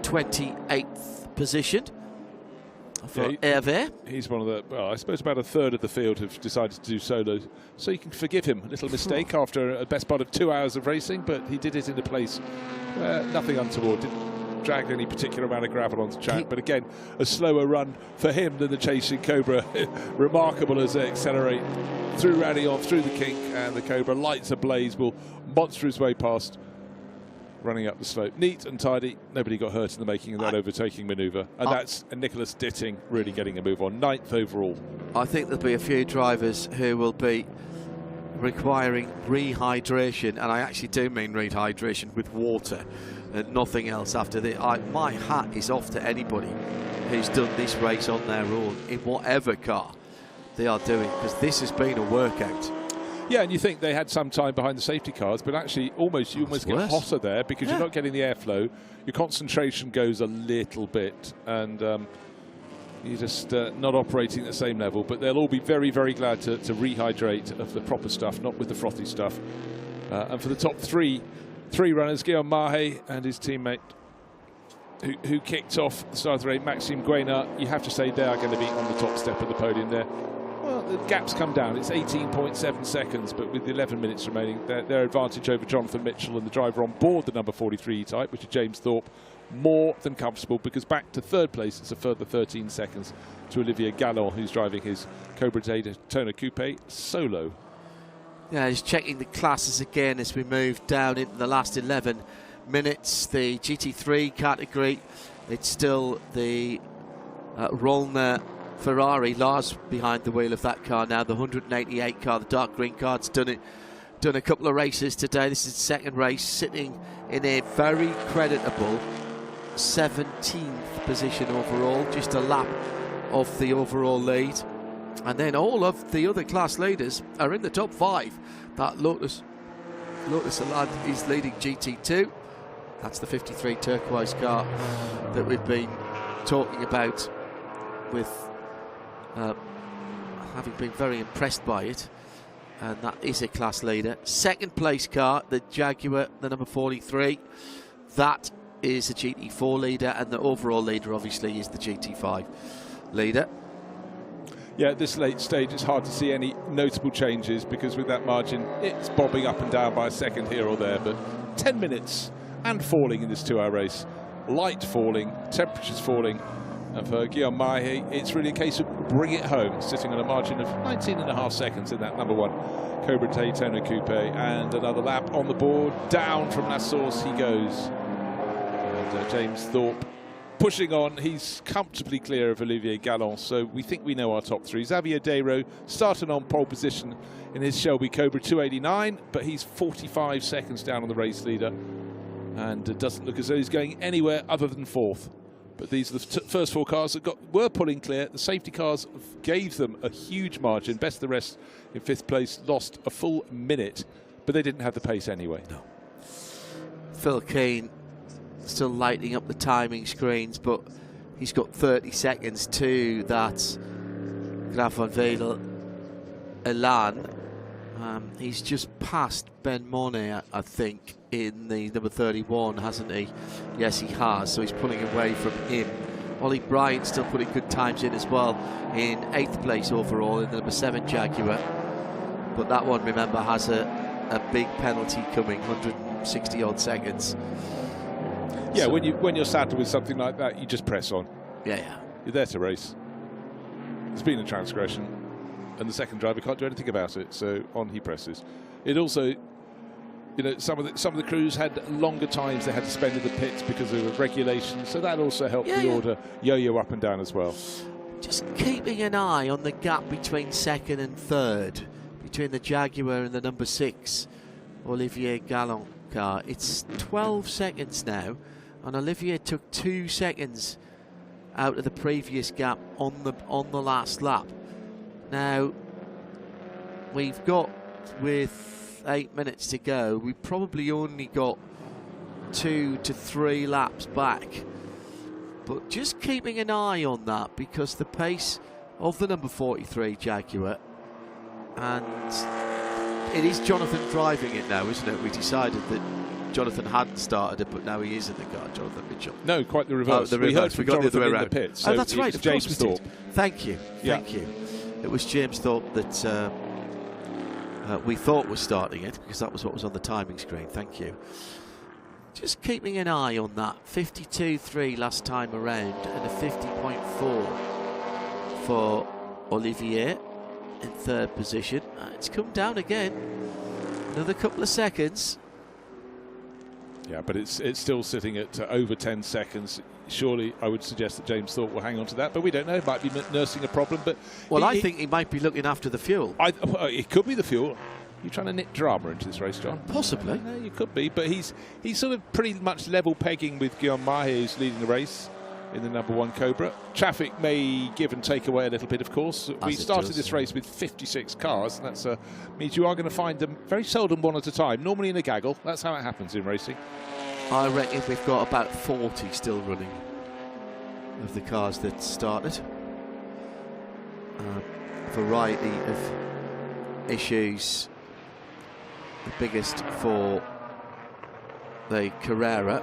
28th position. for Hervé. He's one of the, well, I suppose about a third of the field have decided to do solo, so you can forgive him a little mistake after a best part of 2 hours of racing, but he did it in a place where nothing untoward, didn't drag any particular amount of gravel onto track, but again, a slower run for him than the chasing Cobra. Remarkable as they accelerate through Radillon, through the kink, and the Cobra, lights ablaze, will monster his way past, running up the slope. Neat and tidy. Nobody got hurt in the making of that overtaking manoeuvre. And that's Nicholas Ditting really getting a move on. 9th overall. I think there'll be a few drivers who will be requiring rehydration, and I actually do mean rehydration with water and nothing else after this. My hat is off to anybody who's done this race on their own in whatever car they are doing, because this has been a workout. Yeah, and you think they had some time behind the safety cars, but actually you almost get hotter there because you're not getting the airflow. Your concentration goes a little bit, and you're just not operating at the same level. But they'll all be very, very glad to rehydrate of the proper stuff, not with the frothy stuff. And for the top three runners, Guillaume Mahe and his teammate who kicked off the start of the race, Maxime Guénard, you have to say they are going to be on the top step of the podium there. Well, the gap's come down. It's 18.7 seconds, but with 11 minutes remaining, their advantage over Jonathan Mitchell and the driver on board the number 43 E-Type, which is James Thorpe, more than comfortable, because back to third place, it's a further 13 seconds to Olivier Gallon, who's driving his Cobra Daytona Coupe solo. Yeah, he's checking the classes again as we move down into the last 11 minutes. The GT3 category, it's still the Rollner Ferrari. Lars behind the wheel of that car now, the 188 car, the dark green car. It's done a couple of races today. This is the second race, sitting in a very creditable 17th position overall, just a lap off the overall lead. And then all of the other class leaders are in the top 5. That Lotus Alad is leading GT2. That's the 53 turquoise car that we've been talking about, with having been very impressed by it, and that is a class leader. Second place car, the Jaguar, the number 43, that is a GT4 leader, and the overall leader obviously is the GT5 leader. Yeah, at this late stage it's hard to see any notable changes, because with that margin it's bobbing up and down by a second here or there, but 10 minutes and falling in this 2-hour race. Light falling, temperatures falling. And for Guillaume Mahe, it's really a case of bring it home, sitting on a margin of 19.5 seconds in that number 1 Cobra Daytona Coupe. And another lap on the board, down from La Source he goes. And James Thorpe pushing on, he's comfortably clear of Olivier Gallon, so we think we know our top 3. Xavier Dayro starting on pole position in his Shelby Cobra 289, but he's 45 seconds down on the race leader, and it doesn't look as though he's going anywhere other than 4th. But these are the first 4 cars that were pulling clear. The safety cars gave them a huge margin. Best of the rest in 5th place, lost a full minute, but they didn't have the pace anyway. No. Phil Keane still lighting up the timing screens, but he's got 30 seconds to that Graf van Wedel Elan. He's just passed Ben Monet, I think, in the number 31, hasn't he? Yes, he has, so he's pulling away from him. Ollie Bryan still putting good times in as well, in 8th place overall in the number 7 Jaguar. But that one, remember, has a big penalty coming, 160 odd seconds. Yeah, so, when you're saddled with something like that, you just press on. Yeah. You're there to race. There's been a transgression, and the second driver can't do anything about it, so on he presses. It also, you know, some of the crews had longer times they had to spend in the pits because of regulations, so that also helped the order yo-yo up and down as well. Just keeping an eye on the gap between 2nd and 3rd, between the Jaguar and the number 6 Olivier Gallon car. It's 12 seconds now, and Olivier took 2 seconds out of the previous gap on the last lap. Now we've got, with 8 minutes to go, we probably only got 2 to 3 laps back, but just keeping an eye on that, because the pace of the number 43 Jaguar, and it is Jonathan driving it now, isn't it? We decided that Jonathan hadn't started it, but now he is in the car, Jonathan Mitchell. No, quite the reverse. The reverse. We heard from got the other way Jonathan in around. the pits. So that's right. Of James course we Thorpe. did. Thank you. Thank you. It was James Thorpe that we thought was starting it, because that was what was on the timing screen. Thank you. Just keeping an eye on that. 52.3 last time around, and a 50.4 for Olivier in third position. It's come down again. Another couple of seconds. Yeah, but it's still sitting at over 10 seconds. Surely I would suggest that James Thorpe will hang on to that, but we don't know. He might be nursing a problem. But I think he might be looking after the fuel. It could be the fuel. You're trying to knit drama into this race, John? Possibly. No, you could be, but he's sort of pretty much level pegging with Guillaume Mahe, who's leading the race in the number 1 Cobra. Traffic may give and take away a little bit, of course. We started this race with 56 cars, and that means you are going to find them very seldom one at a time, normally in a gaggle. That's how it happens in racing. I reckon we've got about 40 still running of the cars that started. Variety of issues. The biggest for the Carrera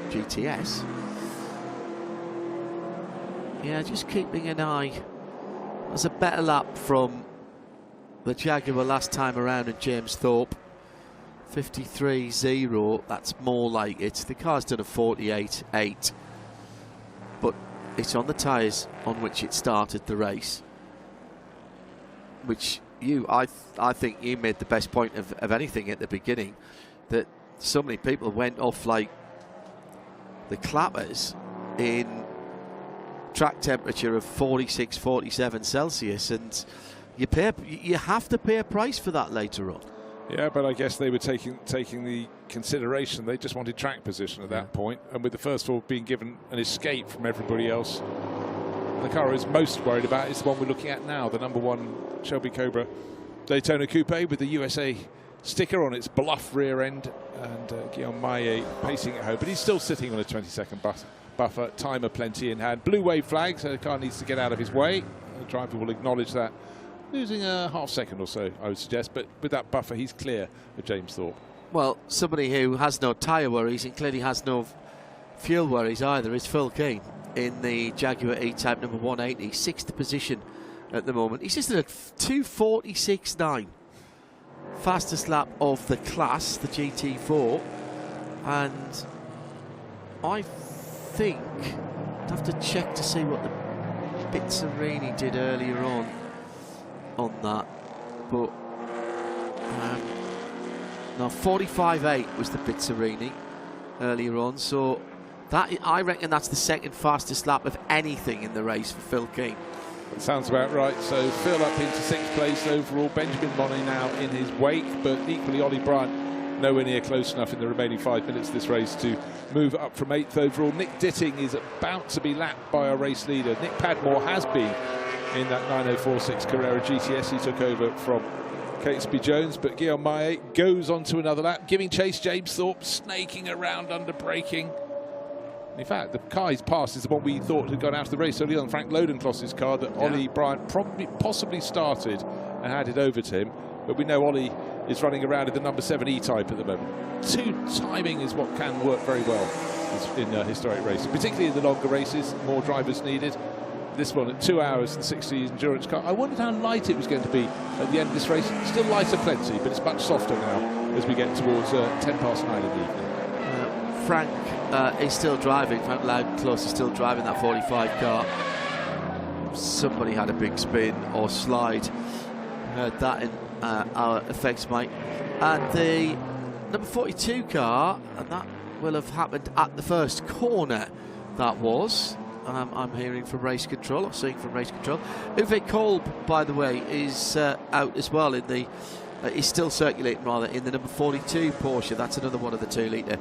GTS. Yeah, just keeping an eye. There's a better lap from the Jaguar last time around, and James Thorpe. 53.0, that's more like it. The car's done a 48.8, but it's on the tyres on which it started the race. Which I think you made the best point of anything at the beginning, that so many people went off like the clappers in track temperature of 46, 47 Celsius, and you have to pay a price for that later on. Yeah, but I guess they were taking the consideration. They just wanted track position at that point, and with the first four being given an escape from everybody else, the car I was most worried about is the one we're looking at now, the number 1 Shelby Cobra Daytona Coupe with the USA sticker on its bluff rear end, and Guillaume Mahe pacing at home, but he's still sitting on a 20-second buffer, timer plenty in hand. Blue wave flag, so the car needs to get out of his way. The driver will acknowledge that. Losing a half second or so, I would suggest, but with that buffer, he's clear of James Thorpe. Well, somebody who has no tyre worries and clearly has no fuel worries either is Phil Keane in the Jaguar E-Type number 180, 6th position at the moment. He's just at a 2:46.9, fastest lap of the class, the GT4, and I think I'd have to check to see what the Bizzarini did earlier on that, but no, 45.8 was the Bizzarini earlier on, so that I reckon that's the second fastest lap of anything in the race for Phil Keane. That sounds about right. So Phil up into 6th place overall. Benjamin Monnet now in his wake, but equally Ollie Bryant nowhere near close enough in the remaining 5 minutes of this race to move up from 8th overall. Nick Ditting is about to be lapped by our race leader. Nick Padmore has been in that 9046 Carrera GTS. He took over from Catesby Jones, but Guillaume Mahe goes on to another lap, giving chase. James Thorpe snaking around under braking. In fact, the car he's passed is the one we thought had gone out of the race early on, Frank Lodencloss's car that Ollie Bryant possibly started and handed over to him. But we know Ollie is running around in the number 7 E-Type at the moment. Timing is what can work very well in historic races, particularly in the longer races, more drivers needed. This one at 2 hours and 60 endurance car. I wondered how light it was going to be at the end of this race. Still lighter plenty, but it's much softer now as we get towards 10 past 9 in the evening. Frank is still driving. Frank Lodencloss is still driving that 45 car. Somebody had a big spin or slide. Heard that in our effects mic. And the number 42 car, and that will have happened at the first corner. That was. I'm hearing from race control, or seeing from race control. Uwe Kolb, by the way, is out as well in the. He's still circulating rather in the number 42 Porsche. That's another one of the 2-litre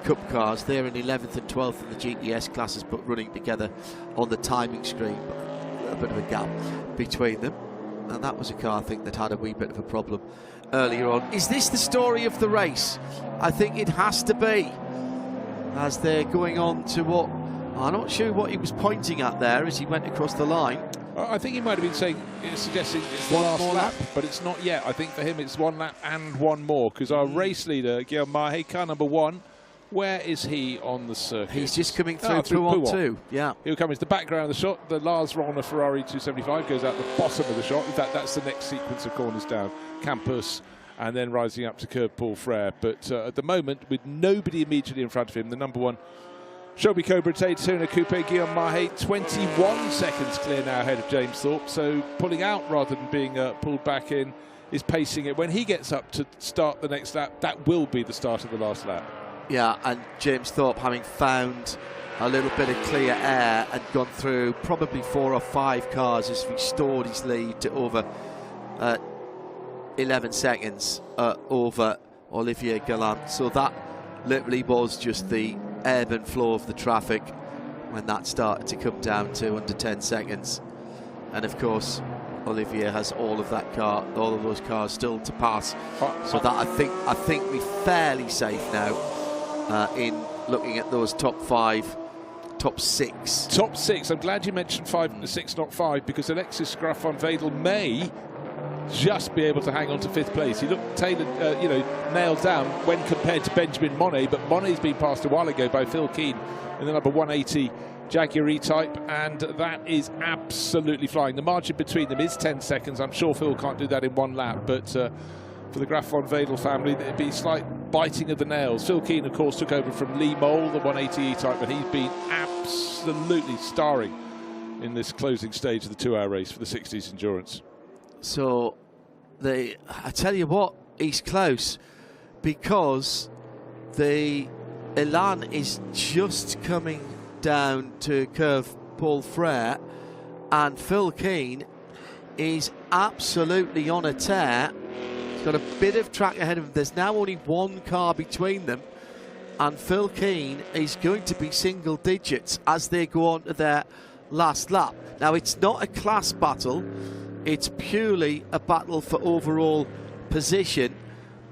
Cup cars. They're in 11th and 12th in the GTS classes, but running together on the timing screen. A little bit of a gap between them, and that was a car I think that had a wee bit of a problem earlier on. Is this the story of the race? I think it has to be, as they're going on to what. I'm not sure what he was pointing at there as he went across the line. I think he might have been suggesting it's the last lap, but it's not yet. I think for him it's 1 lap and 1 more, because our race leader, Guillaume Mahé, car number 1, where is he on the circuit? He's just coming through Pouhon. Yeah. He'll come into the background of the shot. The Lars Ronner Ferrari 275 goes out the bottom of the shot. In fact, that's the next sequence of corners down. Campus, and then rising up to curve Paul Frere. But at the moment, with nobody immediately in front of him, the number 1 Shelby Cobra Daytona Coupe, Guillaume Mahé, 21 seconds clear now ahead of James Thorpe. So pulling out rather than being pulled back in, is pacing it. When he gets up to start the next lap, that will be the start of the last lap. Yeah, and James Thorpe, having found a little bit of clear air and gone through probably 4 or 5 cars, has restored his lead to over 11 seconds over Olivier Galland. So that literally was just the ebb and flow of the traffic when that started to come down to under 10 seconds. And of course, Olivier has all of those cars still to pass. So that I think we're fairly safe now in looking at those top 6. Top 6. I'm glad you mentioned 5 and 6, not 5, because Alexis Graf van Wedel may just be able to hang on to 5th place. He looked tailored, nailed down when compared to Benjamin Monet, but Monet's been passed a while ago by Phil Keane in the number 180 Jaguar E-Type, and that is absolutely flying. The margin between them is 10 seconds. I'm sure Phil can't do that in 1 lap, but for the Graf van Wedel family, there'd be slight biting of the nails. Phil Keane, of course, took over from Lee Mole, the 180 E-Type, but he's been absolutely starring in this closing stage of the 2-hour race for the 60s endurance. So, I tell you what, he's close, because the Elan is just coming down to curve Paul Frere, and Phil Keane is absolutely on a tear. He's got a bit of track ahead of him. There's now only 1 car between them, and Phil Keane is going to be single digits as they go on to their last lap. Now, it's not a class battle. It's purely a battle for overall position,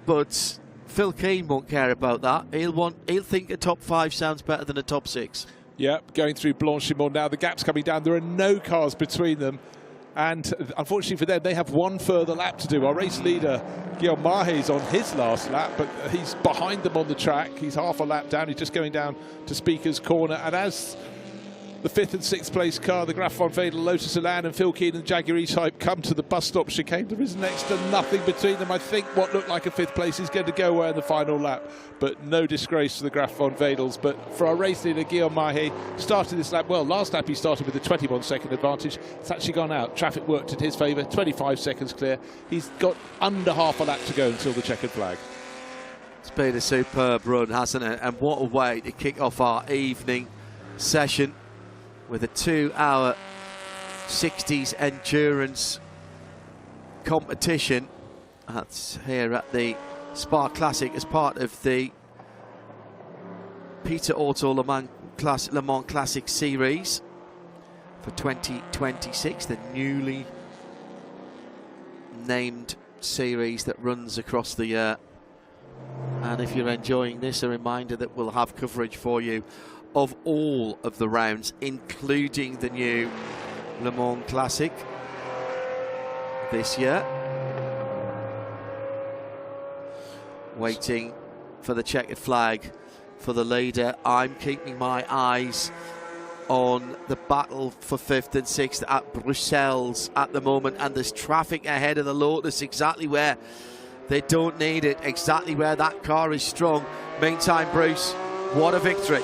but Phil Keane won't care about that. He'll think a top 5 sounds better than a top 6. Yeah, going through Blanchimont now. The gap's coming down. There are no cars between them, and unfortunately for them, they have 1 further lap to do. Our race leader, Guillaume Mahé, is on his last lap, but he's behind them on the track. He's half a lap down. He's just going down to Speaker's Corner, and as the 5th and 6th place car, the Graf van Wedel Lotus Elan, and Phil Keane and Jaguar E-Type come to the bus stop chicane, there is next to nothing between them. I think what looked like a 5th place is going to go away in the final lap, but no disgrace to the Graf van Wedels. But for our race leader, Guillaume Mahé, started this lap well. Last lap he started with a 21-second advantage. It's actually gone out. Traffic worked in his favour, 25 seconds clear. He's got under half a lap to go until the checkered flag. It's been a superb run, hasn't it? And what a way to kick off our evening session with a 2-hour 60s endurance competition. That's here at the Spa Classic as part of the Peter Auto Le Mans Classic Series for 2026, the newly named series that runs across the year. And if you're enjoying this, a reminder that we'll have coverage for you of all of the rounds, including the new Le Mans Classic this year. Waiting for the checkered flag for the leader. I'm keeping my eyes on the battle for 5th and 6th at Brussels at the moment, and there's traffic ahead of the Lotus exactly where they don't need it, exactly where that car is strong. Meantime, Bruce, what a victory.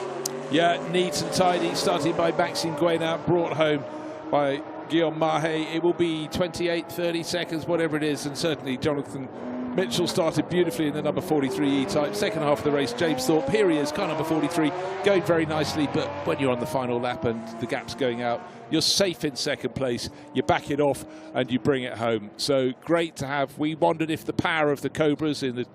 Yeah, neat and tidy, starting by Maxime Guénard, brought home by Guillaume Mahé. It will be 28, 30 seconds, whatever it is, and certainly Jonathan Mitchell started beautifully in the number 43 E-Type. Second half of the race, James Thorpe, here he is, car number 43, going very nicely, but when you're on the final lap and the gap's going out, you're safe in 2nd place, you back it off and you bring it home. So great to have. We wondered if the power of the Cobras in the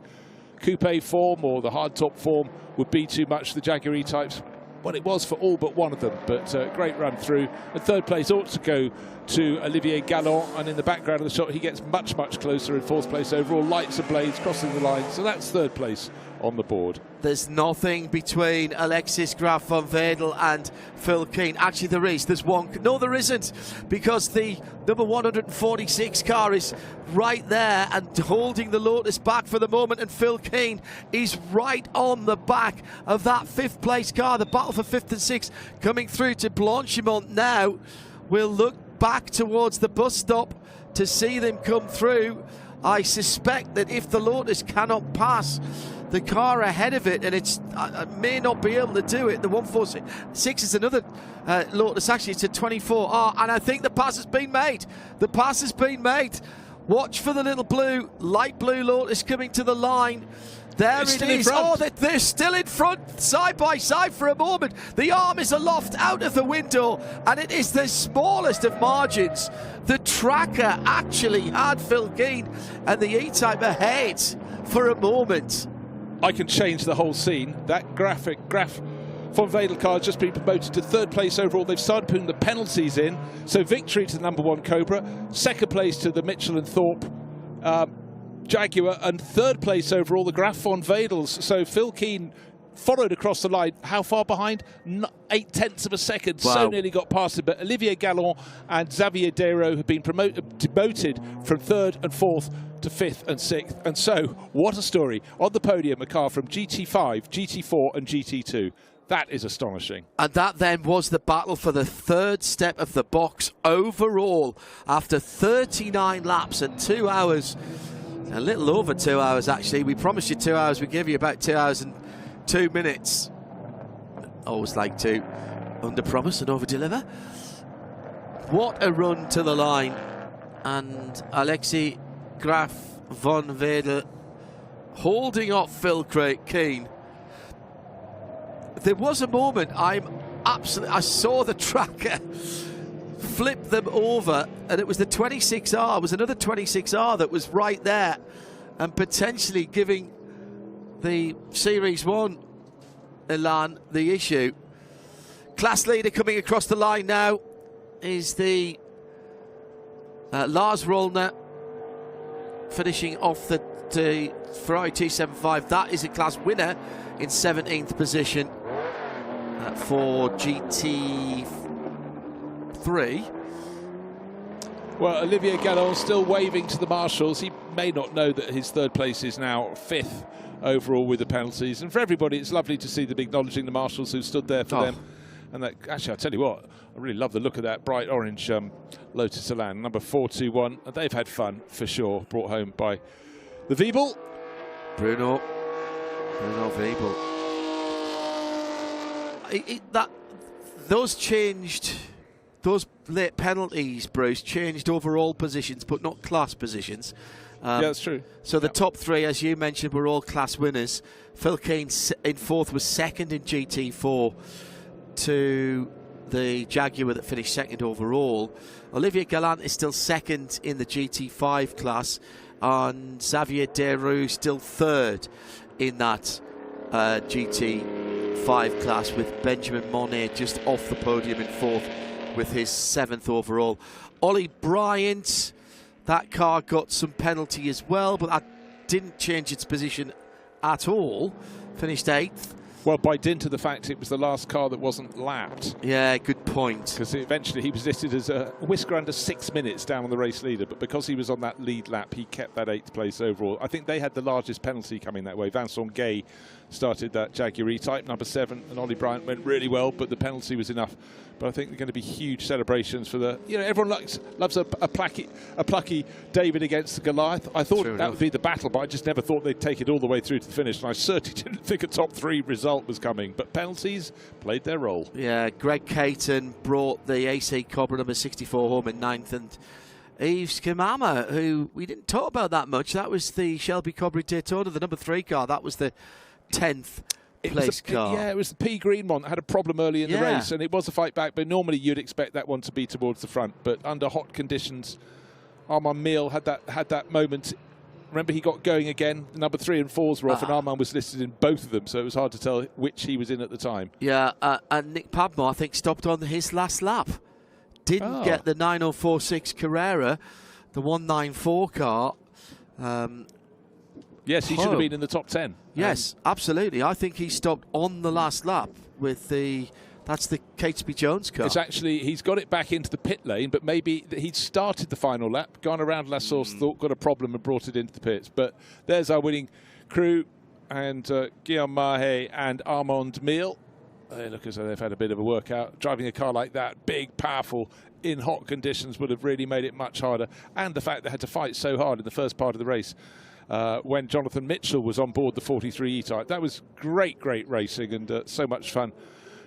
coupe form or the hardtop form would be too much for the Jaguar E-Types. Well, it was for all but one of them, but great run through. And 3rd place ought to go to Olivier Galland, and in the background of the shot he gets much, much closer in 4th place overall. Lights and blades crossing the line, so that's 3rd place on the board. There's nothing between Alexis Graf van Wedel and Phil Keane. Actually, there is. There's one. No, there isn't, because the number 146 car is right there and holding the Lotus back for the moment, and Phil Keane is right on the back of that 5th place car. The battle for 5th and 6th coming through to Blanchimont now. We'll look back towards the bus stop to see them come through. I suspect that if the Lotus cannot pass the car ahead of it, and it's may not be able to do it, the 146 is another Lotus, actually it's a 24R, and I think the pass has been made. The pass has been made. Watch for the little blue, light blue Lotus coming to the line. There it is. Oh, they're still in front, side by side for a moment. The arm is aloft out of the window, and it is the smallest of margins. The tracker actually had Phil Keane and the E-Type ahead for a moment. I can change the whole scene. That Graf von Wedel car has just been promoted to 3rd place overall. They've started putting the penalties in. So victory to the number 1 Cobra, 2nd place to the Mitchell and Thorpe Jaguar, and 3rd place overall, the Graf von Wedels. So Phil Keane followed across the line. How far behind? 0.8 of a second. Wow. So nearly got past it. But Olivier Gallon and Xavier Desraux have been demoted from 3rd and 4th to 5th and 6th. And so, what a story. On the podium, a car from GT5, GT4 and GT2. That is astonishing. And that then was the battle for the 3rd step of the box overall after 39 laps and 2 hours. A little over 2 hours, actually. We promised you 2 hours. We gave you about 2 hours and 2 minutes. Always like to under-promise and over-deliver. What a run to the line. And Alexis Graf von Wedel holding off Phil Keane. There was a moment I saw the tracker flip them over, and it was the 26R. It was another 26R that was right there and potentially giving the Series 1 Elan the issue. Class leader coming across the line now is the Lars Rollner, finishing off the Ferrari 275. That is a class winner in 17th position for GT3. Well, Olivier Gallon still waving to the marshals. He may not know that his 3rd place is now 5th overall with the penalties. And for everybody, it's lovely to see them acknowledging the marshals who stood there for them. And that, actually, I'll tell you what, I really love the look of that bright orange Lotus Elan, number 421. And they've had fun, for sure, brought home by the Wiebel. Bruno Wiebel. Those late penalties, Bruce, changed overall positions, but not class positions. Yeah, that's true. So the top 3, as you mentioned, were all class winners. Phil Keane in 4th was 2nd in GT4 to the Jaguar that finished 2nd overall. Olivier Gallant is still 2nd in the GT5 class, and Xavier Desraux still 3rd in that GT5 class, with Benjamin Monet just off the podium in 4th with his 7th overall. Ollie Bryant, that car got some penalty as well, but that didn't change its position at all. Finished 8th. Well, by dint of the fact it was the last car that wasn't lapped. Yeah, good point. Because eventually he was listed as a whisker under 6 minutes down on the race leader, but because he was on that lead lap, he kept that 8th place overall. I think they had the largest penalty coming that way. Vincent Gay started that Jaguar E-Type, number 7, and Ollie Bryant went really well, but the penalty was enough. But I think they're going to be huge celebrations for the, you know, everyone loves a plucky David against the Goliath. I thought that would be the battle, but I just never thought they'd take it all the way through to the finish. And I certainly didn't think a top 3 result was coming, but penalties played their role. Yeah, Greg Caton brought the AC Cobra number 64 home in 9th, and Yves Kimama, who we didn't talk about that much, that was the Shelby Cobra Daytona, the number 3 car. That was the 10th place car. Yeah, it was the P Green one that had a problem early in the race, and it was a fight back, but normally you'd expect that one to be towards the front. But under hot conditions, Armand Miel had that moment. Remember, he got going again. Number 3 and 4s were off, and Armand was listed in both of them, so it was hard to tell which he was in at the time. Yeah, and Nick Padmore, I think, stopped on his last lap. Didn't get the 9046 Carrera, the 194 car. Yes, he should have been in the top 10. Yes, absolutely. I think he stopped on the last lap with the... That's the Catesby Jones car. It's actually, he's got it back into the pit lane, but maybe he'd started the final lap, gone around La Source, thought, got a problem and brought it into the pits. But there's our winning crew, and Guillaume Mahé and Armand Meal. They look as though they've had a bit of a workout. Driving a car like that, big, powerful, in hot conditions would have really made it much harder. And the fact they had to fight so hard in the first part of the race when Jonathan Mitchell was on board the 43 E-Type. That was great, great racing and so much fun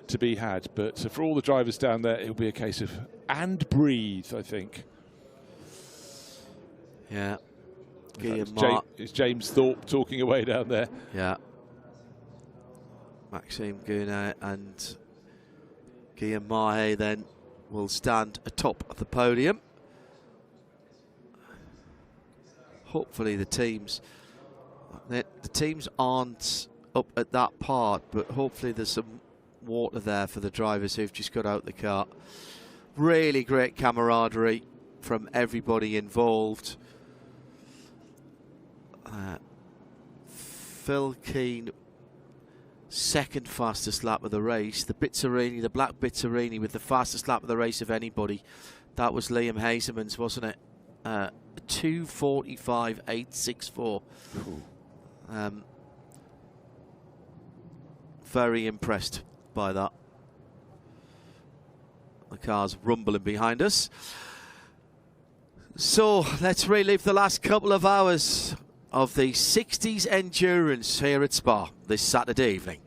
to be had. But for all the drivers down there, it'll be a case of and breathe, I think. Yeah. It's James Thorpe talking away down there. Yeah. Maxime Guérin and Guillaume Mahé then will stand atop of the podium. Hopefully the teams aren't up at that part, but hopefully there's some water there for the drivers who've just got out the car. Really great camaraderie from everybody involved. Phil Keane, second fastest lap of the race. The Bizzarini, the black Bizzarini with the fastest lap of the race of anybody. That was Liam Hazeman's, wasn't it? 2:45.864. Very impressed by that. The car's rumbling behind us. So let's relive the last couple of hours of the 60s endurance here at Spa this Saturday evening.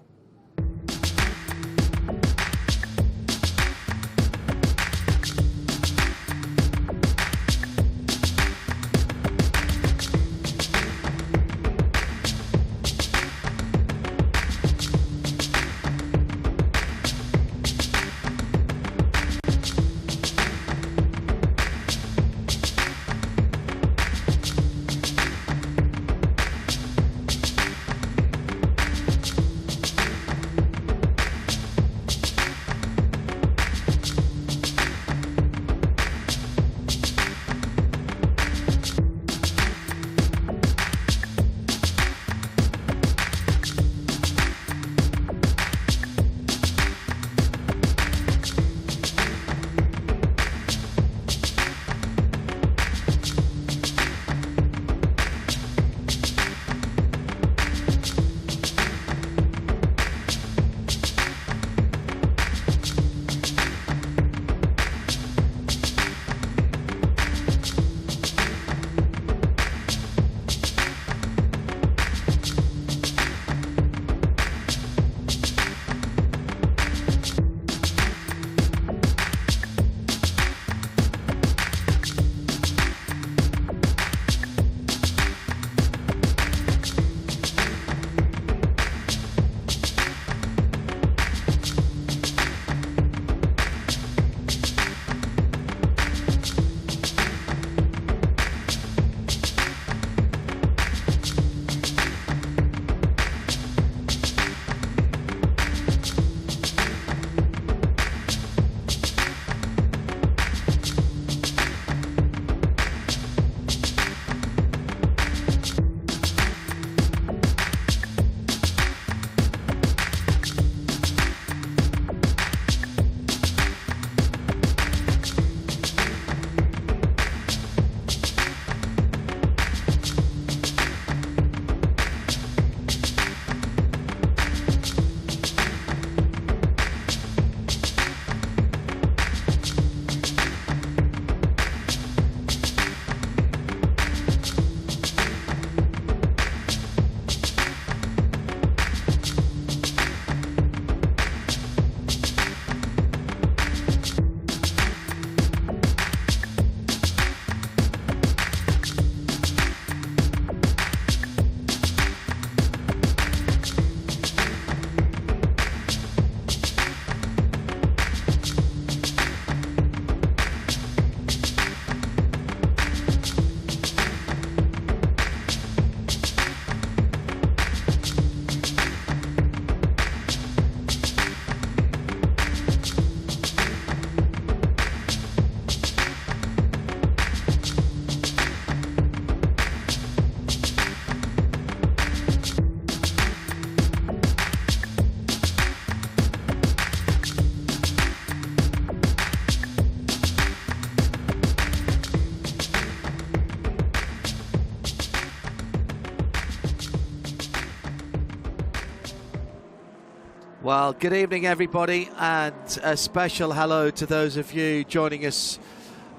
Well, good evening, everybody, and a special hello to those of you joining us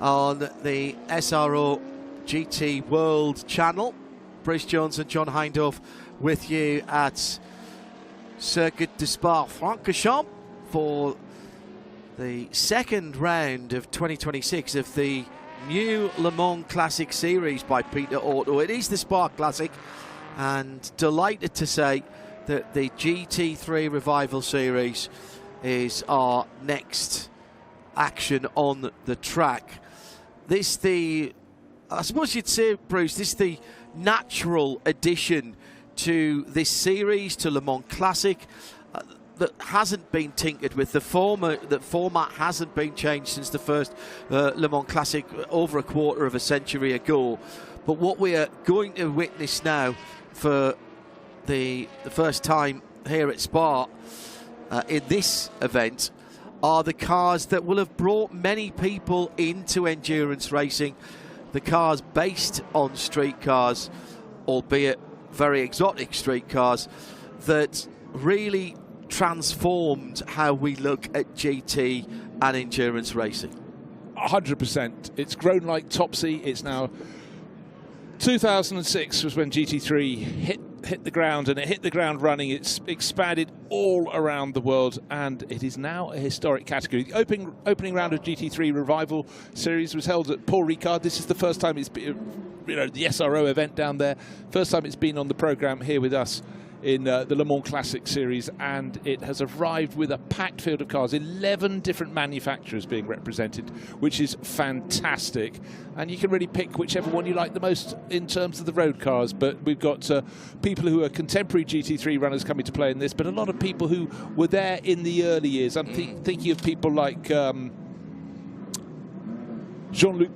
on the SRO GT World channel. Bruce Jones and John Hindorf with you at Circuit de Spa-Francorchamps for the second round of 2026 of the new Le Mans Classic Series by Peter Auto. It is the Spark Classic, and delighted to say that the GT3 Revival Series is our next action on the track. This I suppose you'd say, Bruce, this is the natural addition to this series, to Le Mans Classic, that hasn't been tinkered with. The format hasn't been changed since the first Le Mans Classic over a quarter of a century ago. But what we are going to witness now for the first time here at Spa in this event are the cars that will have brought many people into endurance racing. The cars based on street cars, albeit very exotic street cars, that really transformed how we look at GT and endurance racing. 100%. It's grown like Topsy. It's now 2006 was when GT3 hit the ground, and it hit the ground running. It's expanded all around the world, and it is now a historic category. The opening round of GT3 Revival Series was held at Paul Ricard. This is the first time it's been, the SRO event down there. First time it's been on the programme here with us in the Le Mans Classic Series, and it has arrived with a packed field of cars, 11 different manufacturers being represented, which is fantastic. And you can really pick whichever one you like the most in terms of the road cars. But we've got people who are contemporary GT3 runners coming to play in this, but a lot of people who were there in the early years. I'm thinking of people like Jean-Luc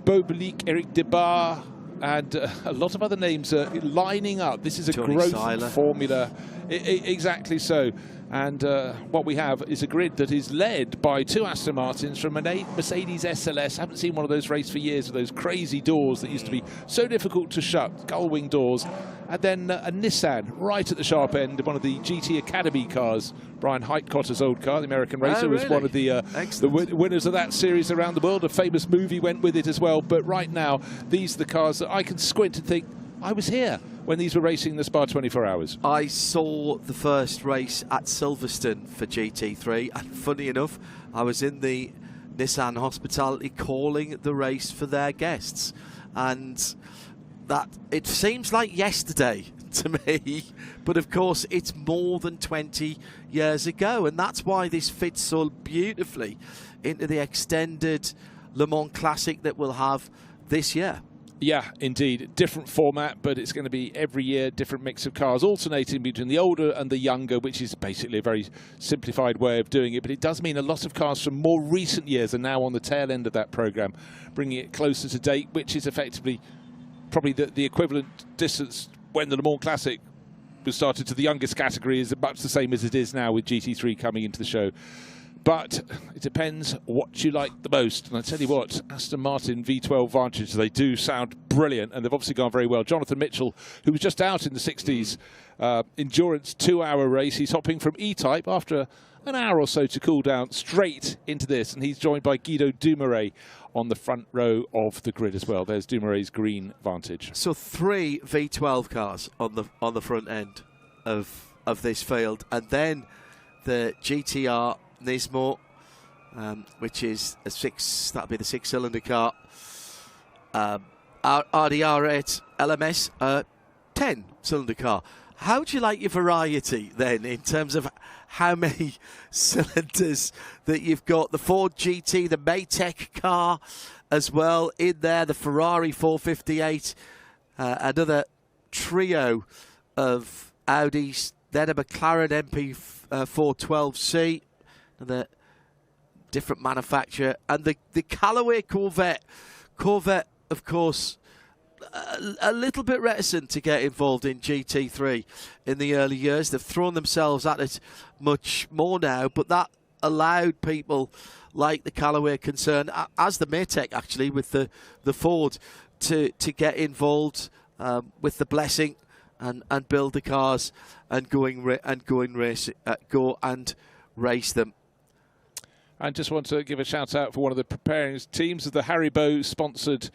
Bobelic, Eric Debar, and a lot of other names lining up. This is a Johnny growth Seiler. formula. Exactly so. And what we have is a grid that is led by two Aston Martins from a Mercedes SLS. Haven't seen one of those race for years, with those crazy doors that used to be so difficult to shut, gull-wing doors. And then a Nissan right at the sharp end, one of the GT Academy cars. Brian Heitcotter's old car, the American racer, was one of the winners of that series around the world. A famous movie went with it as well. But right now, these are the cars that I can squint and think, I was here when these were racing the Spa 24 Hours. I saw the first race at Silverstone for GT3, and funny enough, I was in the Nissan hospitality calling the race for their guests, and that it seems like yesterday to me, but of course it's more than 20 years ago, and that's why this fits so beautifully into the extended Le Mans Classic that we'll have this year. Yeah, indeed. Different format, but it's going to be every year different mix of cars, alternating between the older and the younger, which is basically a very simplified way of doing it. But it does mean a lot of cars from more recent years are now on the tail end of that programme, bringing it closer to date, which is effectively probably the equivalent distance when the Le Mans Classic was started to the youngest category is much the same as it is now with GT3 coming into the show. But it depends what you like the most. And I tell you what, Aston Martin V12 Vantage, they do sound brilliant, and they've obviously gone very well. Jonathan Mitchell, who was just out in the 60s, endurance 2-hour race. He's hopping from E-Type after an hour or so to cool down straight into this. And he's joined by Guido Dumouriez on the front row of the grid as well. There's Dumouriez's green Vantage. So 3 V12 cars on the front end of this field, and then the GTR Nismo, which is that'll be the 6-cylinder car. RDR8 LMS, 10-cylinder car. How do you like your variety then in terms of how many cylinders that you've got? The Ford GT, the Maytech car as well in there, the Ferrari 458, another trio of Audis, then a McLaren MP412C, the different manufacturer, and the Callaway Corvette. Corvette, of course, a little bit reticent to get involved in GT3 in the early years. They've thrown themselves at it much more now, but that allowed people like the Callaway concern, as the Maytech actually with the Ford, to get involved with the blessing and build the cars and go race them. And just want to give a shout out for one of the preparing teams of the Haribo sponsored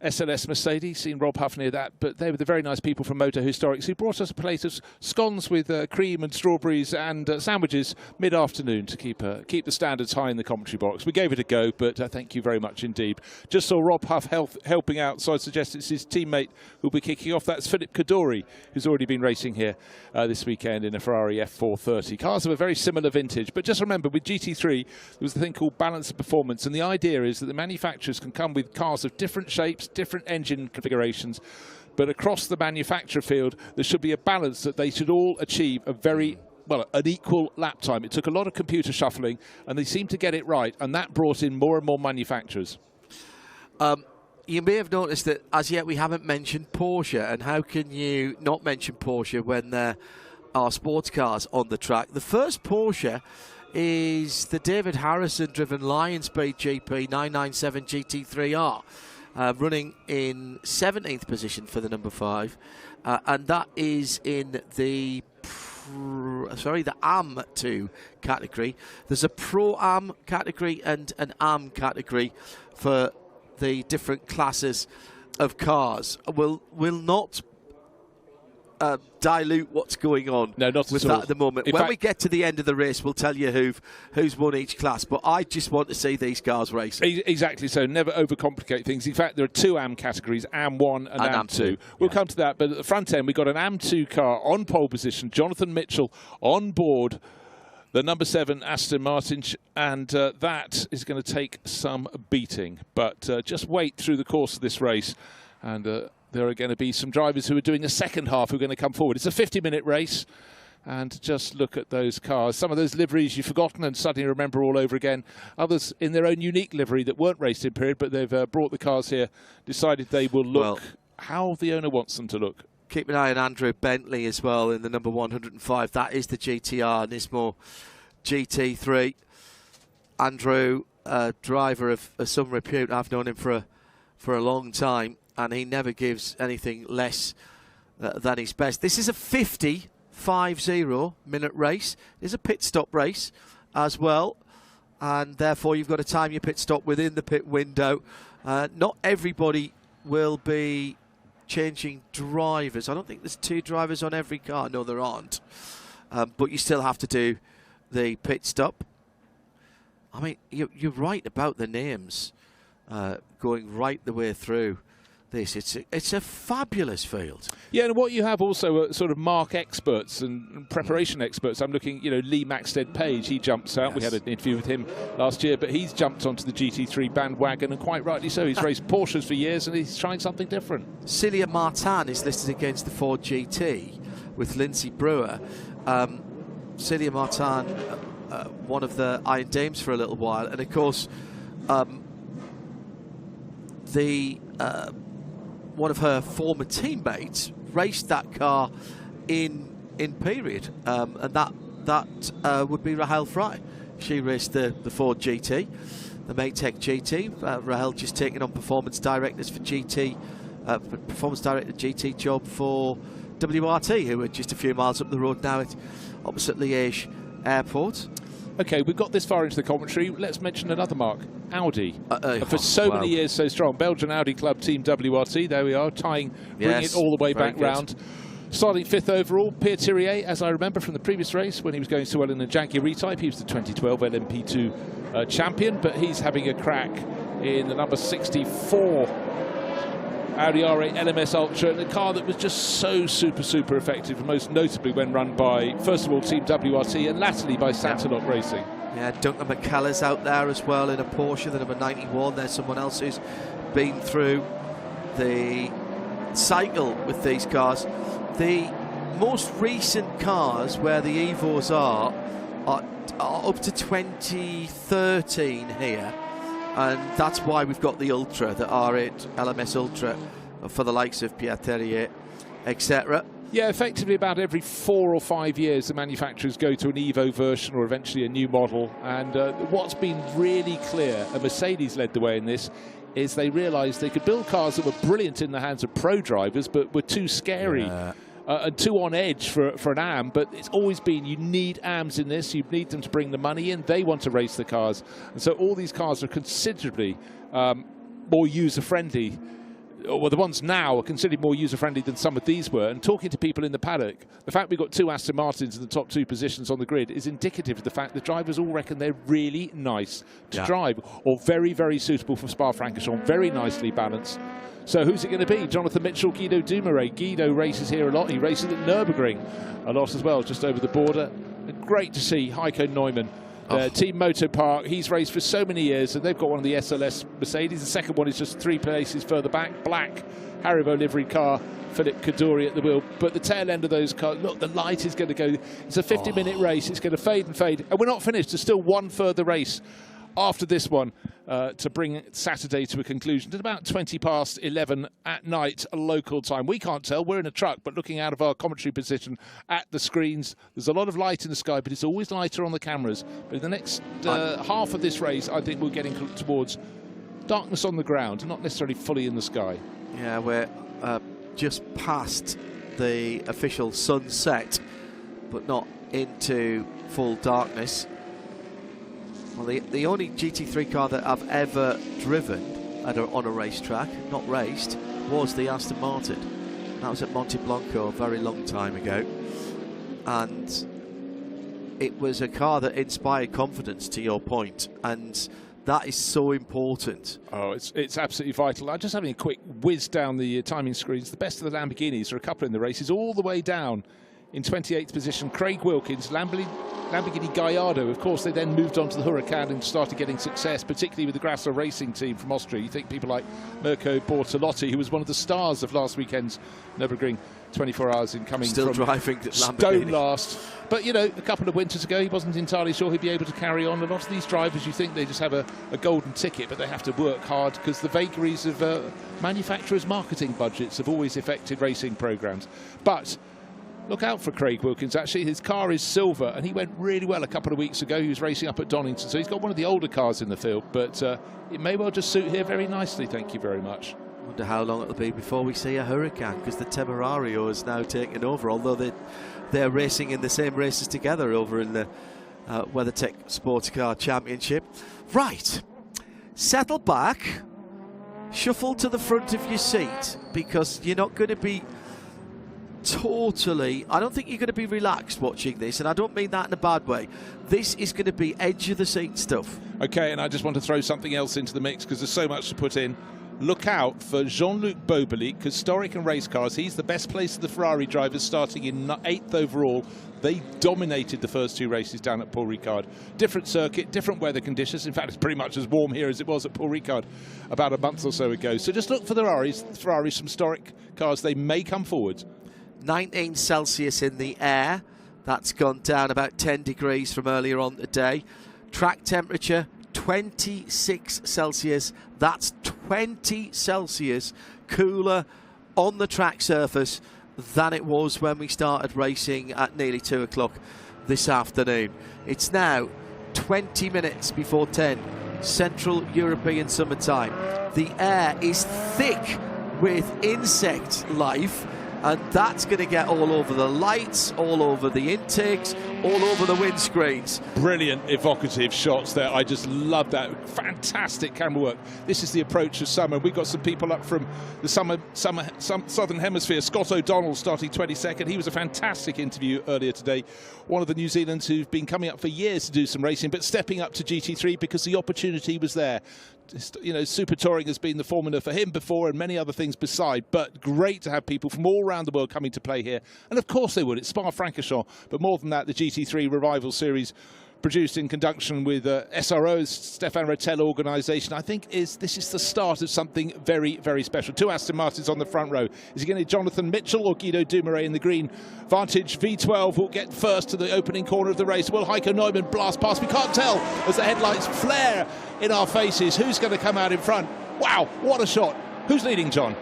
SLS Mercedes. Seen Rob Huff near that, but they were the very nice people from Motor Historics who brought us a plate of scones with cream and strawberries and sandwiches mid-afternoon to keep the standards high in the commentary box. We gave it a go, but thank you very much indeed. Just saw Rob Huff helping out, so I suggest it's his teammate who'll be kicking off. That's Philip Cadori, who's already been racing here this weekend in a Ferrari F430. Cars of a very similar vintage, but just remember, with GT3, there was a thing called balance of performance, and the idea is that the manufacturers can come with cars of different shapes, different engine configurations, but across the manufacturer field there should be a balance that they should all achieve a very an equal lap time. It took a lot of computer shuffling and they seemed to get it right, and that brought in more and more manufacturers. You may have noticed that as yet we haven't mentioned Porsche, and how can you not mention Porsche when there are sports cars on the track? The first Porsche is the David Harrison driven Lionspeed GP 997 GT3R. Running in 17th position for the number 5, and that is in the AM2 category. There's a Pro-Am category and an Am category for the different classes of cars. We'll not dilute what's going on with that at the moment. When we get to the end of the race, we'll tell you who's won each class, but I just want to see these cars racing. Exactly, so never overcomplicate things. In fact, there are 2 AM categories, AM1 and AM2. We'll come to that, but at the front end, we've got an AM2 car on pole position, Jonathan Mitchell on board, the number 7 Aston Martin, and that is going to take some beating. But just wait through the course of this race, and there are going to be some drivers who are doing the second half who are going to come forward. It's a 50-minute race, and just look at those cars. Some of those liveries you've forgotten and suddenly remember all over again. Others in their own unique livery that weren't raced in period, but they've brought the cars here, decided they will look how the owner wants them to look. Keep an eye on Andrew Bentley as well in the number 105. That is the GTR Nismo GT3. Andrew, driver of some repute. I've known him for a long time, and he never gives anything less than his best. This is a 50-minute race. It's a pit stop race as well, and therefore you've got to time your pit stop within the pit window. Not everybody will be changing drivers. I don't think there's 2 drivers on every car. No, there aren't. But you still have to do the pit stop. I mean, you're right about the names going right the way through this. It's a fabulous field. Yeah, and what you have also are sort of mark experts and preparation experts. I'm looking, Lee Maxted Page, he jumps out. Yes. We had an interview with him last year, but he's jumped onto the GT3 bandwagon, and quite rightly so. He's raced Porsches for years, and he's trying something different. Celia Martin is listed against the Ford GT with Lindsay Brewer. Celia Martin, one of the Iron Dames for a little while, and of course, one of her former teammates raced that car in period, and that would be Rahel Fry. She raced the Ford GT, the Maytech GT. Rahel just taking on performance directors for GT, performance director GT job for WRT, who are just a few miles up the road now at opposite Liège Airport. Okay, we've got this far into the commentary. Let's mention another mark, Audi. For so many years, so strong. Belgian Audi Club Team WRT. There we are, bringing it all the way back round. Starting 5th overall, Pierre Thirier, as I remember from the previous race, when he was going so well in the Jaguar E-Type. He was the 2012 LMP2 champion, but he's having a crack in the number 64 Audi R8 LMS Ultra, the car that was just so super effective, most notably when run by, first of all, Team WRT and latterly by Santalot Racing. Yeah, Duncan McCullough's out there as well in a Porsche, the number 91. There's someone else who's been through the cycle with these cars. The most recent cars where the Evos are up to 2013 here. And that's why we've got the Ultra, the R8 LMS Ultra, for the likes of Pierre Thirier, etc. Yeah, effectively about every 4 or 5 years the manufacturers go to an Evo version or eventually a new model. And what's been really clear, and Mercedes led the way in this, is they realised they could build cars that were brilliant in the hands of pro drivers but were too scary and too on edge for an AM, but it's always been you need AMs in this, you need them to bring the money in, they want to race the cars, and so all these cars are considerably more user-friendly. Well, the ones now are considerably more user-friendly than some of these were. And talking to people in the paddock, the fact we've got 2 Aston Martins in the top 2 positions on the grid is indicative of the fact the drivers all reckon they're really nice to drive, or very, very suitable for Spa-Francorchamps, very nicely balanced. So who's it going to be? Jonathan Mitchell, Guido Dumoulin. Guido races here a lot. He races at Nürburgring a lot as well, just over the border. And great to see Heiko Neumann. Team Moto Park, he's raced for so many years, and they've got one of the SLS Mercedes. The second one is just 3 places further back. Black Haribo livery car, Philip Kaddouri at the wheel. But the tail end of those cars, look, the light is going to go. It's a 50-minute race. It's going to fade and fade. And we're not finished. There's still one further race after this one to bring Saturday to a conclusion at about 20 past 11 at night local time. We can't tell, we're in a truck, but looking out of our commentary position at the screens, there's a lot of light in the sky, but it's always lighter on the cameras. But in the next half of this race, I think we're getting towards darkness on the ground, not necessarily fully in the sky. Yeah, we're just past the official sunset, but not into full darkness. Well, the only GT3 car that I've ever driven on a racetrack, not raced, was the Aston Martin. That was at Monte Blanco a very long time ago. And it was a car that inspired confidence, to your point, and that is so important. Oh, it's absolutely vital. I'm just having a quick whiz down the timing screens. The best of the Lamborghinis, there are a couple in the races, all the way down in 28th position. Craig Wilkins, Lamborghini Gallardo. Of course, they then moved on to the Huracan and started getting success, particularly with the Grasser Racing team from Austria. You think people like Mirko Bortolotti, who was one of the stars of last weekend's Nürburgring 24 Hours in coming still from driving stone last. But, you know, a couple of winters ago, he wasn't entirely sure he'd be able to carry on. A lot of these drivers, you think they just have a golden ticket, but they have to work hard because the vagaries of manufacturers' marketing budgets have always affected racing programmes. But look out for Craig Wilkins, actually. His car is silver, and he went really well a couple of weeks ago. He was racing up at Donington, so he's got one of the older cars in the field, but it may well just suit here very nicely. Thank you very much. I wonder how long it'll be before we see a Huracan, because the Temerario is now taken over, although they're racing in the same races together over in the WeatherTech Sports Car Championship. Right, settle back, shuffle to the front of your seat, because you're not going to be I don't think you're going to be relaxed watching this, and I don't mean that in a bad way. This is going to be edge of the seat stuff. Okay, and I just want to throw something else into the mix because there's so much to put in. Look out for Jean-Luc Beaubelic, historic and race cars. He's the best place of the Ferrari drivers, starting in 8th overall. They dominated the first 2 races down at Paul Ricard. Different circuit, different weather conditions. In fact, it's pretty much as warm here as it was at Paul Ricard about a month or so ago. So just look for the Ferraris, some historic cars. They may come forward. 19 Celsius in the air. That's gone down about 10 degrees from earlier on today. Track temperature 26 Celsius. That's 20 Celsius cooler on the track surface than it was when we started racing at nearly 2 o'clock this afternoon. It's now 20 minutes before 10 Central European summertime. The air is thick with insect life, and that's going to get all over the lights, all over the intakes, all over the windscreens. Brilliant, evocative shots there. I just love that. Fantastic camera work. This is the approach of summer. We've got some people up from the Southern Hemisphere. Scott O'Donnell starting 22nd. He was a fantastic interview earlier today. One of the New Zealanders who've been coming up for years to do some racing, but stepping up to GT3 because the opportunity was there. You know, super touring has been the formula for him before, and many other things beside, but great to have people from all around the world coming to play here. And of course they would. It's Spa-Francorchamps, but more than that, the GT3 Revival Series, produced in conjunction with SRO's Stefan Rattel organisation, I think this is the start of something very, very special. 2 Aston Martins on the front row. Is he going to Jonathan Mitchell or Guido Dumoulin in the green? Vantage V12 will get first to the opening corner of the race. Will Heiko Neumann blast past? We can't tell as the headlights flare in our faces. Who's going to come out in front? Wow, what a shot. Who's leading, John?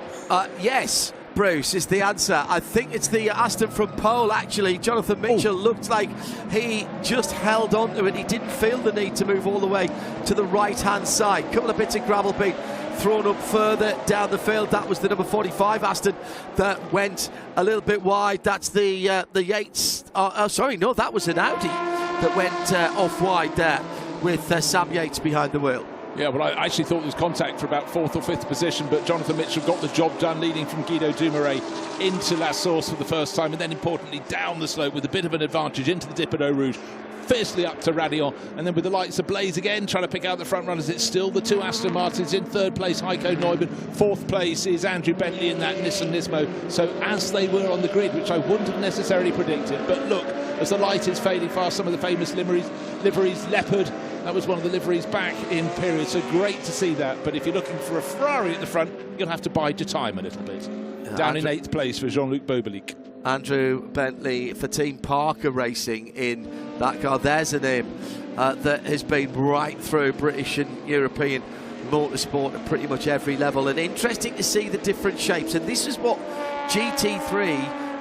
Yes, Bruce, is the answer. I think it's the Aston from pole, actually. Jonathan Mitchell looked like he just held on to it. He didn't feel the need to move all the way to the right-hand side. Couple of bits of gravel beat thrown up further down the field. That was the number 45 Aston that went a little bit wide. That's the Yates. Sorry, no, that was an Audi that went off wide there with Sam Yates behind the wheel. Yeah, well, I actually thought there was contact for about 4th or 5th position, but Jonathan Mitchell got the job done, leading from Guido Dumouriez into La Source for the first time, and then importantly down the slope with a bit of an advantage into the dip at Eau Rouge, fiercely up to Radion, and then with the lights ablaze again, trying to pick out the front runners. It's still the 2 Aston Martins. In 3rd place, Heiko Neumann. 4th place is Andrew Bentley in that Nissan Nismo. So as they were on the grid, which I wouldn't have necessarily predicted, but look, as the light is fading fast, some of the famous liveries, Leopard, that was one of the liveries back in period, so great to see that. But if you're looking for a Ferrari at the front, you'll have to bide your time a little bit. Down in 8th place for Jean-Luc Bobelic. Andrew Bentley for Team Parker Racing in that car. There's a name that has been right through British and European motorsport at pretty much every level, and interesting to see the different shapes. And this is what GT3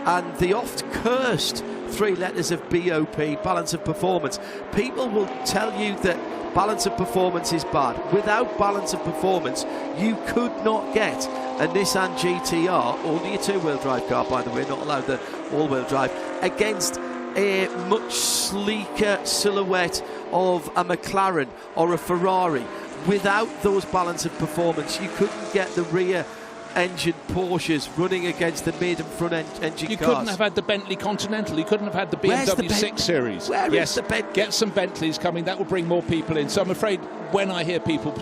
and the oft cursed 3 letters of BOP, balance of performance. People will tell you that balance of performance is bad. Without balance of performance, you could not get a Nissan GTR, only a 2-wheel drive car, by the way, not allowed the all-wheel drive, against a much sleeker silhouette of a McLaren or a Ferrari. Without those balance of performance, you couldn't get the rear engine Porsches running against the mid and front engine cars. You couldn't have had the Bentley Continental. You couldn't have had the BMW 6 Series. Where is the Bentley? Get some Bentleys coming. That will bring more people in. So I'm afraid when I hear people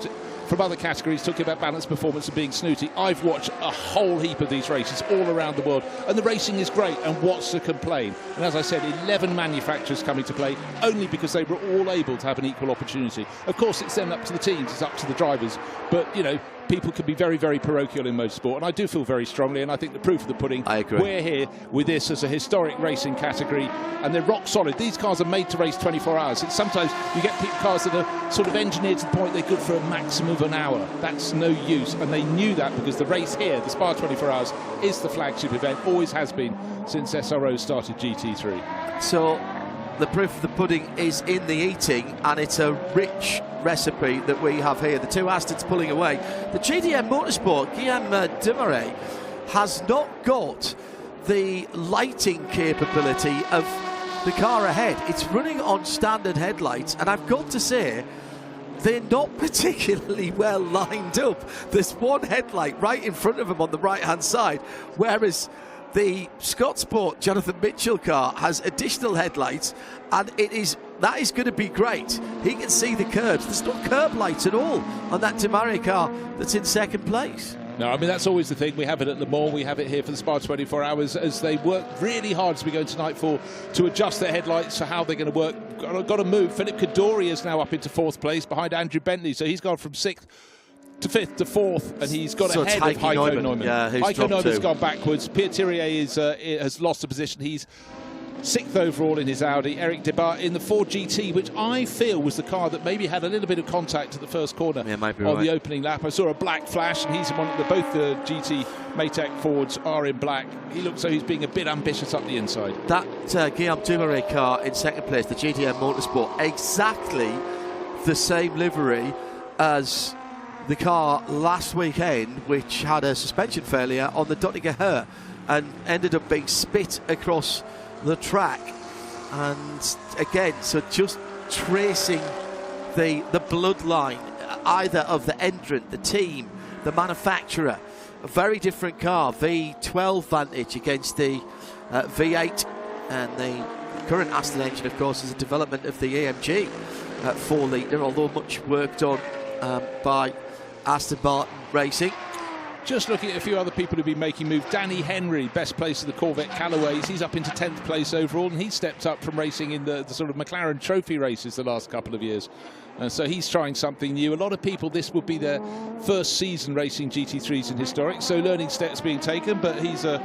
from other categories talking about balanced performance and being snooty, I've watched a whole heap of these races all around the world, and the racing is great, and what's to complain? And as I said, 11 manufacturers coming to play only because they were all able to have an equal opportunity. Of course, it's then up to the teams, it's up to the drivers, but you know, people can be very, very parochial in motorsport, and I do feel very strongly, and I think the proof of the pudding, I agree. We're here with this as a historic racing category, and they're rock solid. These cars are made to race 24 hours. It's sometimes you get cars that are sort of engineered to the point they're good for a maximum of an hour. That's no use, and they knew that because the race here, the Spa 24 Hours, is the flagship event, always has been since SRO started GT3. So the proof of the pudding is in the eating, and it's a rich recipe that we have here. The 2 Astons pulling away. The GDM Motorsport, Guillaume Dumouriez, has not got the lighting capability of the car ahead. It's running on standard headlights, and I've got to say, they're not particularly well lined up. There's one headlight right in front of him on the right-hand side, whereas the Scott Sport Jonathan Mitchell car has additional headlights, and that is going to be great. He can see the curbs. There's no curb lights at all on that Dumouriez car that's in 2nd place. No, I mean, that's always the thing. We have it at Le Mans, we have it here for the Spa 24 Hours, as they work really hard as we go into nightfall to adjust their headlights to how they're going to work. Got to move. Philip Kaddouri is now up into 4th place behind Andrew Bentley, so he's gone from 6th to 5th to 4th, and he's got ahead of Heiko Neumann. Yeah, Heiko Neumann's gone backwards. Pierre Thirier has lost a position. He's 6th overall in his Audi. Eric Debat in the Ford GT, which I feel was the car that maybe had a little bit of contact at the first corner on the opening lap. I saw a black flash, and he's in one of both the GT Maytag Fords are in black. He looks so he's being a bit ambitious up the inside. That Guillaume Dumouriez car in 2nd place, the GDM Motorsport, exactly the same livery as the car last weekend, which had a suspension failure on the Dottinger Her and ended up being spit across the track. And again, so just tracing the bloodline either of the entrant, the team, the manufacturer. A very different car, V12 Vantage against the V8, and the current Aston engine, of course, is a development of the AMG 4-litre, although much work done by Aston Martin Racing. Just looking at a few other people who've been making moves. Danny Henry, best place of the Corvette Callaways. He's up into 10th place overall, and he stepped up from racing in the sort of McLaren trophy races the last couple of years. So he's trying something new. A lot of people, this would be their first season racing GT3s in historic, so learning steps being taken, but he's a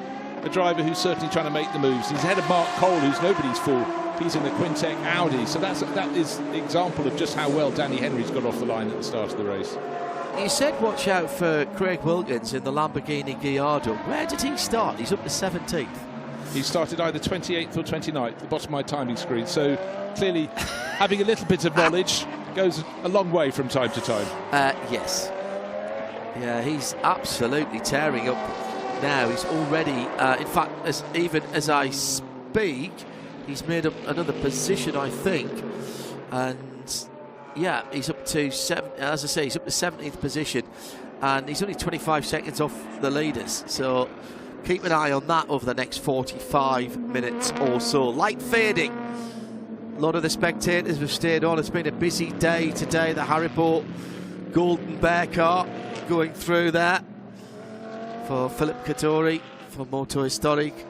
driver who's certainly trying to make the moves. He's ahead of Mark Cole, who's nobody's fool. He's in the Quintec Audi, so that is the example of just how well Danny Henry's got off the line at the start of the race. You said watch out for Craig Wilkins in the Lamborghini Gallardo. Where did he start? He's up to 17th. He started either 28th or 29th at the bottom of my timing screen, so clearly having a little bit of knowledge goes a long way from time to time. Yes. Yeah, he's absolutely tearing up now. He's already, in fact, even as I speak, he's made up another position, I think. And yeah, he's up to as I say, he's up to 17th position, and he's only 25 seconds off the leaders. So keep an eye on that over the next 45 minutes or so. Light fading. A lot of the spectators have stayed on. It's been a busy day today. The Haribo Golden Bear car going through there for Philip Kadori for Moto Historique.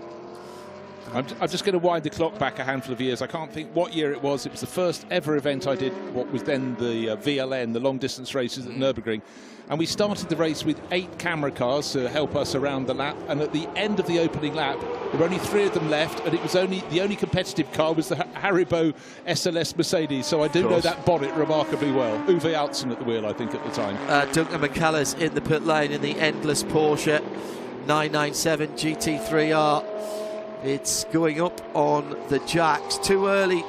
I'm just going to wind the clock back a handful of years. I can't think what year it was. It was the first ever event I did, what was then the VLN, the long distance races at Nürburgring. And we started the race with 8 camera cars to help us around the lap. And at the end of the opening lap, there were only 3 of them left. And it was the only competitive car was the Haribo SLS Mercedes. So I do know that bonnet remarkably well. Uwe Altzen at the wheel, I think, at the time. Duncan McCullers in the pit lane in the endless Porsche 997 GT3R. It's going up on the jacks. Too early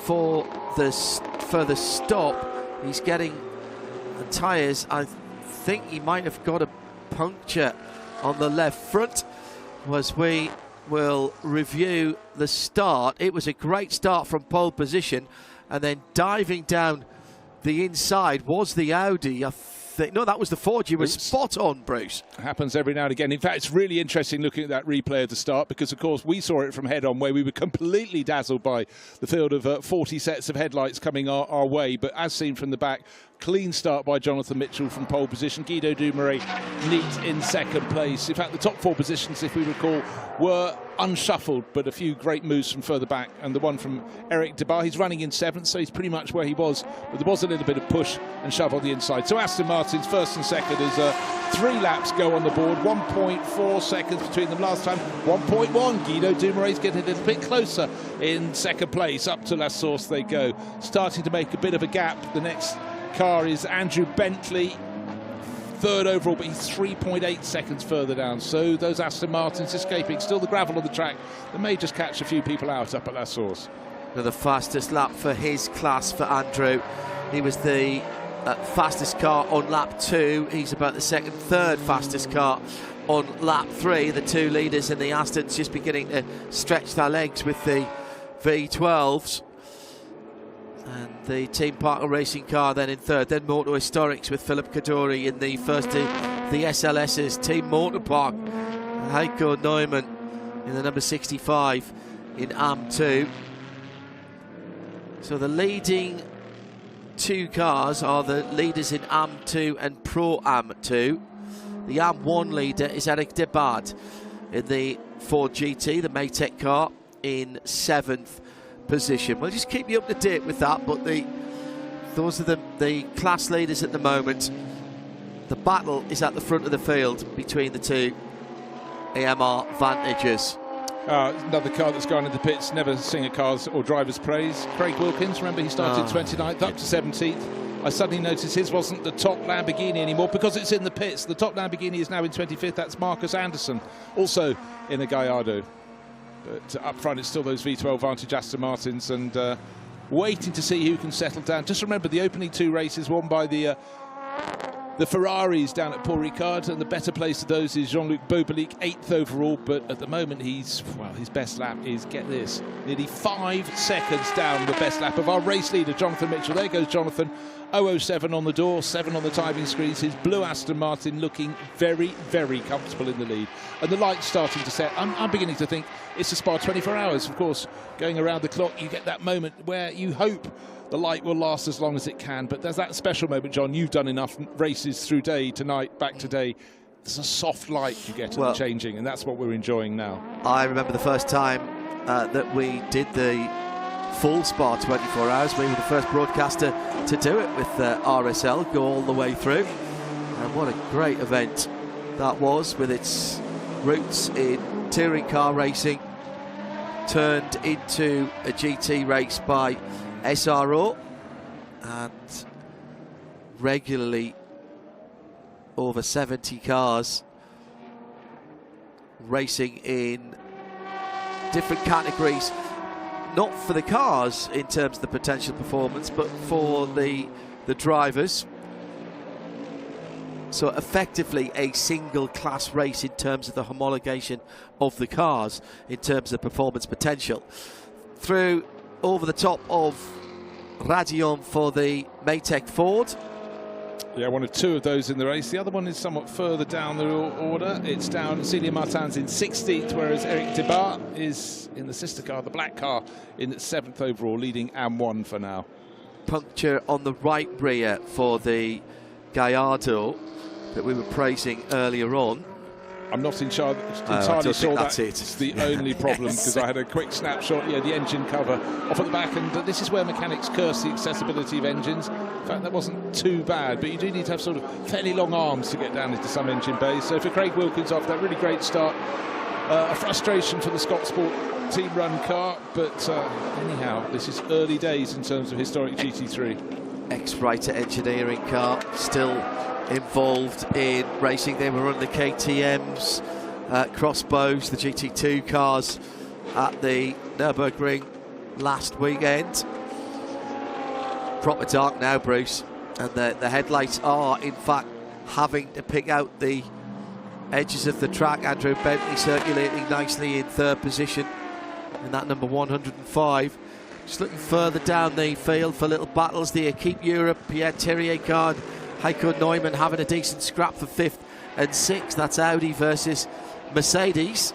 for the stop. He's getting the tyres. I think he might have got a puncture on the left front. As we will review the start, it was a great start from pole position, and then diving down the inside was the Audi. No, that was the Ford. You were spot on, Bruce. Happens every now and again. In fact, it's really interesting looking at that replay of the start, because, of course, we saw it from head-on, where we were completely dazzled by the field of 40 sets of headlights coming our way. But as seen from the back, clean start by Jonathan Mitchell from pole position. Guido Dumouriez neat in second place. In fact, the top 4 positions, if we recall, were unshuffled, but a few great moves from further back. And the one from Eric Debar, he's running in 7th, so he's pretty much where he was. But there was a little bit of push and shove on the inside. So Aston Martin's first and second as 3 laps go on the board. 1.4 seconds between them last time. 1.1. Guido Dumouriez getting a little bit closer in second place. Up to La Source they go. Starting to make a bit of a gap. The next car is Andrew Bentley, 3rd overall, but he's 3.8 seconds further down. So those Aston Martins escaping. Still the gravel on the track. They may just catch a few people out up at La Source. The fastest lap for his class for Andrew. He was the fastest car on lap 2. He's about the 2nd, 3rd fastest car on lap 3. The 2 leaders in the Astons just beginning to stretch their legs with the V12s. And the Team Parker Racing car then in 3rd. Then Moto Historics with Philip Kadori in the first of the SLSs. Team Motor Park, Heiko Neumann in the number 65 in AM2. So the leading 2 cars are the leaders in AM2 and Pro AM2. The AM1 leader is Eric Debard in the Ford GT, the Maytech car, in 7th position. We'll just keep you up to date with that, but those are the class leaders at the moment. The battle is at the front of the field between the 2 AMR Vantages. Another car that's gone into pits, never sing a car's or driver's praise. Craig Wilkins, remember he started 29th up to 17th. I suddenly noticed his wasn't the top Lamborghini anymore because it's in the pits. The top Lamborghini is now in 25th. That's Marcus Anderson, also in a Gallardo. But up front, it's still those V12 Vantage Aston Martins, and waiting to see who can settle down. Just remember the opening 2 races won by the Ferraris down at Paul Ricard, and the better place of those is Jean-Luc Bobelic, 8th overall. But at the moment, his best lap is, get this, nearly 5 seconds down the best lap of our race leader, Jonathan Mitchell. There goes Jonathan. 007 on the door, 7 on the timing screens. His blue Aston Martin looking very, very comfortable in the lead. And the light's starting to set. I'm beginning to think it's a Spa 24 hours. Of course, going around the clock, you get that moment where you hope the light will last as long as it can. But there's that special moment, John. You've done enough races through day, tonight, back today. There's a soft light you get at the changing, and that's what we're enjoying now. I remember the first time that we did the full Spa 24 hours. We were the first broadcaster to do it with RSL, go all the way through. And what a great event that was, with its roots in touring car racing, turned into a GT race by SRO, and regularly over 70 cars racing in different categories, not for the cars in terms of the potential performance, but for the drivers. So effectively a single class race in terms of the homologation of the cars, in terms of performance potential. Through over the top of Radion for the Maytech Ford. Yeah, one of two of those in the race. The other one is somewhat further down the order. It's down. Celia Martins in 16th, whereas Eric Debar is in the sister car, the black car, in 7th overall, leading AM1 for now. Puncture on the right rear for the Gallardo that we were praising earlier on. I'm not entirely sure that's the only problem, because I had a quick snapshot. Yeah, the engine cover off at the back, and this is where mechanics curse the accessibility of engines. In fact, that wasn't too bad, but you do need to have sort of fairly long arms to get down into some engine bays. So for Craig Wilkins off that really great start, a frustration for the Scott Sport team run car, but anyhow, this is early days in terms of historic GT3. Ex-Writer Engineering car still involved in racing. They were running the KTM's crossbows, the GT2 cars at the Nürburgring last weekend. Proper dark now, Bruce, and the headlights are in fact having to pick out the edges of the track. Andrew Bentley circulating nicely in 3rd position in that number 105. Just looking further down the field for little battles. The Equipe Europe, Pierre Terrier car, Heiko Neumann having a decent scrap for 5th and 6th. That's Audi versus Mercedes.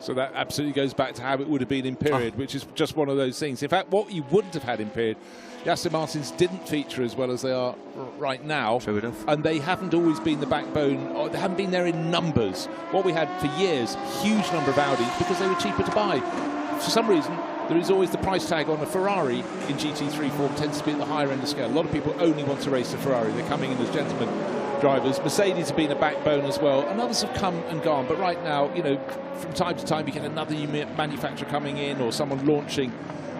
So that absolutely goes back to how it would have been in period, which is just one of those things. In fact, what you wouldn't have had in period, the Aston Martins didn't feature as well as they are right now. True enough. And they haven't always been the backbone, or they haven't been there in numbers. What we had for years, huge number of Audis, because they were cheaper to buy. For some reason, there is always the price tag on a Ferrari in GT3 form tends to be at the higher end of scale. A lot of people only want to race a Ferrari. They're coming in as gentlemen drivers. Mercedes have been a backbone as well, and others have come and gone. But right now, you know, from time to time, you get another manufacturer coming in, or someone launching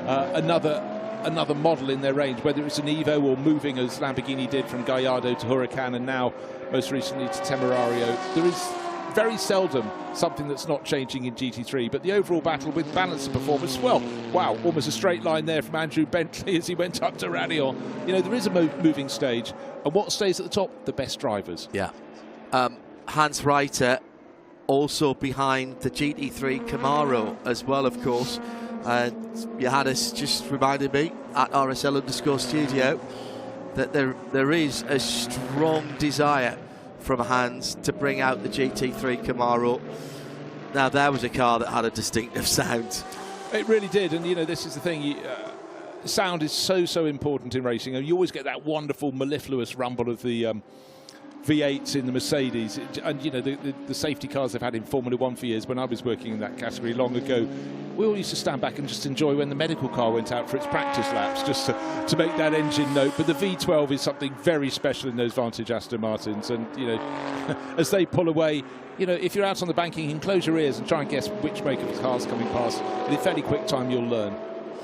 another model in their range, whether it's an Evo or moving as Lamborghini did from Gallardo to Huracan, and now most recently to Temerario. There is very seldom something that's not changing in GT3, but the overall battle with balance of performance, well, wow, almost a straight line there from Andrew Bentley as he went up to Radion. You know, there is a moving stage, and what stays at the top? The best drivers. Yeah. Hans Reiter also behind the GT3 Camaro as well, of course. Johannes just reminded me at RSL_studio that there is a strong desire from Hans to bring out the GT3 Camaro. Now, there was a car that had a distinctive sound. It really did, and you know, this is the thing. Sound is so important in racing, and you always get that wonderful mellifluous rumble of the V8s in the Mercedes, and you know, the safety cars they've had in Formula 1 for years. When I was working in that category long ago, we all used to stand back and just enjoy when the medical car went out for its practice laps, just to make that engine note. But the V12 is something very special in those Vantage Aston Martins, and you know, as they pull away, you know, if you're out on the banking, you can close your ears and try and guess which make of cars coming past. In a fairly quick time, you'll learn.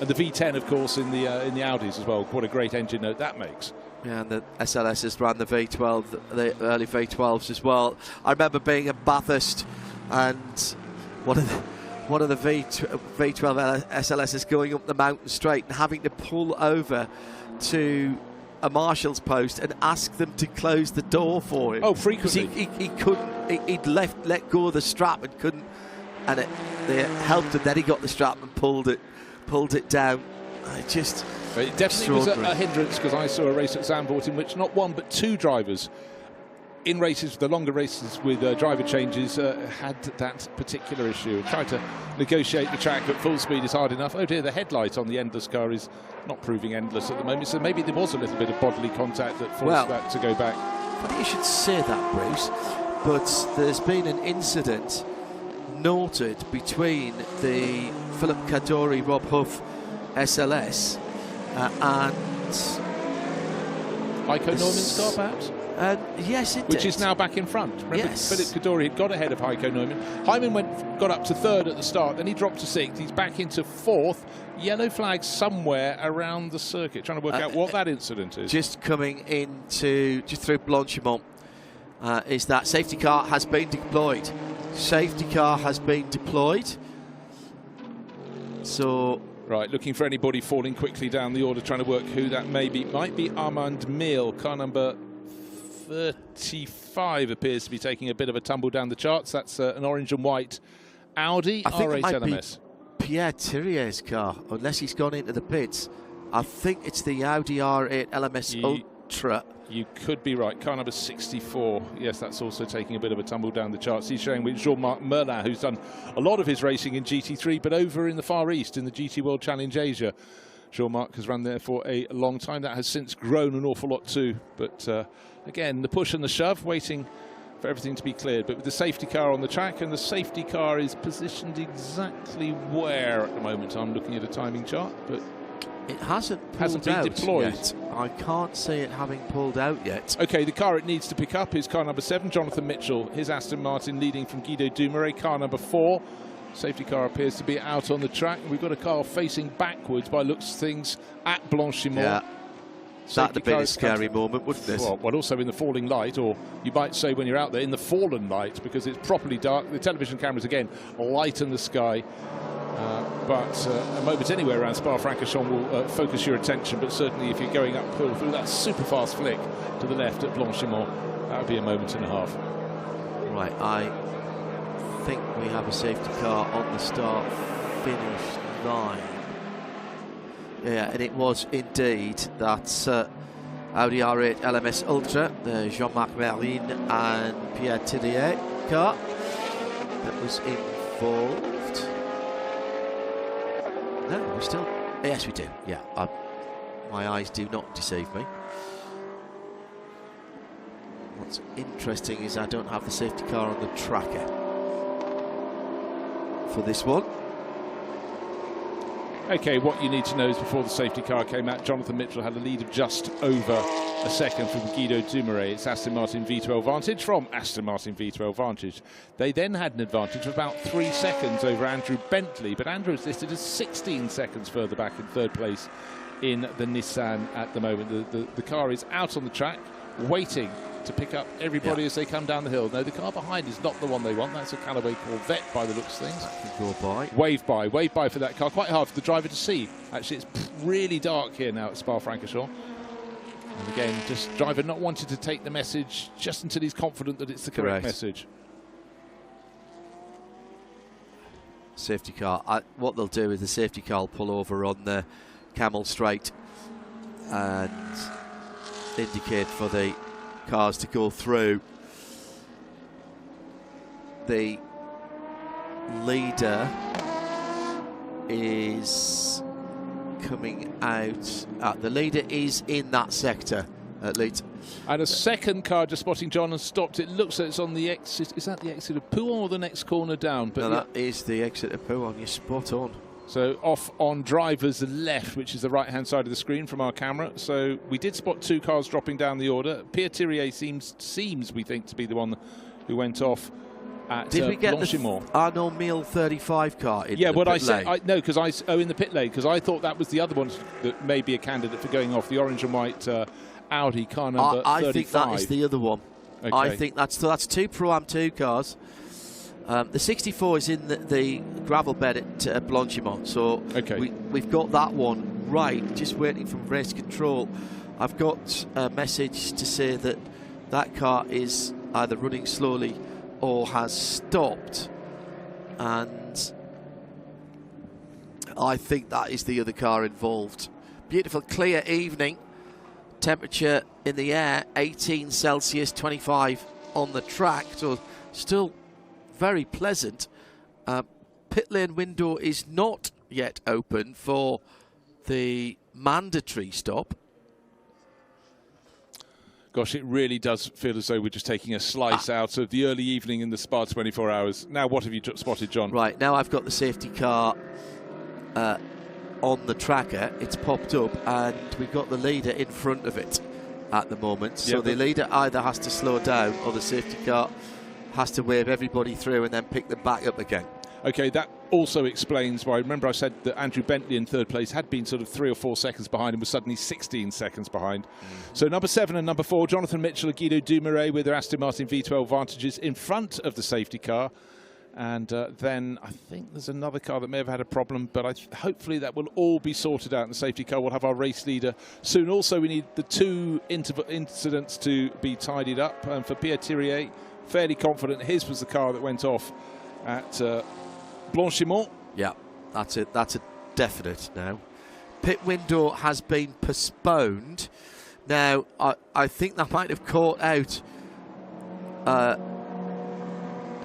And the V10, of course, in the Audis as well. What a great engine note that makes. Yeah, and the SLSs ran the V12, the early V12s as well. I remember being at Bathurst, and one of the V12 SLSs going up the mountain straight and having to pull over to a marshal's post and ask them to close the door for him. Oh, frequently. He couldn't. He'd let go of the strap and couldn't, and they helped him. Then he got the strap and pulled it down. It definitely was a hindrance, because I saw a race at Zandvoort in which not one but two drivers in races, the longer races with driver changes, had that particular issue. And tried to negotiate the track at full speed is hard enough. Oh dear, the headlight on the endless car is not proving endless at the moment, so maybe there was a little bit of bodily contact that forced that to go back. Funny you should say that, Bruce, but there's been an incident noted between the Philip Kadori Rob Huff SLS and Heiko Neumann's car, perhaps? Yes, it Which did. is now back in front. Remember, Yes. Philip Kadori had got ahead of Heiko Neumann. Hyman got up to 3rd at the start, then he dropped to 6th. He's back into 4th. Yellow flag somewhere around the circuit. Trying to work out what that incident is. Just coming into, just through Blanchimont, is that safety car has been deployed. Safety car has been deployed. So... Right, looking for anybody falling quickly down the order, trying to work who that may be. Might be Armand Miel, car number 35 appears to be taking a bit of a tumble down the charts. That's an orange and white Audi R8 LMS. Pierre Thierry's car, unless he's gone into the pits. I think it's the Audi R8 LMS Ultra. You could be right. Car number 64. Yes, that's also taking a bit of a tumble down the charts. He's showing with Jean-Marc Merlin, who's done a lot of his racing in GT3, but over in the Far East in the GT World Challenge Asia. Jean-Marc has run there for a long time. That has since grown an awful lot too. But again, the push and the shove, waiting for everything to be cleared. But with the safety car on the track, and the safety car is positioned exactly where at the moment. I'm looking at a timing chart, but it hasn't been deployed yet. I can't see it having pulled out yet. Okay, the car it needs to pick up is car number 7, Jonathan Mitchell. His Aston Martin leading from Guido Dumouriez. Car number 4. Safety car appears to be out on the track. We've got a car facing backwards by looks of things at Blanchimont. Yeah. That'd be a scary moment, wouldn't it? Well, also in the falling light, or you might say when you're out there, in the fallen light, because it's properly dark. The television cameras, again, lighten the sky. But a moment anywhere around Spa-Francorchamps will focus your attention, but certainly if you're going uphill through that super fast flick to the left at Blanchimont, that would be a moment and a half. Right, I think we have a safety car on the start-finish line. Yeah, and it was indeed that Audi R8 LMS Ultra, the Jean-Marc Merlin and Pierre Thierry car that was involved. No, we still... Yes, we do. Yeah, my eyes do not deceive me. What's interesting is I don't have the safety car on the tracker for this one. Okay, what you need to know is before the safety car came out, Jonathan Mitchell had a lead of just over a second from Guido Dumouriez. It's Aston Martin V12 Vantage from Aston Martin V12 Vantage. They then had an advantage of about 3 seconds over Andrew Bentley, but Andrew is listed as 16 seconds further back in third place in the Nissan at the moment. The car is out on the track, waiting to pick up everybody as they come down the hill. No, the car behind is not the one they want. That's a Callaway Corvette by the looks of things. That can go by. Wave by for that car. Quite hard for the driver to see. Actually, it's really dark here now at Spa-Francorchamps. And again, just driver not wanting to take the message just until he's confident that it's the correct message. Safety car. What they'll do is the safety car will pull over on the Camel Straight and indicate for the cars to go through. The leader is coming out. The leader is in that sector at least. And a second car just spotting John and stopped. It looks like it's on the exit. Is that the exit of Pouhon or the next corner down? But no, that is the exit of Pouhon. You're spot on. So off on driver's left, which is the right-hand side of the screen from our camera. So we did spot 2 cars dropping down the order. Pierre Thierry seems we think, to be the one who went off at Did we get Blanchimont. the Arnaud Mille 35 car in yeah, the what pit I said, lane? no, because in the pit lane, because I thought that was the other one that may be a candidate for going off, the orange and white Audi car number 35. I think that is the other one. Okay. I think that's 2 Pro-Am 2 cars. The 64 is in the gravel bed at Blanchimont, so we've got that one right, just waiting from race control. I've got a message to say that that car is either running slowly or has stopped, and I think that is the other car involved. Beautiful clear evening, temperature in the air 18 Celsius, 25 on the track, so still very pleasant. Pit lane window is not yet open for the mandatory stop. Gosh, it really does feel as though we're just taking a slice out of the early evening in the Spa 24 hours. Now, what have you spotted, John? Right, now I've got the safety car on the tracker. It's popped up, and we've got the leader in front of it at the moment. So the leader either has to slow down, or the safety car has to wave everybody through and then pick them back up again. Okay, that also explains why. Remember I said that Andrew Bentley in third place had been sort of 3 or 4 seconds behind and was suddenly 16 seconds behind. So number 7 and number 4, Jonathan Mitchell and Guido Dumouriez with their Aston Martin V12 Vantages in front of the safety car. And then I think there's another car that may have had a problem, but hopefully that will all be sorted out in the safety car. We'll have our race leader soon. Also, we need the 2 incidents to be tidied up. And for Pierre Thirier, fairly confident his was the car that went off at Blanchimont. Yeah, that's it. That's a definite now. Pit window has been postponed. Now, I think that might have caught out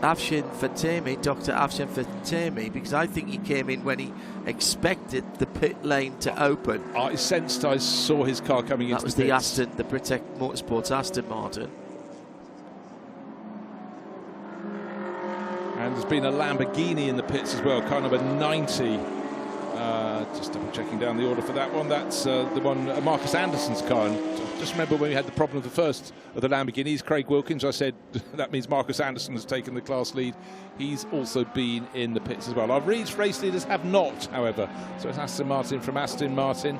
Afshin Fatemi, Dr. Afshin Fatemi, because I think he came in when he expected the pit lane to open. I saw his car coming into the pits. That was the Britec Motorsports Aston Martin. And there's been a Lamborghini in the pits as well, car number 90. Just double checking down the order for that one. That's the one, Marcus Anderson's car. And just remember when we had the problem of the first of the Lamborghinis, Craig Wilkins, I said that means Marcus Anderson has taken the class lead. He's also been in the pits as well. Our race leaders have not, however. So it's Aston Martin from Aston Martin,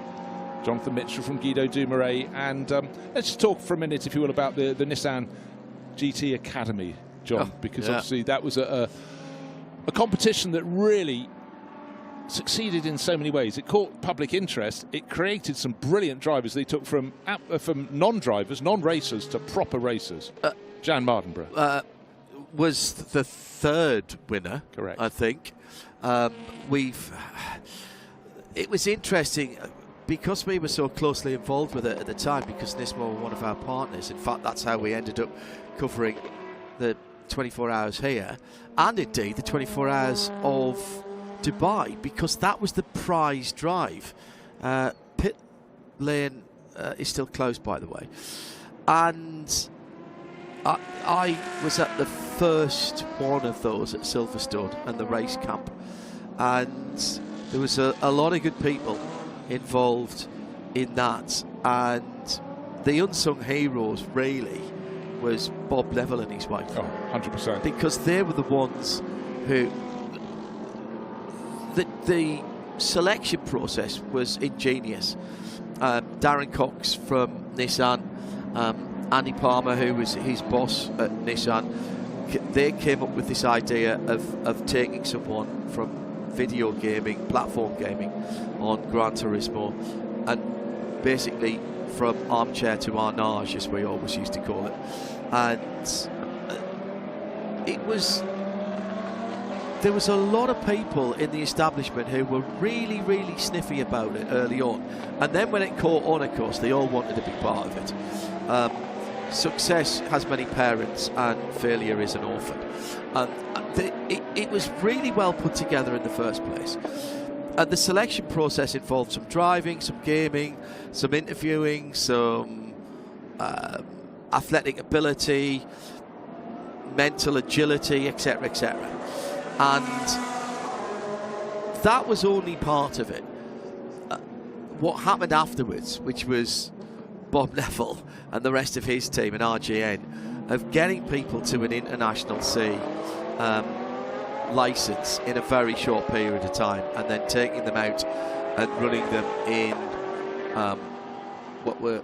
Jonathan Mitchell from Guido Dumouriez. And let's just talk for a minute, if you will, about the Nissan GT Academy, John, because obviously that was a competition that really succeeded in so many ways. It caught public interest. It created some brilliant drivers. They took from non-drivers, non-racers to proper racers. Jan Mardenborough was the 3rd winner, correct? I think. It was interesting because we were so closely involved with it at the time, because Nismo were one of our partners. In fact, that's how we ended up covering the 24 hours here, and indeed the 24 hours of Dubai, because that was the prize drive. Pit lane is still closed, by the way, and I was at the first one of those at Silverstone and the race camp, and there was a lot of good people involved in that, and the unsung heroes really was Bob Neville and his wife. Oh, 100%. Because they were the ones who the selection process was ingenious. Darren Cox from Nissan, Andy Palmer, who was his boss at Nissan, they came up with this idea of taking someone from video gaming, platform gaming on Gran Turismo, and basically from armchair to arnage, as we always used to call it. And there was a lot of people in the establishment who were really, really sniffy about it early on. And then when it caught on, of course, they all wanted to be part of it. Success has many parents and failure is an orphan. And it was really well put together in the first place. And the selection process involved some driving, some gaming, some interviewing, some athletic ability, mental agility, etc., etc. And that was only part of it. What happened afterwards, which was Bob Neville and the rest of his team and RGN, of getting people to an International C license in a very short period of time, and then taking them out and running them in what were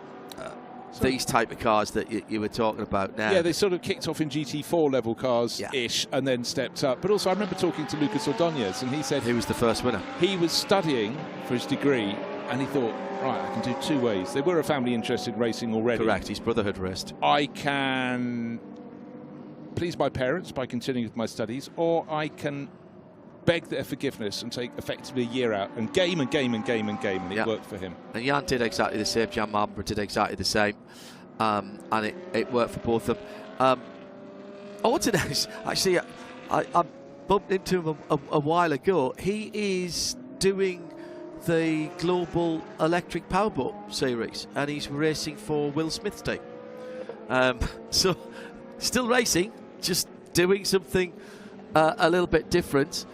these type of cars that you were talking about now. Yeah, they sort of kicked off in GT4 level cars-ish, and then stepped up. But also I remember talking to Lucas Ordóñez, and he said he was the first winner. He was studying for his degree, and he thought, right, I can do 2 ways. They were a family interested in racing already. Correct, his brother had raced. I can please my parents by continuing with my studies, or I can beg their forgiveness and take effectively a year out and game and game and game and game, and it worked for him. And Jan did exactly the same. Jan Mardenborough did exactly the same, and it worked for both of them. Ordóñez, actually, I bumped into him a while ago. He is doing the Global Electric Powerboat Series, and he's racing for Will Smith's team. So, still racing, just doing something a little bit different.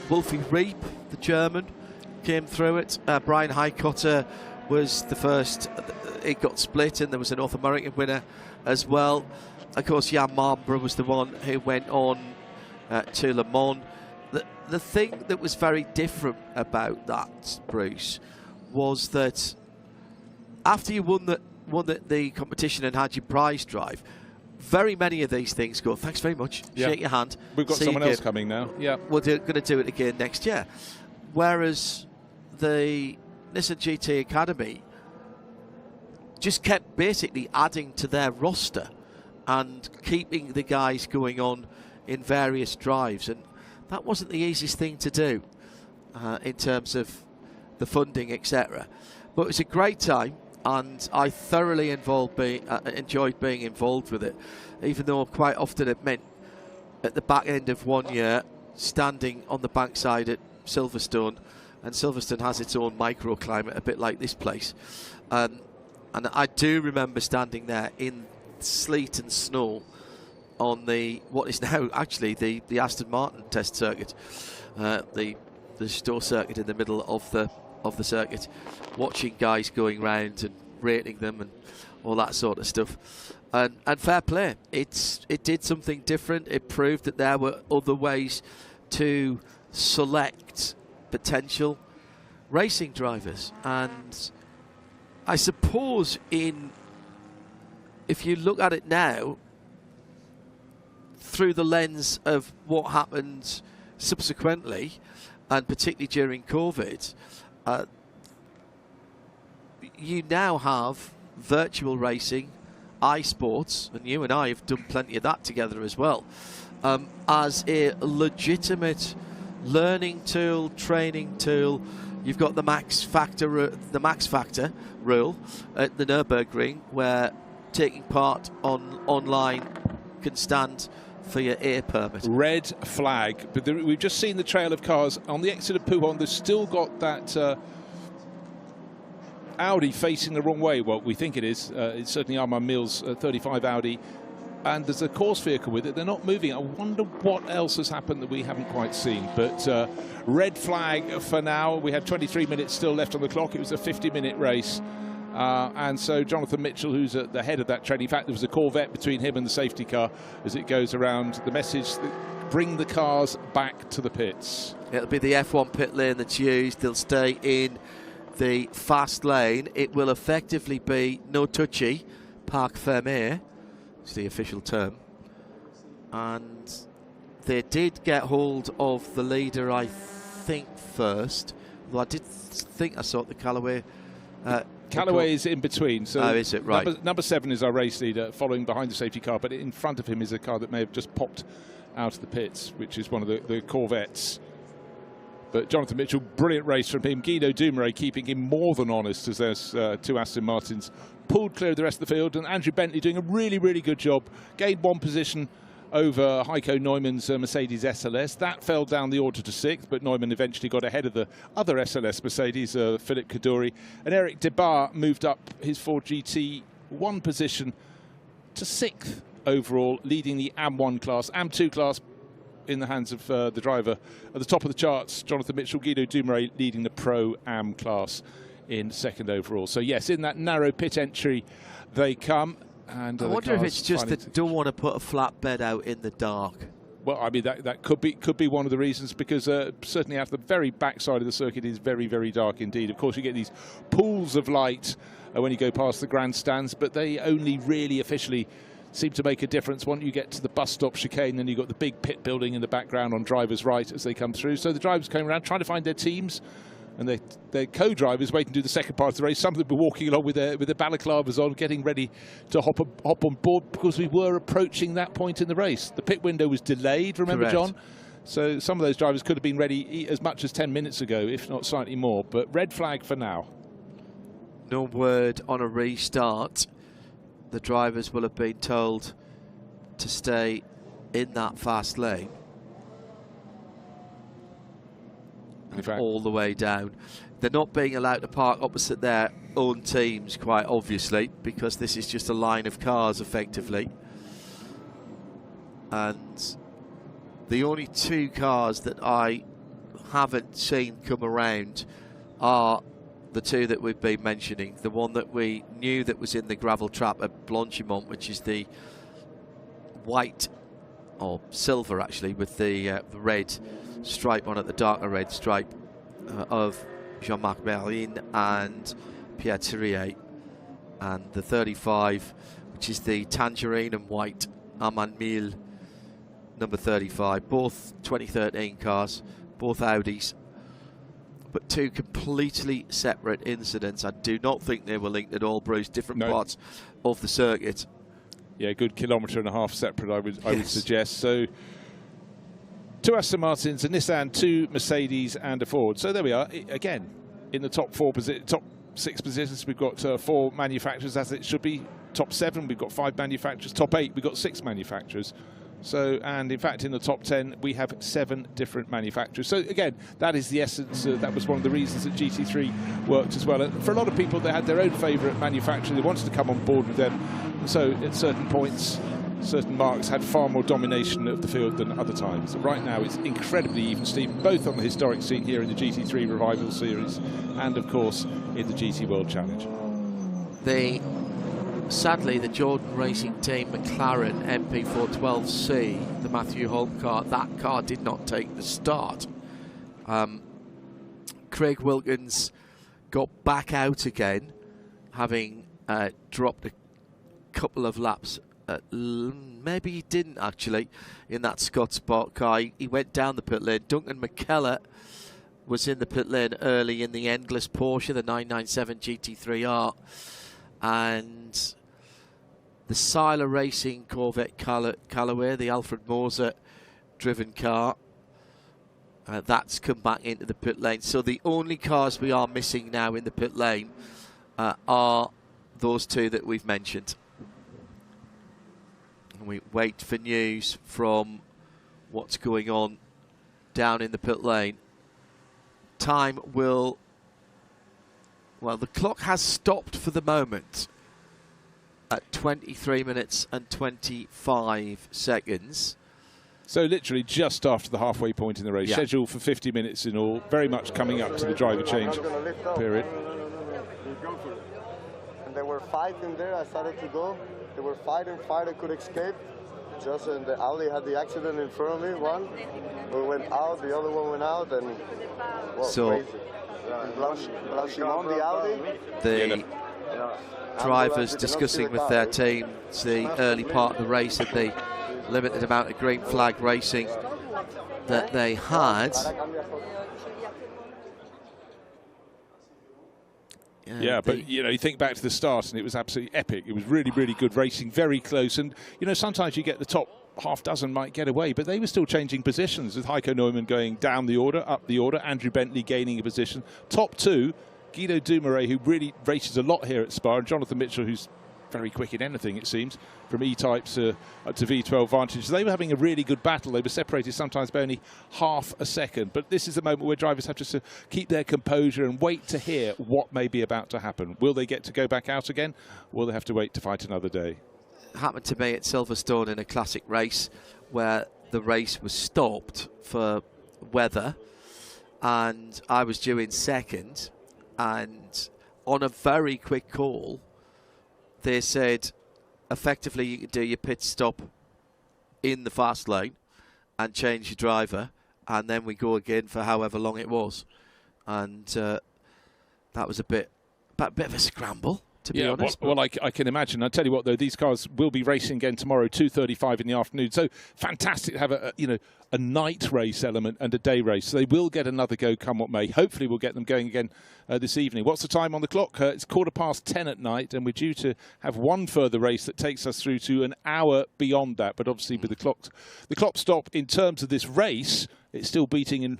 Wolfie Reep, the German, came through it. Brian Highcotter was the first. It got split, and there was a North American winner as well. Of course, Jan Mardenborough was the one who went on to Le Mans. The thing that was very different about that, Bruce, was that after you won the competition and had your prize drive, very many of these things go, thanks very much, shake your hand. We've got see someone you else again. coming now. Yeah. We're going to do it again next year. Whereas the Nissan GT Academy just kept basically adding to their roster and keeping the guys going on in various drives. And that wasn't the easiest thing to do in terms of the funding, etc. But it was a great time, and I thoroughly enjoyed being involved with it, even though quite often it meant at the back end of one year standing on the bankside at Silverstone, and Silverstone has its own microclimate, a bit like this place. And I do remember standing there in sleet and snow on what is now actually the Aston Martin test circuit, the Stowe circuit in the middle of the circuit, watching guys going round and rating them and all that sort of stuff. And fair play, it did something different. It proved that there were other ways to select potential racing drivers. And I suppose if you look at it now through the lens of what happened subsequently, and particularly during COVID, you now have virtual racing, iSports, and you and I have done plenty of that together as well, as a legitimate learning tool, training tool. You've got the max factor rule at the Nürburgring, where taking part online can stand for your air permit. Red flag, but we've just seen the trail of cars on the exit of Pouhon. They've still got that Audi facing the wrong way. Well, we think it is. It's certainly Armand Mills' 35 Audi, and there's a course vehicle with it. They're not moving. I wonder what else has happened that we haven't quite seen. But red flag for now. We have 23 minutes still left on the clock. It was a 50-minute race. And so Jonathan Mitchell, who's at the head of that train, in fact, there was a Corvette between him and the safety car as it goes around. The message that bring the cars back to the pits. It'll be the F1 pit lane that's used. They'll stay in the fast lane. It will effectively be no touchy, parc fermé, is the official term. And they did get hold of the leader, I think, first. Though I did think I saw the Callaway. Callaway is in between. So is it? Right. Number 7 is our race leader, following behind the safety car, but in front of him is a car that may have just popped out of the pits, which is one of the Corvettes. But Jonathan Mitchell, brilliant race from him. Guido Dumouriez keeping him more than honest, as there's two Aston Martins pulled clear of the rest of the field, and Andrew Bentley doing a really, really good job. Gained one position over Heiko Neumann's Mercedes SLS. That fell down the order to 6th, but Neumann eventually got ahead of the other SLS Mercedes, Philippe Kaddouri. And Eric Debar moved up his Ford GT 1 position to 6th overall, leading the AM1 class. AM2 class in the hands of the driver. At the top of the charts, Jonathan Mitchell, Guido Dumouriez leading the Pro AM class in 2nd overall. So yes, in that narrow pit entry they come. And I wonder if it's just that they don't want to put a flatbed out in the dark. Well, I mean, that could be one of the reasons, because certainly out the very backside of the circuit is very, very dark indeed. Of course, you get these pools of light when you go past the grandstands, but they only really officially seem to make a difference once you get to the bus stop chicane. Then you've got the big pit building in the background on driver's right as they come through. So the drivers came around trying to find their teams, and their co-drivers waiting to do the second part of the race. Some of them were walking along with their balaclavas on, getting ready to hop on board, because we were approaching that point in the race. The pit window was delayed, remember, Correct. John? So some of those drivers could have been ready as much as 10 minutes ago, if not slightly more. But red flag for now. No word on a restart. The drivers will have been told to stay in that fast lane. All the way down. They're not being allowed to park opposite their own teams, quite obviously, because this is just a line of cars effectively. And the only two cars that I haven't seen come around are the two that we've been mentioning. The one that we knew that was in the gravel trap at Blanchimont, which is the white, or silver actually, with the red stripe on it, the darker red stripe of Jean-Marc Merlin and Pierre Thiriet, and the 35, which is the tangerine and white Amman Mille number 35. Both 2013 cars, both Audis, but two completely separate incidents. I do not think they were linked at all, Bruce. Different parts of the circuit. Yeah, good kilometre-and-a-half separate, I would suggest. So, 2 Aston Martins, a Nissan, 2 Mercedes, and a Ford. So there we are. Again, in the top 6 positions, we've got 4 manufacturers, as it should be. Top 7, we've got 5 manufacturers. Top 8, we've got 6 manufacturers. So, and in fact, in the top 10, we have 7 different manufacturers. So again, that is the essence. That was one of the reasons that GT3 worked as well. And for a lot of people, they had their own favourite manufacturer. They wanted to come on board with them. So at certain points, certain marques had far more domination of the field than other times. Right now, it's incredibly even, Steve, both on the historic scene here in the GT3 Revival Series and, of course, in the GT World Challenge. Sadly, the Jordan Racing Team McLaren MP412C, the Matthew Holm car, that car did not take the start. Craig Wilkins got back out again, having dropped a couple of laps. Maybe he didn't actually in that Scott Sport car. He went down the pit lane. Duncan McKellar was in the pit lane early in the endless Porsche, the 997 GT3R, and the Seiler Racing Corvette Callaway, the Alfred Moser driven car, that's come back into the pit lane. So the only cars we are missing now in the pit lane are those 2 that we've mentioned. And we wait for news from what's going on down in the pit lane. Time will, well, the clock has stopped for the moment at 23 minutes and 25 seconds. So literally just after the halfway point in the race, scheduled for 50 minutes in all, very much coming up to the driver change period. And they were fighting there. I started to go. They were fighting, I could escape. Just and the Audi had the accident in front of me, one. We went out, the other one went out, and well, so crazy. Blanchimon, the Audi. The drivers discussing with their teams the early part of the race and the limited amount of green flag racing that they had. Yeah, but you know, you think back to the start and it was absolutely epic. It was really, really good racing, very close. And you know, sometimes you get the top half dozen might get away, but they were still changing positions with Heiko Neumann going down the order, up the order, Andrew Bentley gaining a position. Top 2, Guido Dumoulin, who really races a lot here at Spa, and Jonathan Mitchell, who's very quick in anything, it seems, from E-types up to V12 Vantage. They were having a really good battle. They were separated sometimes by only half a second. But this is the moment where drivers have to keep their composure and wait to hear what may be about to happen. Will they get to go back out again? Or will they have to wait to fight another day? Happened to me at Silverstone in a classic race where the race was stopped for weather, and I was due in second, and on a very quick call, they said, effectively, you can do your pit stop in the fast lane and change your driver, and then we go again for however long it was. And that was a bit of a scramble, to be honest. Well, I can imagine. I'll tell you what, though, these cars will be racing again tomorrow, 2:35 in the afternoon. So fantastic to have a night race element and a day race. So they will get another go come what may. Hopefully we'll get them going again this evening. What's the time on the clock? It's 10:15 at night, and we're due to have one further race that takes us through to an hour beyond that. But obviously with the clock stop in terms of this race, it's still beating and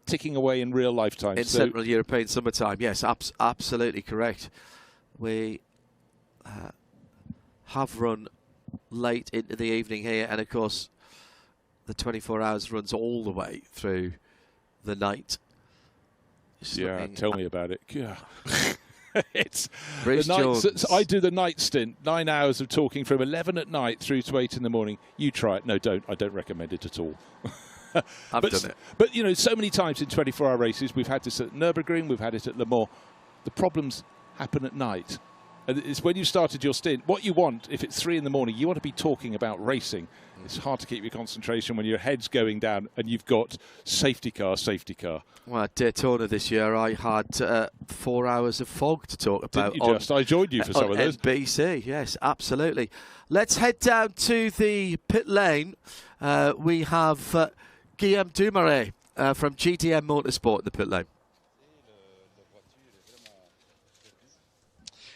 ticking away in real lifetime. In Central European summertime, yes, absolutely correct. We have run late into the evening here, and of course the 24 hours runs all the way through the night. Yeah, tell me about it. Yeah. It's Bruce Jones. I do the night stint, 9 hours of talking from 11 at night through to 8 in the morning. You try it. No, don't. I don't recommend it at all. I've done it. But, you know, so many times in 24-hour races, we've had this at Nürburgring, we've had it at Le Mans. The problems happen at night. And it's when you started your stint, what you want, if it's 3 in the morning, you want to be talking about racing. It's hard to keep your concentration when your head's going down and you've got safety car, safety car. Well, at Daytona this year, I had 4 hours of fog to talk about. Didn't you just? I joined you for some of those. NBC, yes, absolutely. Let's head down to the pit lane. We have Guillaume Dumaret from GTM Motorsport in the pit lane.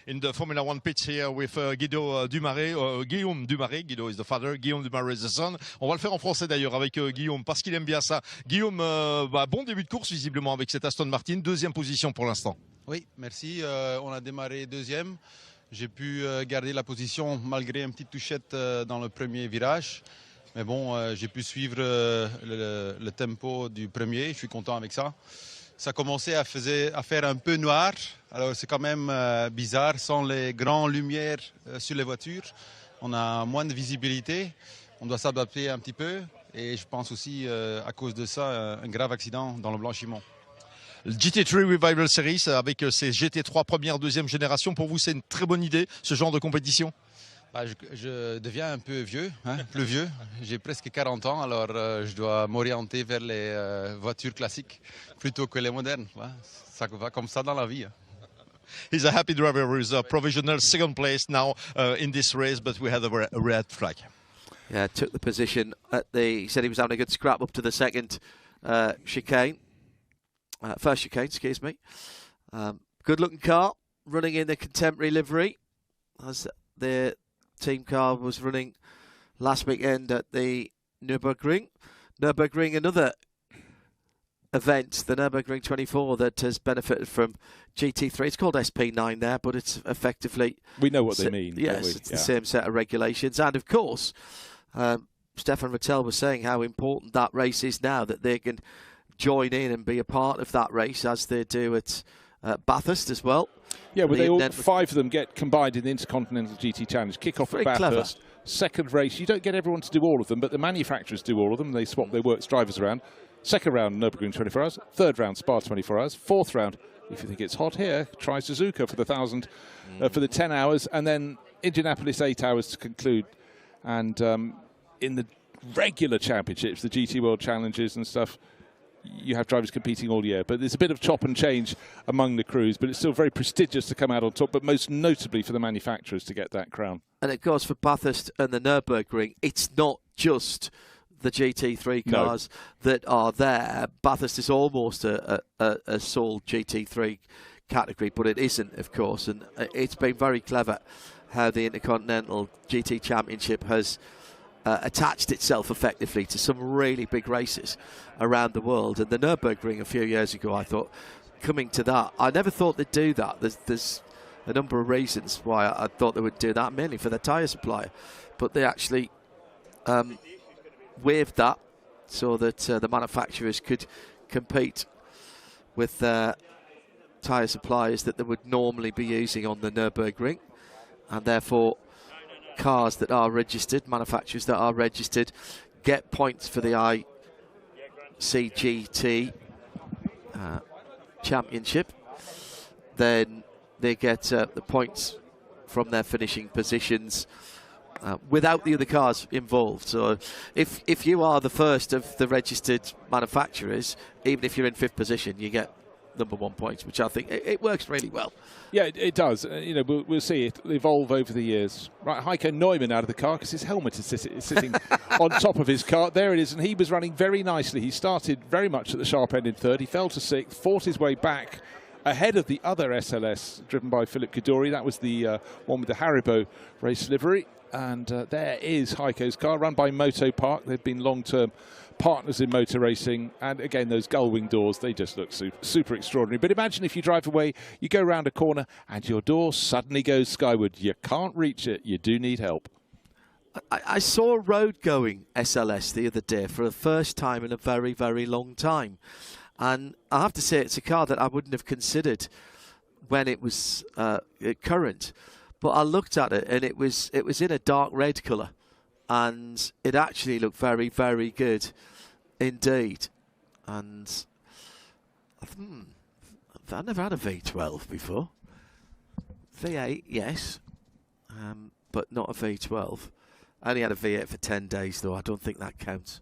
In the Formula One pitch here with Guido Dumaret, Guillaume Dumaret. Guido is the father, Guillaume Dumaret is the son. On va le faire en français d'ailleurs avec Guillaume parce qu'il aime bien ça. Guillaume, bon début de course visiblement avec cette Aston Martin, deuxième position pour l'instant. Oui, merci. On a démarré deuxième. J'ai pu garder la position malgré une petite touchette dans le premier virage. Mais bon, j'ai pu suivre le tempo du premier. Je suis content avec ça. Ça commençait à faire un peu noir. Alors c'est quand même bizarre, sans les grandes lumières sur les voitures. On a moins de visibilité. On doit s'adapter un petit peu. Et je pense aussi, à cause de ça, un grave accident dans le blanchiment. Le GT3 Revival Series avec ces GT3 première, deuxième génération, pour vous c'est une très bonne idée, ce genre de compétition? Bah, je deviens un peu vieux, hein, plus vieux. J'ai presque 40 ans, alors je dois m'orienter vers les voitures classiques plutôt que les modernes. Ouais, ça va comme ça dans la vie. Hein. He's a happy driver with a provisional second place now in this race, but we had a red flag. Yeah, took the position at the. He said he was having a good scrap up to the second chicane. First chicane, excuse me. Good-looking car, running in the contemporary livery, as the team car was running last weekend at the Nürburgring. Nürburgring, another event, the Nürburgring 24, that has benefited from GT3. It's called SP9 there, but it's effectively... We know what they mean, yes, don't we? it's the same set of regulations. And, of course, Stefan Vettel was saying how important that race is now, that they can join in and be a part of that race, as they do at Bathurst as well. Yeah, well, they all 5 of them get combined in the Intercontinental GT Challenge. Kick off at Bathurst, second race. You don't get everyone to do all of them, but the manufacturers do all of them. They swap their works drivers around. Second round, Nürburgring 24 hours. Third round, Spa 24 hours. Fourth round, if you think it's hot here, try Suzuka for the 1,000 for the 10 hours. And then Indianapolis 8 hours to conclude. And in the regular championships, the GT World Challenges and stuff, you have drivers competing all year, but there's a bit of chop and change among the crews, but it's still very prestigious to come out on top, but most notably for the manufacturers to get that crown. And of course for Bathurst and the Nürburgring, it's not just the GT3 cars that are there. Bathurst is almost a sole GT3 category, but it isn't, of course, and it's been very clever how the Intercontinental GT Championship has attached itself effectively to some really big races around the world. And the Nürburgring a few years ago, I thought, coming to that, I never thought they'd do that. There's a number of reasons why I thought they would do that, mainly for the tyre supplier. But they actually waived that so that the manufacturers could compete with tyre suppliers that they would normally be using on the Nürburgring. And therefore, cars that are registered, manufacturers that are registered, get points for the ICGT Championship. Then they get the points from their finishing positions without the other cars involved. So if you are the first of the registered manufacturers, even if you're in 5th position, you get #1 points, which I think it works really well. Yeah, it does. You know, we'll see it evolve over the years. Right, Heiko Neumann out of the car because his helmet is sitting on top of his car. There it is, and he was running very nicely. He started very much at the sharp end in 3rd. He fell to 6th, fought his way back ahead of the other SLS driven by Philip Kaduri. That was the one with the Haribo race livery. And there is Heiko's car, run by Moto Park. They've been long-term partners in motor racing, and again those gull wing doors, they just look super extraordinary. But imagine if you drive away, you go around a corner and your door suddenly goes skyward. You can't reach it, you do need help. I saw a road-going SLS the other day for the first time in a very, very long time, and I have to say it's a car that I wouldn't have considered when it was current, but I looked at it and it was in a dark red colour, and it actually looked very, very good indeed. And I've never had a V12 before. V8, yes, but not a V12. I only had a V8 for 10 days, though. I don't think that counts.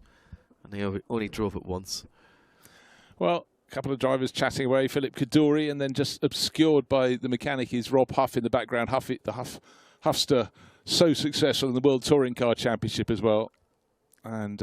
And they only drove it once. Well, a couple of drivers chatting away. Philip Kaduri, and then just obscured by the mechanic is Rob Huff in the background. Huffster, so successful in the World Touring Car Championship as well. And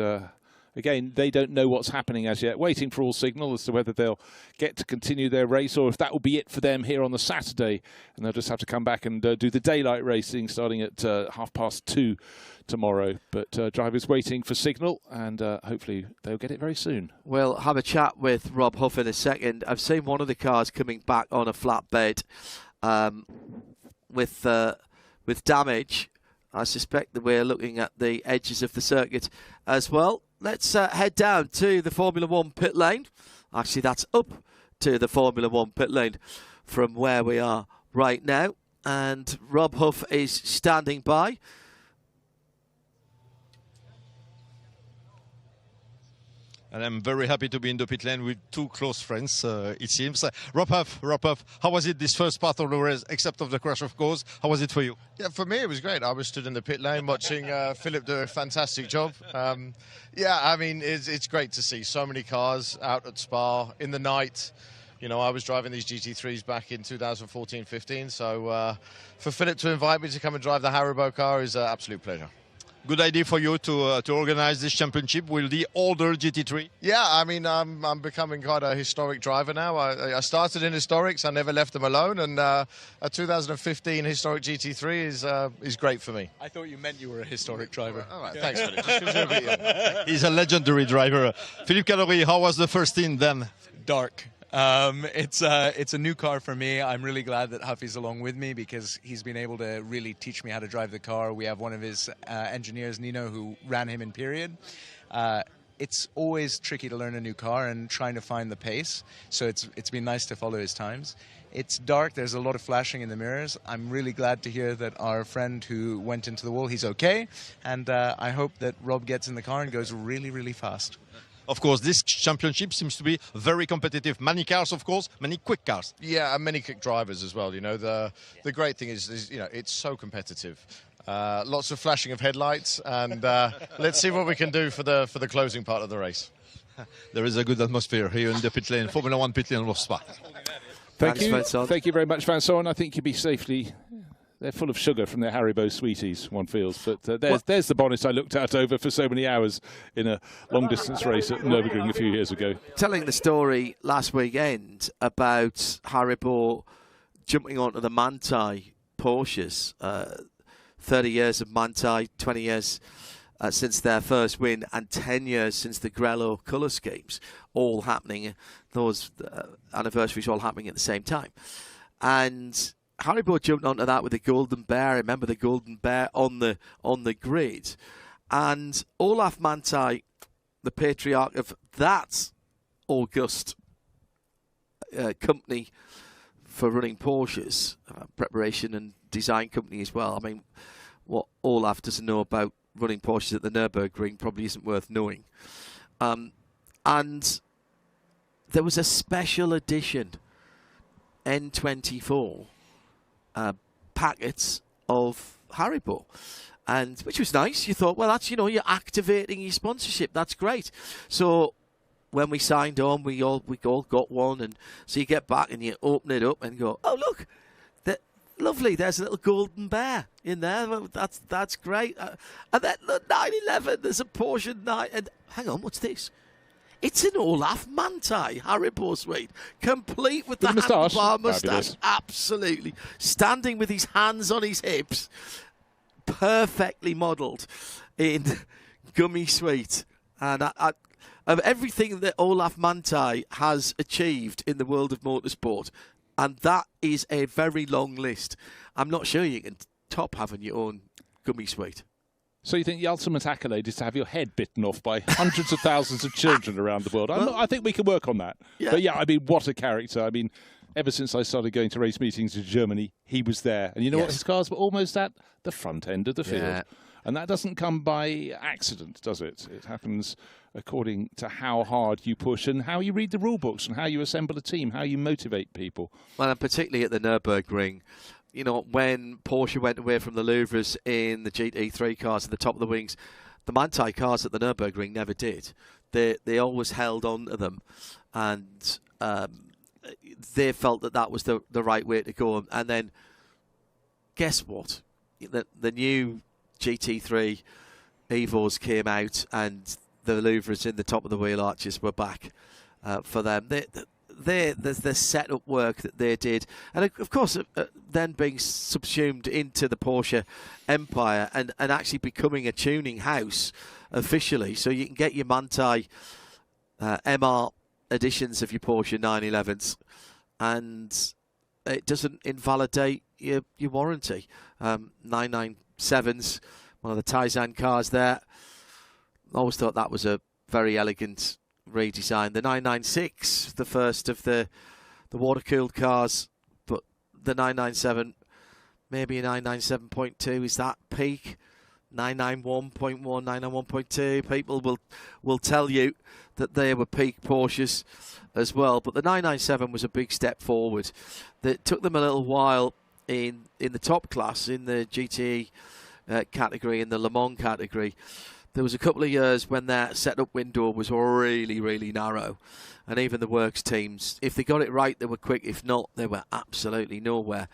again, they don't know what's happening as yet. Waiting for all signal as to whether they'll get to continue their race or if that will be it for them here on the Saturday. And they'll just have to come back and do the daylight racing starting at 2:30 tomorrow. But drivers waiting for signal, and hopefully they'll get it very soon. We'll have a chat with Rob Huff in a second. I've seen one of the cars coming back on a flatbed with damage. I suspect that we're looking at the edges of the circuit as well. Let's head down to the Formula 1 pit lane. Actually, that's up to the Formula 1 pit lane from where we are right now. And Rob Huff is standing by. And I'm very happy to be in the pit lane with two close friends, it seems. Rob Huff, how was it this first part of the race, except of the crash, of course? How was it for you? Yeah, for me it was great. I was stood in the pit lane watching Philip do a fantastic job. Yeah, I mean, it's great to see so many cars out at Spa in the night. You know, I was driving these GT3s back in 2014-15, so for Philip to invite me to come and drive the Haribo car is an absolute pleasure. Good idea for you to organize this championship with the older GT3? Yeah, I mean, I'm becoming quite a historic driver now. I started in historics, I never left them alone, and a 2015 historic GT3 is great for me. I thought you meant you were a historic driver. All right, thanks, Philip. Just 'cause you're a bit young. He's a legendary driver. Philippe Calorie, how was the first stint then? Dark. It's a new car for me. I'm really glad that Huffy's along with me because he's been able to really teach me how to drive the car. We have one of his engineers, Nino, who ran him in period. It's always tricky to learn a new car and trying to find the pace, so it's been nice to follow his times. It's dark, there's a lot of flashing in the mirrors. I'm really glad to hear that our friend who went into the wall, he's okay, and I hope that Rob gets in the car and goes really, really fast. Of course, this championship seems to be very competitive. Many cars, of course, many quick cars. Yeah, and many quick drivers as well. You know, the great thing is you know, it's so competitive. Lots of flashing of headlights, and let's see what we can do for the closing part of the race. There is a good atmosphere here in the pit lane, Formula 1 pit lane of Spa. Thank you very much, Vincent. I think you'll be safely. They're full of sugar from their Haribo sweeties, one feels. But there's the bonnet I looked at over for so many hours in a long-distance race at Nürburgring a few years ago. Telling the story last weekend about Haribo jumping onto the Manthey Porsches. 30 years of Manthey, 20 years since their first win, and 10 years since the Grello colour schemes, all happening, those anniversaries all happening at the same time. And Haribo jumped onto that with the Golden Bear. I remember the Golden Bear on the grid. And Olaf Manthey, the patriarch of that august company for running Porsches, preparation and design company as well. I mean, what Olaf doesn't know about running Porsches at the Nürburgring probably isn't worth knowing. And there was a special edition N24 packets of Haribo, and which was nice. You thought, well, that's, you know, you're activating your sponsorship. That's great. So when we signed on, we all got one, and so you get back and you open it up and go, oh look, lovely. There's a little Golden Bear in there. Well, that's great. And then the 911. There's a Porsche 9. And hang on, what's this? It's an Olaf Manthey Haribo suite, complete with the handlebar moustache. Absolutely. Standing with his hands on his hips, perfectly modelled in gummy suite. And of everything that Olaf Manthey has achieved in the world of motorsport, and that is a very long list, I'm not sure you can top having your own gummy suite. So you think the ultimate accolade is to have your head bitten off by hundreds of thousands of children around the world? I think we can work on that. Yeah. But yeah, I mean, what a character. I mean, ever since I started going to race meetings in Germany, he was there. And you know what? His cars were almost at the front end of the field. Yeah. And that doesn't come by accident, does it? It happens according to how hard you push and how you read the rule books and how you assemble a team, how you motivate people. Well, and particularly at the Nürburgring, you know, when Porsche went away from the Louvres in the GT3 cars at the top of the wings, the Manthey cars at the Nürburgring never did. They always held on to them, and they felt that was the right way to go. And then, guess what? The new GT3 Evos came out, and the Louvres in the top of the wheel arches were back for them. The setup work that they did, and of course then being subsumed into the Porsche empire and actually becoming a tuning house officially, so you can get your Manthey MR editions of your Porsche 911s, and it doesn't invalidate your warranty. 997s, one of the Tizen cars there. Always thought that was a very elegant redesign. The 996, the first of the water-cooled cars, but the 997, maybe a 997.2 is that peak. 991.1, 991.2. People will tell you that they were peak Porsches as well, but the 997 was a big step forward. That took them a little while in the top class, in the GTE category, in the Le Mans category. There was a couple of years when their setup window was really, really narrow. And even the works teams, if they got it right, they were quick. If not, they were absolutely nowhere.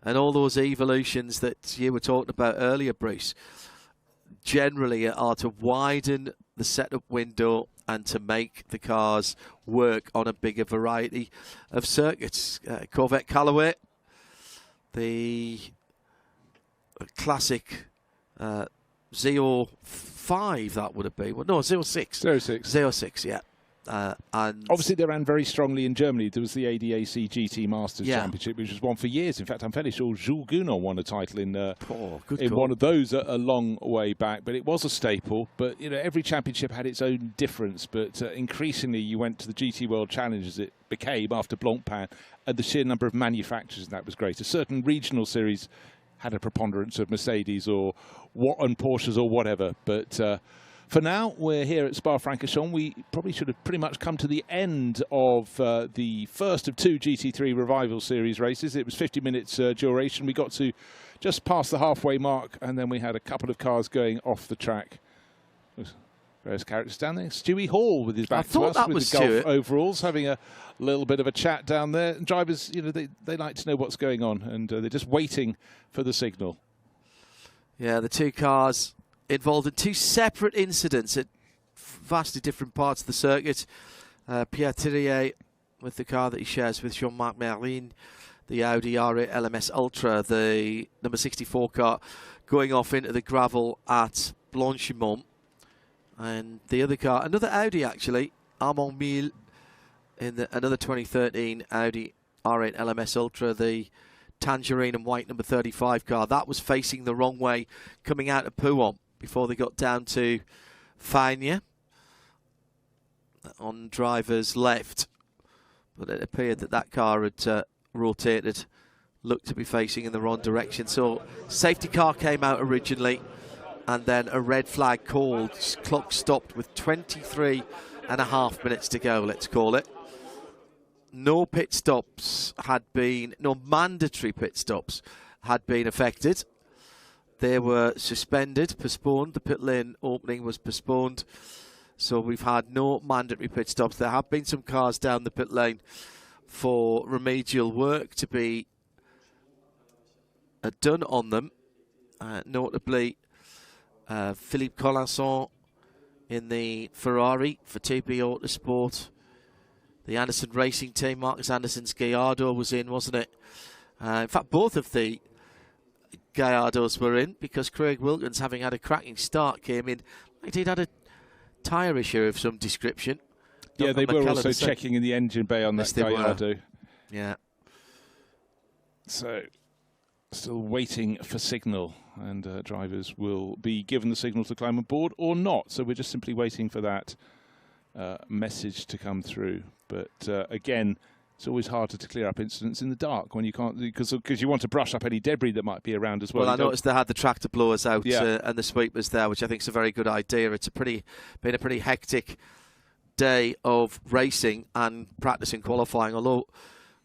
And all those evolutions that you were talking about earlier, Bruce, generally are to widen the setup window and to make the cars work on a bigger variety of circuits. Corvette Callaway, the classic Z05, that would have been. Well, no, 06. 06, yeah. And obviously, they ran very strongly in Germany. There was the ADAC GT Masters Championship, which was won for years. In fact, I'm fairly sure Jules Gounon won a title in one of those a long way back. But it was a staple. But you know, every championship had its own difference. But increasingly, you went to the GT World Challenge as it became after Blancpain, and the sheer number of manufacturers, and that was great. A certain regional series had a preponderance of Mercedes or Porsches or whatever. But for now, we're here at Spa-Francorchamps. We probably should have pretty much come to the end of the first of two GT3 Revival Series races. It was 50 minutes duration. We got to just past the halfway mark, and then we had a couple of cars going off the track. Various characters down there. Stewie Hall with his back to us with the Gulf overalls, having a little bit of a chat down there. And drivers, you know, they like to know what's going on, and they're just waiting for the signal. Yeah, the two cars involved in two separate incidents at vastly different parts of the circuit. Pierre Thirier with the car that he shares with Jean-Marc Merlin, the Audi R8 LMS Ultra, the number 64 car, going off into the gravel at Blanchimont. And the other car, another Audi actually, Armand Mille, in another 2013 Audi R8 LMS Ultra, the tangerine and white number 35 car. That was facing the wrong way coming out of Pouhon before they got down to Fagnes on driver's left. But it appeared that car had rotated, looked to be facing in the wrong direction. So safety car came out originally, and then a red flag called. Clock stopped with 23.5 minutes to go, let's call it. No pit stops had been, no mandatory pit stops had been affected. They were suspended, postponed. The pit lane opening was postponed. So we've had no mandatory pit stops. There have been some cars down the pit lane for remedial work to be done on them. Notably, Philippe Collinson in the Ferrari for TP Autosport. The Anderson Racing Team, Marcus Anderson's Gallardo was in, wasn't it? In fact, both of the Gallardos were in, because Craig Wilkins, having had a cracking start, came in. He'd had a tyre issue of some description. Yeah, they were also checking in the engine bay on that Gallardo. Yeah. So, still waiting for signal, and drivers will be given the signal to climb on board or not. So we're just simply waiting for that message to come through. But again, it's always harder to clear up incidents in the dark when you can't, because you want to brush up any debris that might be around as well. Well, I noticed they had the tractor blowers out and the sweepers there, which I think is a very good idea. It's been a pretty hectic day of racing and practice and qualifying. Although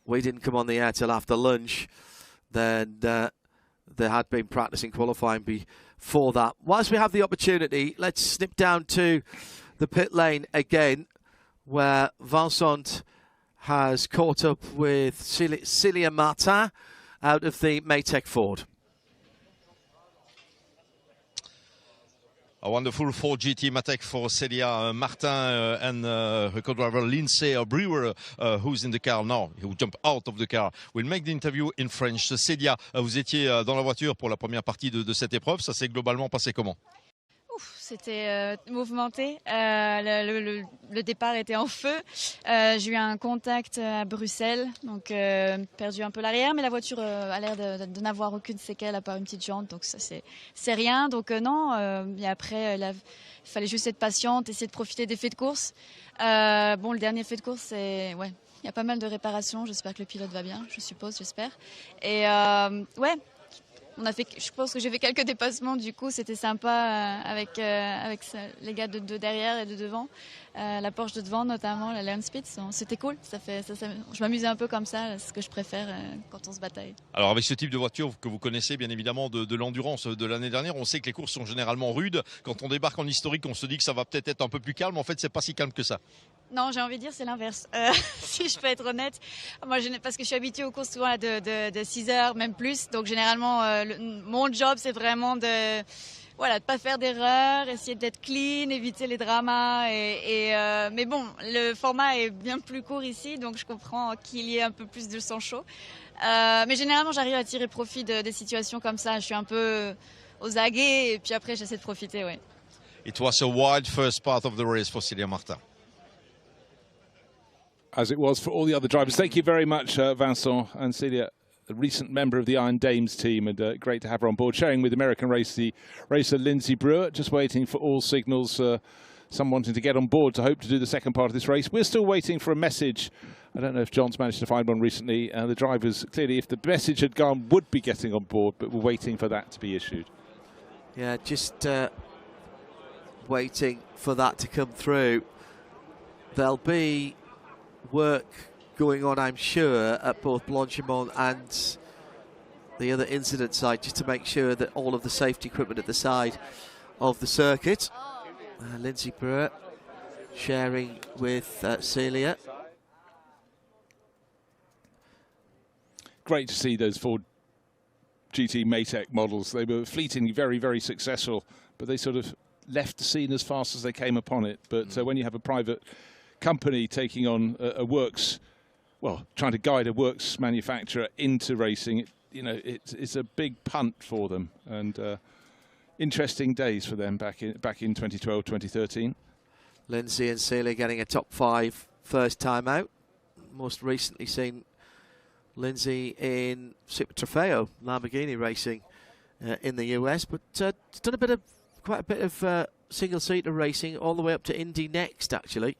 we didn't come on the air till after lunch, than they had been practicing qualifying before that. Whilst we have the opportunity, let's snip down to the pit lane again, where Vincent has caught up with Célia Martin out of the Maytech Ford. A wonderful Ford GT Maytech for Célia Martin and her co-driver Lindsay Brewer, who's in the car now, who jumped out of the car. We'll make the interview in French. Célia, vous étiez dans la voiture pour la première partie de cette épreuve. Ça s'est globalement passé comment? C'était mouvementé, le départ était en feu, j'ai eu un contact à Bruxelles, donc perdu un peu l'arrière, mais la voiture a l'air de n'avoir aucune séquelle à part une petite jante, donc ça c'est rien, donc non, et après il fallait juste être patiente, essayer de profiter des faits de course. Bon, le dernier fait de course, c'est, ouais, il y a pas mal de réparations, j'espère que le pilote va bien, je suppose, j'espère, et ouais. Je pense que j'ai fait quelques dépassements, du coup c'était sympa avec les gars de derrière et de devant, la Porsche de devant notamment, la Leon Spitz, c'était cool, je m'amusais un peu comme ça, c'est ce que je préfère quand on se bataille. Alors avec ce type de voiture que vous connaissez bien évidemment de l'endurance de l'année dernière, on sait que les courses sont généralement rudes, quand on débarque en historique on se dit que ça va peut-être être un peu plus calme, en fait c'est pas si calme que ça. Non, j'ai envie de dire c'est l'inverse, si je peux être honnête. Moi, parce que je suis habituée aux courses souvent de 6 heures, même plus. Donc généralement, mon job, c'est vraiment de pas faire d'erreurs, essayer d'être clean, éviter les dramas. Mais bon, le format est bien plus court ici, donc je comprends qu'il y ait un peu plus de sang chaud. Mais généralement, j'arrive à tirer profit des situations comme ça. Je suis un peu aux aguets et puis après, j'essaie de profiter, ouais. It was a wild first part of the race for Célia Martin. As it was for all the other drivers. Thank you very much, Vincent and Célia, a recent member of the Iron Dames team, and great to have her on board, sharing with American racer Lindsay Brewer, just waiting for all signals, some wanting to get on board to hope to do the second part of this race. We're still waiting for a message. I don't know if John's managed to find one recently. The drivers, clearly, if the message had gone, would be getting on board, but we're waiting for that to be issued. Yeah, just waiting for that to come through. There'll be work going on, I'm sure, at both Blanchimont and the other incident site, just to make sure that all of the safety equipment at the side of the circuit. Lindsay Brewer sharing with Célia. Great to see those Ford GT Maytech models. They were fleetingly very, very successful, but they sort of left the scene as fast as they came upon it. But when you have a private company taking on a works, well, trying to guide a works manufacturer into racing, it's a big punt for them, and interesting days for them back in 2012, 2013. Lindsay and Célia getting a top 5 first time out. Most recently seen Lindsay in Super Trofeo Lamborghini racing in the US, but done quite a bit of single-seater racing all the way up to Indy Next, actually.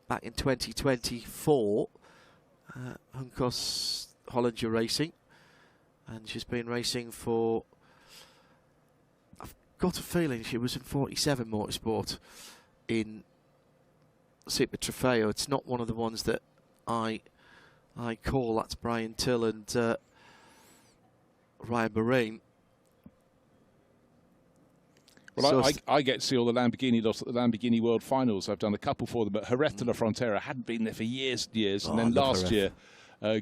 Back in 2024, Hunkos Hollinger Racing, and she's been racing for, I've got a feeling she was in 47 Motorsport in Super Trofeo. It's not one of the ones that I call. That's Brian Till and Ryan Marine. Well, I get to see all the Lamborghini lots at the Lamborghini World Finals. I've done a couple for them, but Jerez de la Frontera hadn't been there for years and years. And then last year,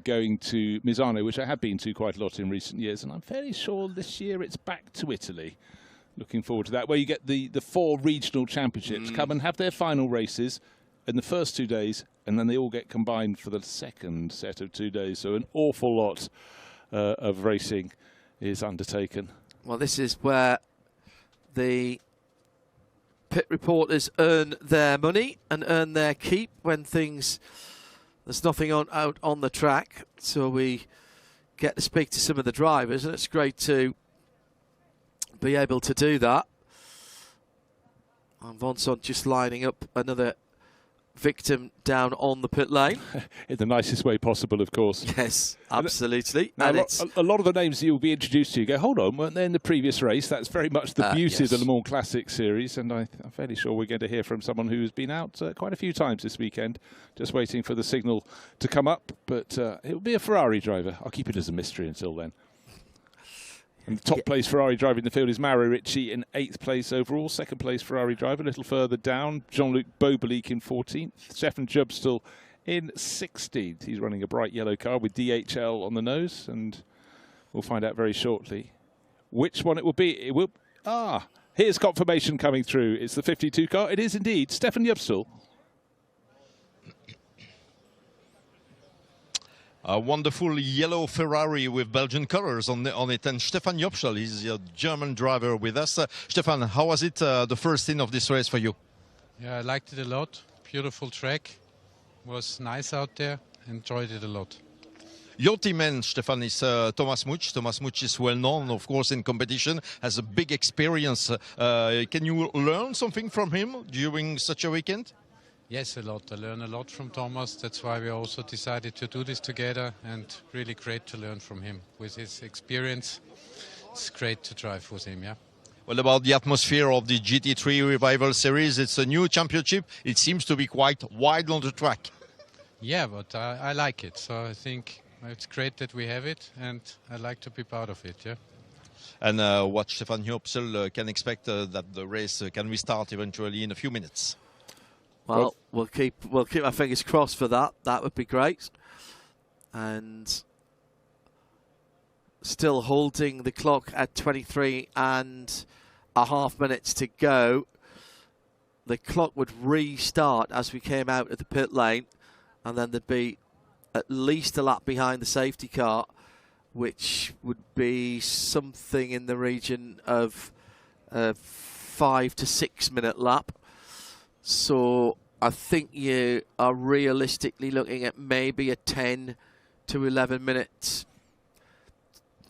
going to Misano, which I have been to quite a lot in recent years. And I'm fairly sure this year it's back to Italy. Looking forward to that, where you get the 4 regional championships come and have their final races in the first 2 days, and then they all get combined for the second set of 2 days. So an awful lot of racing is undertaken. Well, this is where the pit reporters earn their money and earn their keep when there's nothing out on the track. So we get to speak to some of the drivers, and it's great to be able to do that. And Vincent just lining up another victim down on the pit lane. In the nicest way possible, of course. Yes, absolutely. Now, And a lot of the names you'll be introduced to, you go, hold on, weren't they in the previous race? That's very much the beauty of the Le Mans Classic Series, and I'm fairly sure we're going to hear from someone who's been out quite a few times this weekend, just waiting for the signal to come up, but it'll be a Ferrari driver. I'll keep it as a mystery until then. And the top place Ferrari driver in the field is Mauro Ricci in 8th place overall. 2nd place Ferrari driver, a little further down, Jean-Luc Beaubelique in 14th. Stefan Jubstel in 16th. He's running a bright yellow car with DHL on the nose, and we'll find out very shortly which one it will be. It will. Here's confirmation coming through. It's the 52 car. It is indeed Stefan Jubstel. A wonderful yellow Ferrari with Belgian colors on it, and Stefan Jubstel is a German driver with us. Stefan, how was it, the first in of this race for you? Yeah, I liked it a lot. Beautiful track. Was nice out there. Enjoyed it a lot. Your teammate, Stefan, is Thomas Much. Thomas Much is well known, of course, in competition, has a big experience. Can you learn something from him during such a weekend? Yes, a lot. I learn a lot from Thomas. That's why we also decided to do this together, and really great to learn from him. With his experience, it's great to drive with him, yeah. What about the atmosphere of the GT3 Revival Series? It's a new championship. It seems to be quite wide on the track. Yeah, but I like it. So I think it's great that we have it, and I like to be part of it, yeah. And what Stefan Jubstel can expect that the race can restart eventually in a few minutes. Well, we'll keep our fingers crossed for that. That would be great. And still holding the clock at 23.5 minutes to go. The clock would restart as we came out of the pit lane, and then there'd be at least a lap behind the safety car, which would be something in the region of a 5 to 6 minute lap. So I think you are realistically looking at maybe a 10 to 11 minutes,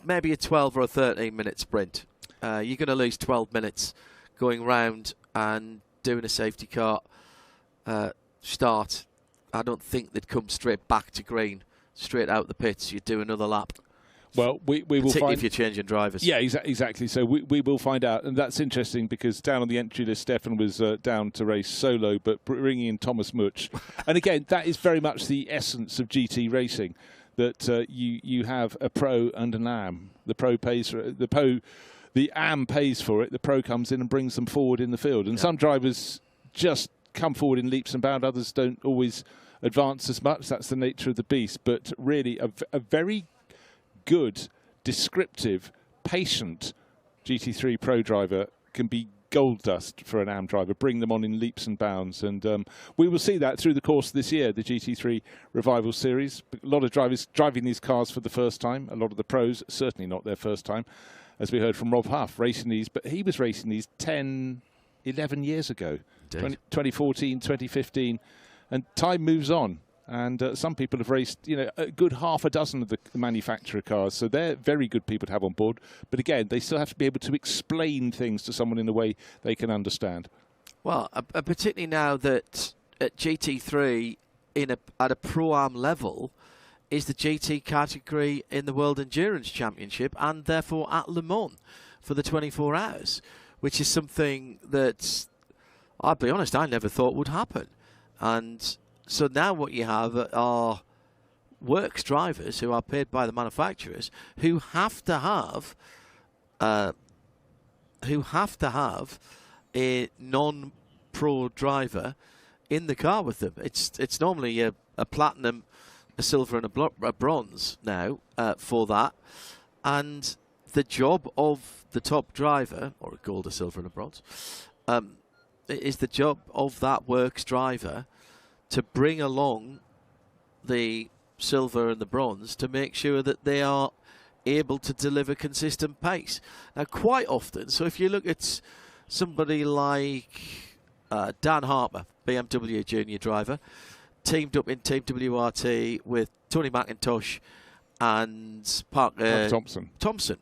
maybe a 12 or a 13 minute sprint. You're going to lose 12 minutes going round and doing a safety car start. I don't think they'd come straight back to green, straight out the pits. You'd do another lap. Well, we will particularly find if you're changing drivers. Yeah, exactly. So we will find out, and that's interesting because down on the entry list, Stefan was down to race solo, but bringing in Thomas Much, and again, that is very much the essence of GT racing. That you have a pro and an AM. The pro pays for it. The AM pays for it. The pro comes in and brings them forward in the field. And some drivers just come forward in leaps and bounds. Others don't always advance as much. That's the nature of the beast. But really, a very good, descriptive, patient GT3 Pro driver can be gold dust for an AM driver. Bring them on in leaps and bounds, and we will see that through the course of this year, the GT3 Revival Series. A lot of drivers driving these cars for the first time. A lot of the pros, certainly not their first time, as we heard from Rob Huff, racing these, but he was racing these 10, 11 years ago, 2014, 2015, and time moves on. And some people have raced, a good half a dozen of the manufacturer cars. So they're very good people to have on board. But again, they still have to be able to explain things to someone in a way they can understand. Well, particularly now that at GT3, at a Pro-Am level, is the GT category in the World Endurance Championship, and therefore at Le Mans for the 24 hours, which is something that, I'll be honest, I never thought would happen. And so now what you have are works drivers who are paid by the manufacturers who have to have a non-pro driver in the car with them. It's normally a platinum, a silver and a bronze now for that. And the job of the top driver, or a gold, a silver and a bronze, is the job of that works driver to bring along the silver and the bronze to make sure that they are able to deliver consistent pace. Now, quite often, so if you look at somebody like Dan Harper, BMW junior driver, teamed up in Team WRT with Tony McIntosh and Parker Thompson.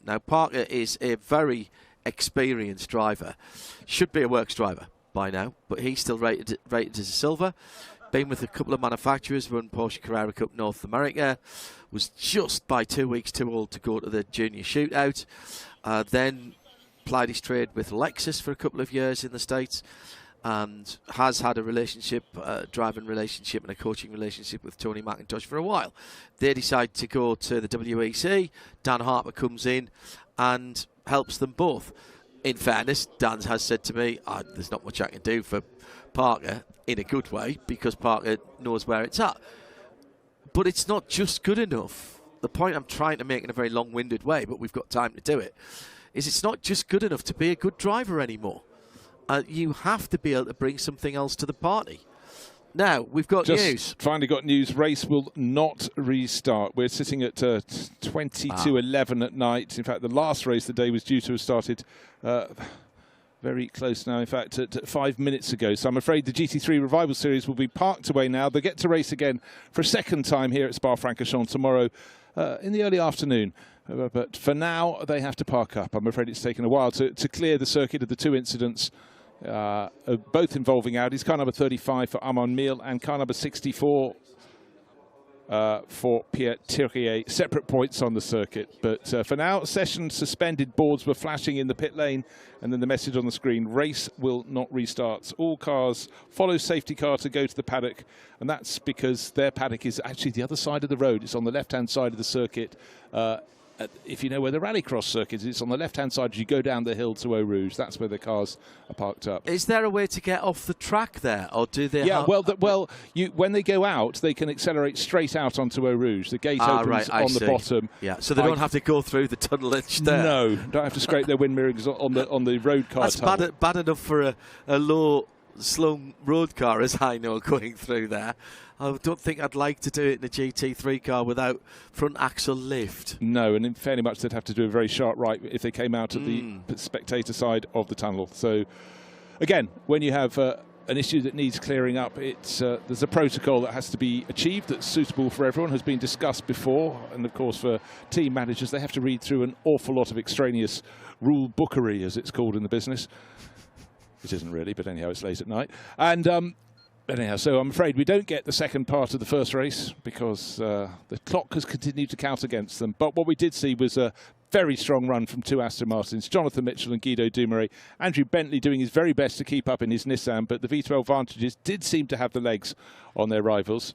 Now, Parker is a very experienced driver, should be a works driver by now, but he's still rated as a silver. been with a couple of manufacturers, won Porsche Carrera Cup North America, was just by 2 weeks too old to go to the junior shootout, then plied his trade with Lexus for a couple of years in the States, and has had a relationship, driving relationship and a coaching relationship with Tony McIntosh for a while. They decide to go to the WEC. Dan Harper comes in and helps them both. In fairness, Dan has said to me, there's not much I can do for Parker in a good way, because Parker knows where it's at. But it's not just good enough. The point I'm trying to make in a very long-winded way, but we've got time to do it, is it's not just good enough to be a good driver anymore. You have to be able to bring something else to the party. Now, we've got news. Finally got news. Race will not restart. We're sitting at 20 to 11 at night. In fact, the last race of the day was due to have started very close now, in fact, at 5 minutes ago. So I'm afraid the GT3 Revival Series will be parked away now. They get to race again for a second time here at Spa-Francorchamps tomorrow in the early afternoon. But for now, they have to park up. I'm afraid it's taken a while to clear the circuit of the two incidents, both involving Audis. Car number 35 for Armand Miel and car number 64 for Pierre Thirier. Separate points on the circuit. But for now, session suspended. Boards were flashing in the pit lane, and then the message on the screen: race will not restart. All cars follow safety car to go to the paddock, and that's because their paddock is actually the other side of the road. It's on the left-hand side of the circuit. If you know where the Rallycross circuit is, it's on the left-hand side as you go down the hill to Eau Rouge. That's where the cars are parked up. Is there a way to get off the track there, or do they? Yeah, when they go out, they can accelerate straight out onto Eau Rouge. The gate opens on the bottom. Yeah, so they don't have to go through the tunnelage there. No, don't have to scrape their wind mirrors on the road car. That's bad enough for a low slung road car, as I know, going through there. I don't think I'd like to do it in a GT3 car without front axle lift. No, and in fairly much they'd have to do a very sharp right if they came out at the spectator side of the tunnel. So, again, when you have an issue that needs clearing up, there's a protocol that has to be achieved that's suitable for everyone, has been discussed before. And, of course, for team managers, they have to read through an awful lot of extraneous rule bookery, as it's called in the business. Which isn't really, but anyhow, it's late at night. And anyhow, so I'm afraid we don't get the second part of the first race because the clock has continued to count against them. But what we did see was a very strong run from two Aston Martins, Jonathan Mitchell and Guido Dumouriez. Andrew Bentley doing his very best to keep up in his Nissan, but the V12 Vantages did seem to have the legs on their rivals.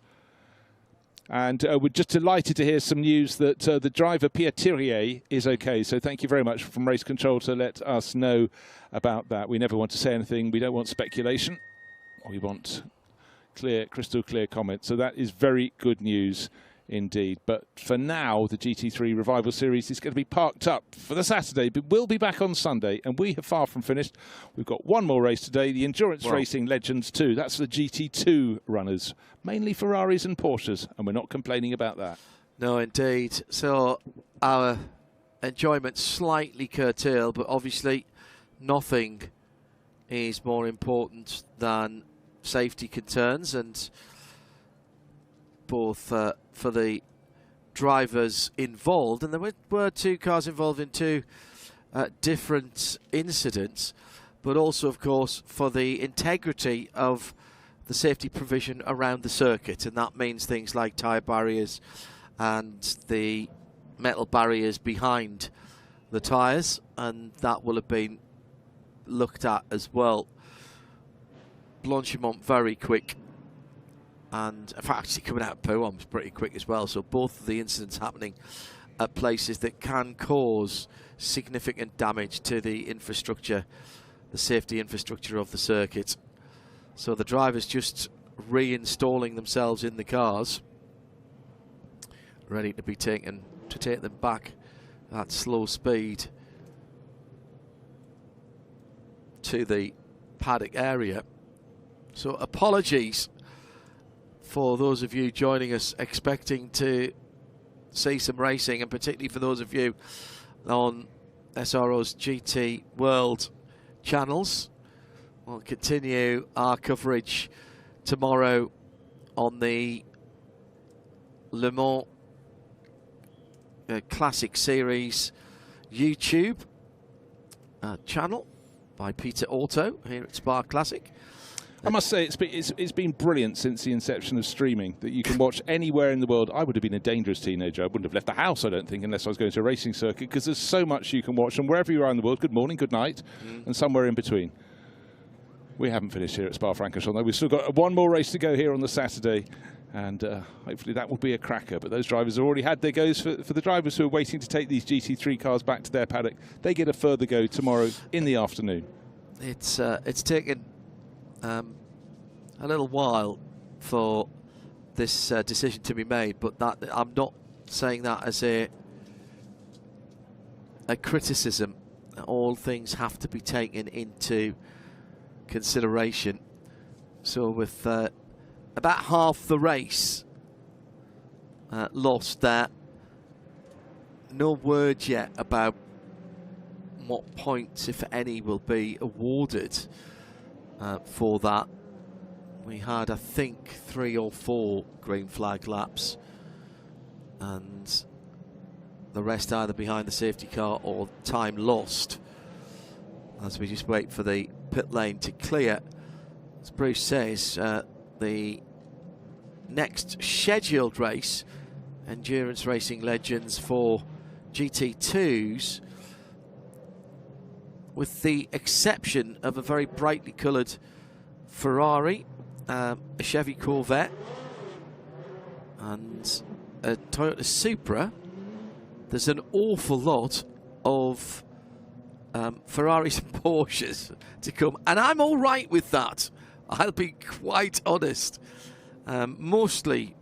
And we're just delighted to hear some news that the driver Pierre Thirier is okay. So thank you very much from Race Control to let us know about that. We never want to say anything. We don't want speculation. We want clear, crystal clear comment. So that is very good news indeed. But for now, the GT3 Revival Series is going to be parked up for the Saturday, but we'll be back on Sunday, and we are far from finished. We've got one more race today, the Endurance Racing Legends 2. That's the GT2 runners, mainly Ferraris and Porsches, and we're not complaining about that. No, indeed. So our enjoyment slightly curtailed, but obviously nothing is more important than safety concerns, and both for the drivers involved, and there were two cars involved in two different incidents, but also, of course, for the integrity of the safety provision around the circuit, and that means things like tyre barriers and the metal barriers behind the tyres, and that will have been looked at as well. Blanchimont very quick, and in fact actually coming out of Pouhon was pretty quick as well. So both of the incidents happening at places that can cause significant damage to the infrastructure, the safety infrastructure of the circuit. So the drivers just reinstalling themselves in the cars, ready to be taken, to take them back at slow speed to the paddock area. So apologies for those of you joining us expecting to see some racing, and particularly for those of you on SRO's GT World channels. We'll continue our coverage tomorrow on the Le Mans Classic Series YouTube channel by Peter Auto here at Spa Classic. I must say, it's been brilliant since the inception of streaming, that you can watch anywhere in the world. I would have been a dangerous teenager. I wouldn't have left the house, I don't think, unless I was going to a racing circuit, because there's so much you can watch from wherever you are in the world. Good morning, good night, and somewhere in between. We haven't finished here at Spa-Francorchamps, though. We've still got one more race to go here on the Saturday, and hopefully that will be a cracker. But those drivers have already had their goes. For the drivers who are waiting to take these GT3 cars back to their paddock, they get a further go tomorrow in the afternoon. It's taken a little while for this decision to be made, but that I'm not saying that as a criticism. All things have to be taken into consideration. So with about half the race lost there, no word yet about what points, if any, will be awarded for that. We had, I think, 3 or 4 green flag laps, and the rest either behind the safety car or time lost, as we just wait for the pit lane to clear. As Bruce says, the next scheduled race, Endurance Racing Legends for GT2s, with the exception of a very brightly coloured Ferrari, a Chevy Corvette, and a Toyota Supra, there's an awful lot of Ferraris and Porsches to come, and I'm all right with that. I'll be quite honest. Mostly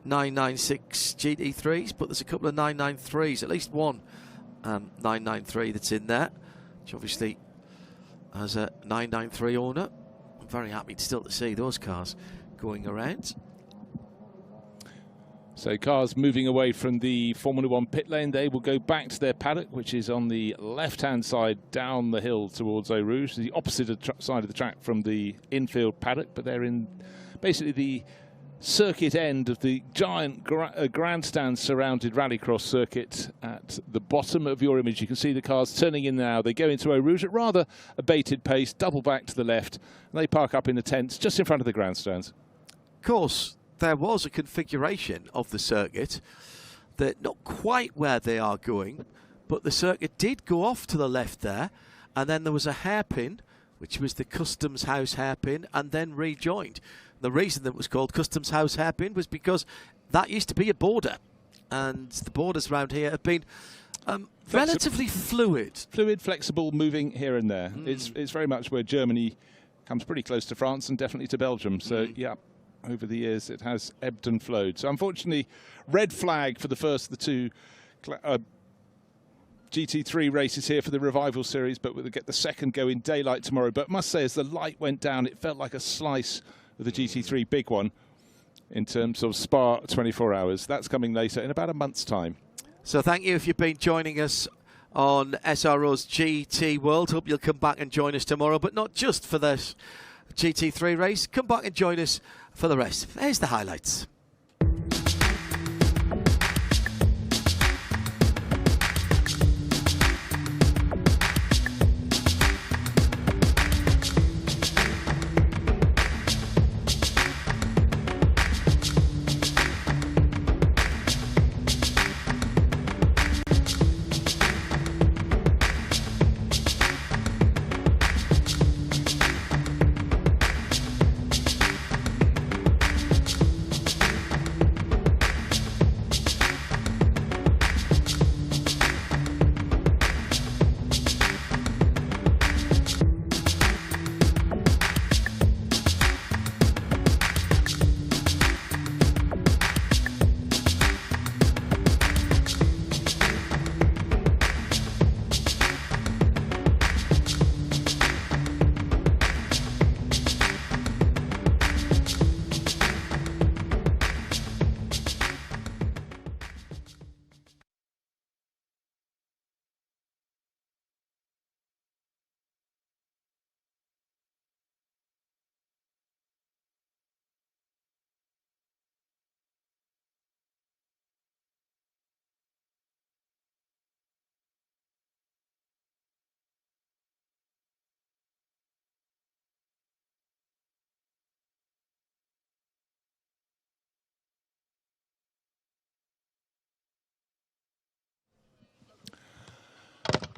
996 GT3s, but there's a couple of 993s, at least one 993 that's in there, which obviously, as a 993 owner, I'm very happy still to see those cars going around. So cars moving away from the Formula One pit lane, they will go back to their paddock, which is on the left-hand side down the hill towards Eau Rouge, the opposite side of the track from the infield paddock, but they're in basically the circuit end of the giant grandstand surrounded rallycross circuit. At the bottom of your image, you can see the cars turning in now. They go into Eau Rouge at rather a bated pace, double back to the left, and they park up in the tents just in front of the grandstands. Of course, there was a configuration of the circuit that not quite where they are going, but the circuit did go off to the left there, and then there was a hairpin, which was the Customs House hairpin, and then rejoined. The reason that it was called Customs House hairpin was because that used to be a border, and the borders around here have been relatively fluid. Fluid, flexible, moving here and there. It's very much where Germany comes pretty close to France and definitely to Belgium. So, yeah, over the years it has ebbed and flowed. So, unfortunately, red flag for the first of the two GT3 races here for the Revival Series, but we'll get the second go in daylight tomorrow. But I must say, as the light went down, it felt like a slice of the GT3 big one in terms of Spa 24 hours. That's coming later in about a month's time. So thank you if you've been joining us on SRO's GT World. Hope you'll come back and join us tomorrow, but not just for this GT3 race. Come back and join us for the rest. Here's the highlights.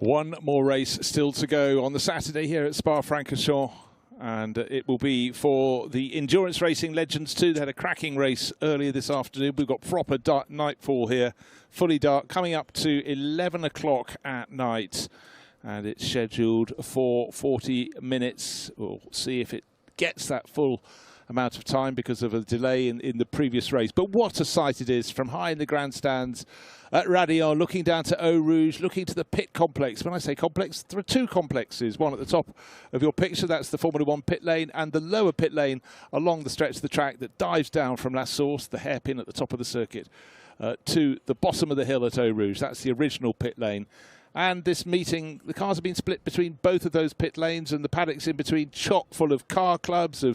One more race still to go on the Saturday here at Spa-Francorchamps, and it will be for the Endurance Racing Legends 2. They had a cracking race earlier this afternoon. We've got proper dark nightfall here, fully dark, coming up to 11 o'clock at night, and it's scheduled for 40 minutes. We'll see if it gets that full amount of time because of a delay in the previous race. But what a sight it is from high in the grandstands at Raidillon, looking down to Eau Rouge, looking to the pit complex. When I say complex, there are two complexes. One at the top of your picture, that's the Formula One pit lane, and the lower pit lane along the stretch of the track that dives down from La Source, the hairpin at the top of the circuit, to the bottom of the hill at Eau Rouge. That's the original pit lane. And this meeting, the cars have been split between both of those pit lanes, and the paddocks in between chock full of car clubs,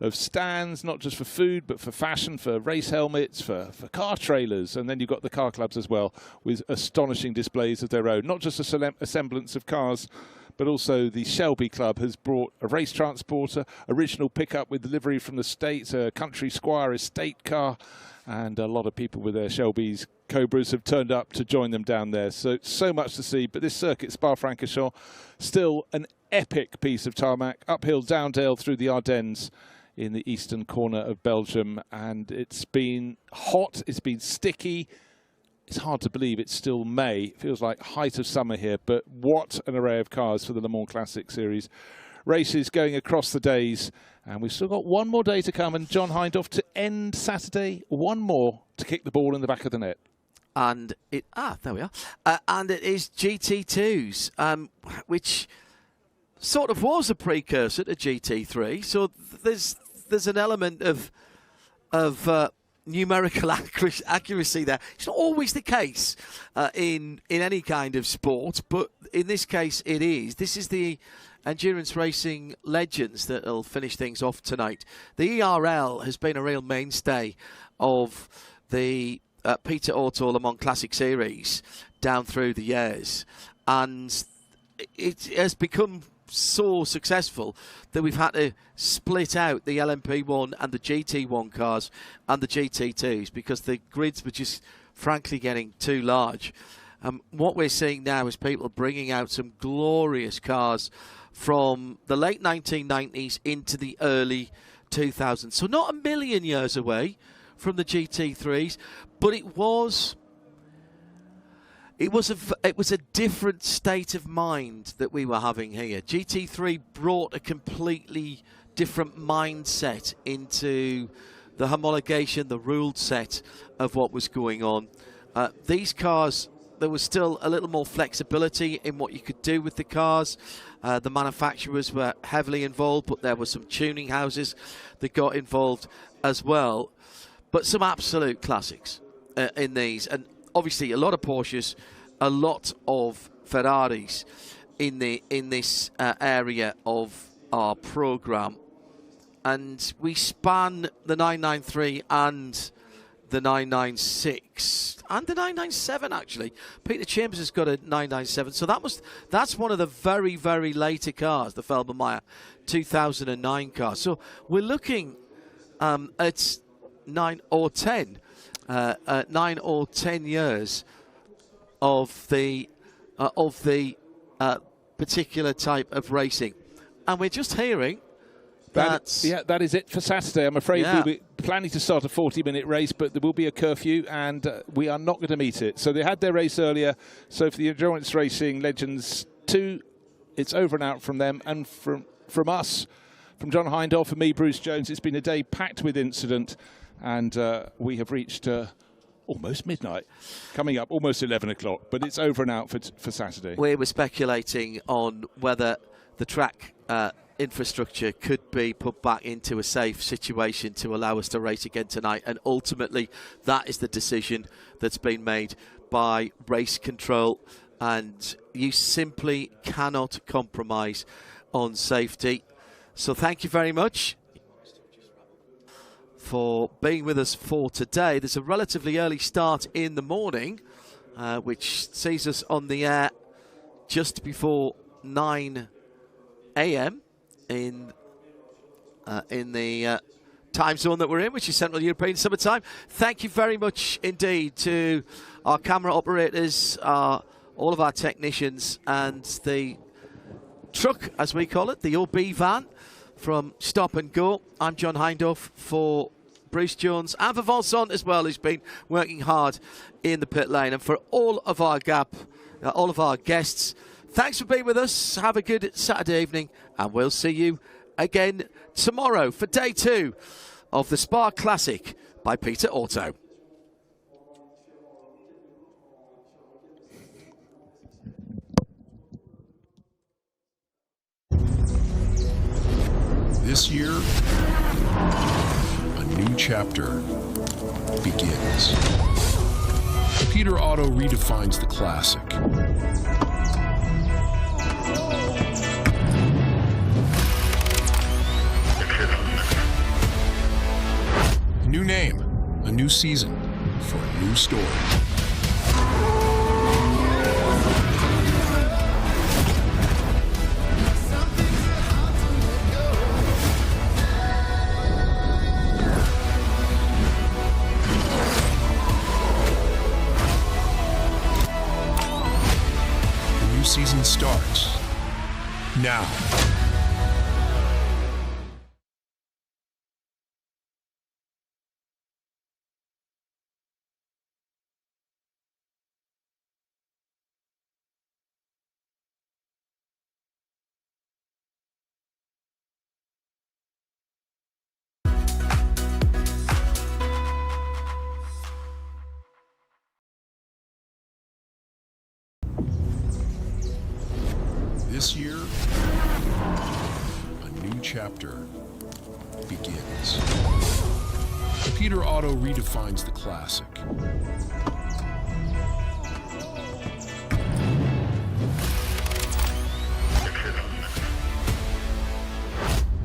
of stands, not just for food, but for fashion, for race helmets, for car trailers. And then you've got the car clubs as well, with astonishing displays of their own. Not just a semblance of cars, but also the Shelby Club has brought a race transporter, original pickup with delivery from the States, a Country Squire estate car, and a lot of people with their Shelby's Cobras have turned up to join them down there. So much to see. But this circuit, Spa-Francorchamps, still an epic piece of tarmac, uphill, downdale through the Ardennes in the eastern corner of Belgium. And it's been hot, it's been sticky. It's hard to believe it's still May. It feels like height of summer here, but what an array of cars for the Le Mans Classic Series. Races going across the days, and we've still got one more day to come, and John Hindhaugh to end Saturday, one more to kick the ball in the back of the net. And it, there we are. And it is GT2s, which sort of was a precursor to GT3. So there's an element of numerical accuracy there. It's not always the case in any kind of sport, but in this case it is. This is the Endurance Racing Legends that will finish things off tonight. The ERL has been a real mainstay of the Peter Auto Le Mans Classic Series down through the years, and it has become so successful that we've had to split out the LMP1 and the GT1 cars and the GT2s because the grids were just frankly getting too large. What we're seeing now is people bringing out some glorious cars from the late 1990s into the early 2000s. So not a million years away from the GT3s, but it was a different state of mind that we were having here. GT3 brought a completely different mindset into the homologation, the ruled set of what was going on. These cars, there was still a little more flexibility in what you could do with the cars. The manufacturers were heavily involved, but there were some tuning houses that got involved as well. But some absolute classics in these. And obviously a lot of Porsches, a lot of Ferraris in this area of our programme. And we span the 993 and the 996 and the 997 actually. Peter Chambers has got a 997, so that's one of the very, very later cars, the Felbermayr 2009 car. So we're looking at 9 or 10 years of the particular type of racing, and we're just hearing that is it for Saturday. I'm afraid we'll be planning to start a 40-minute race, but there will be a curfew, and we are not going to meet it. So they had their race earlier. So for the Endurance Racing Legends 2, it's over and out from them, and from us, from John Hindhaugh, from me, Bruce Jones. It's been a day packed with incident, and we have reached almost midnight, coming up almost 11 o'clock, but it's over and out for Saturday. We were speculating on whether the track infrastructure could be put back into a safe situation to allow us to race again tonight, and ultimately that is the decision that's been made by race control, and you simply cannot compromise on safety. So thank you very much for being with us for today. There's a relatively early start in the morning, which sees us on the air just before 9 a.m. in the time zone that we're in, which is Central European Summer Time. Thank you very much indeed to our camera operators, our all of our technicians and the truck, as we call it, the OB van from Stop and Go. I'm John Hindorf for Bruce Jones and for Vincent as well, who's been working hard in the pit lane. And for all of our all of our guests, thanks for being with us. Have a good Saturday evening, and we'll see you again tomorrow for day 2 of the Spa Classic by Peter Auto. This year, a new chapter begins. Peter Auto redefines the classic. A new name, a new season for a new story. Season starts now. This year, a new chapter begins. Peter Auto redefines the classic.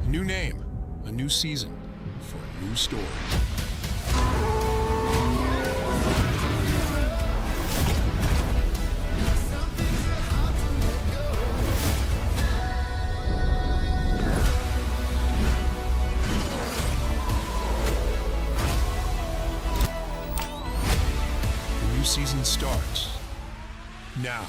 A new name, a new season for a new story. Season starts now.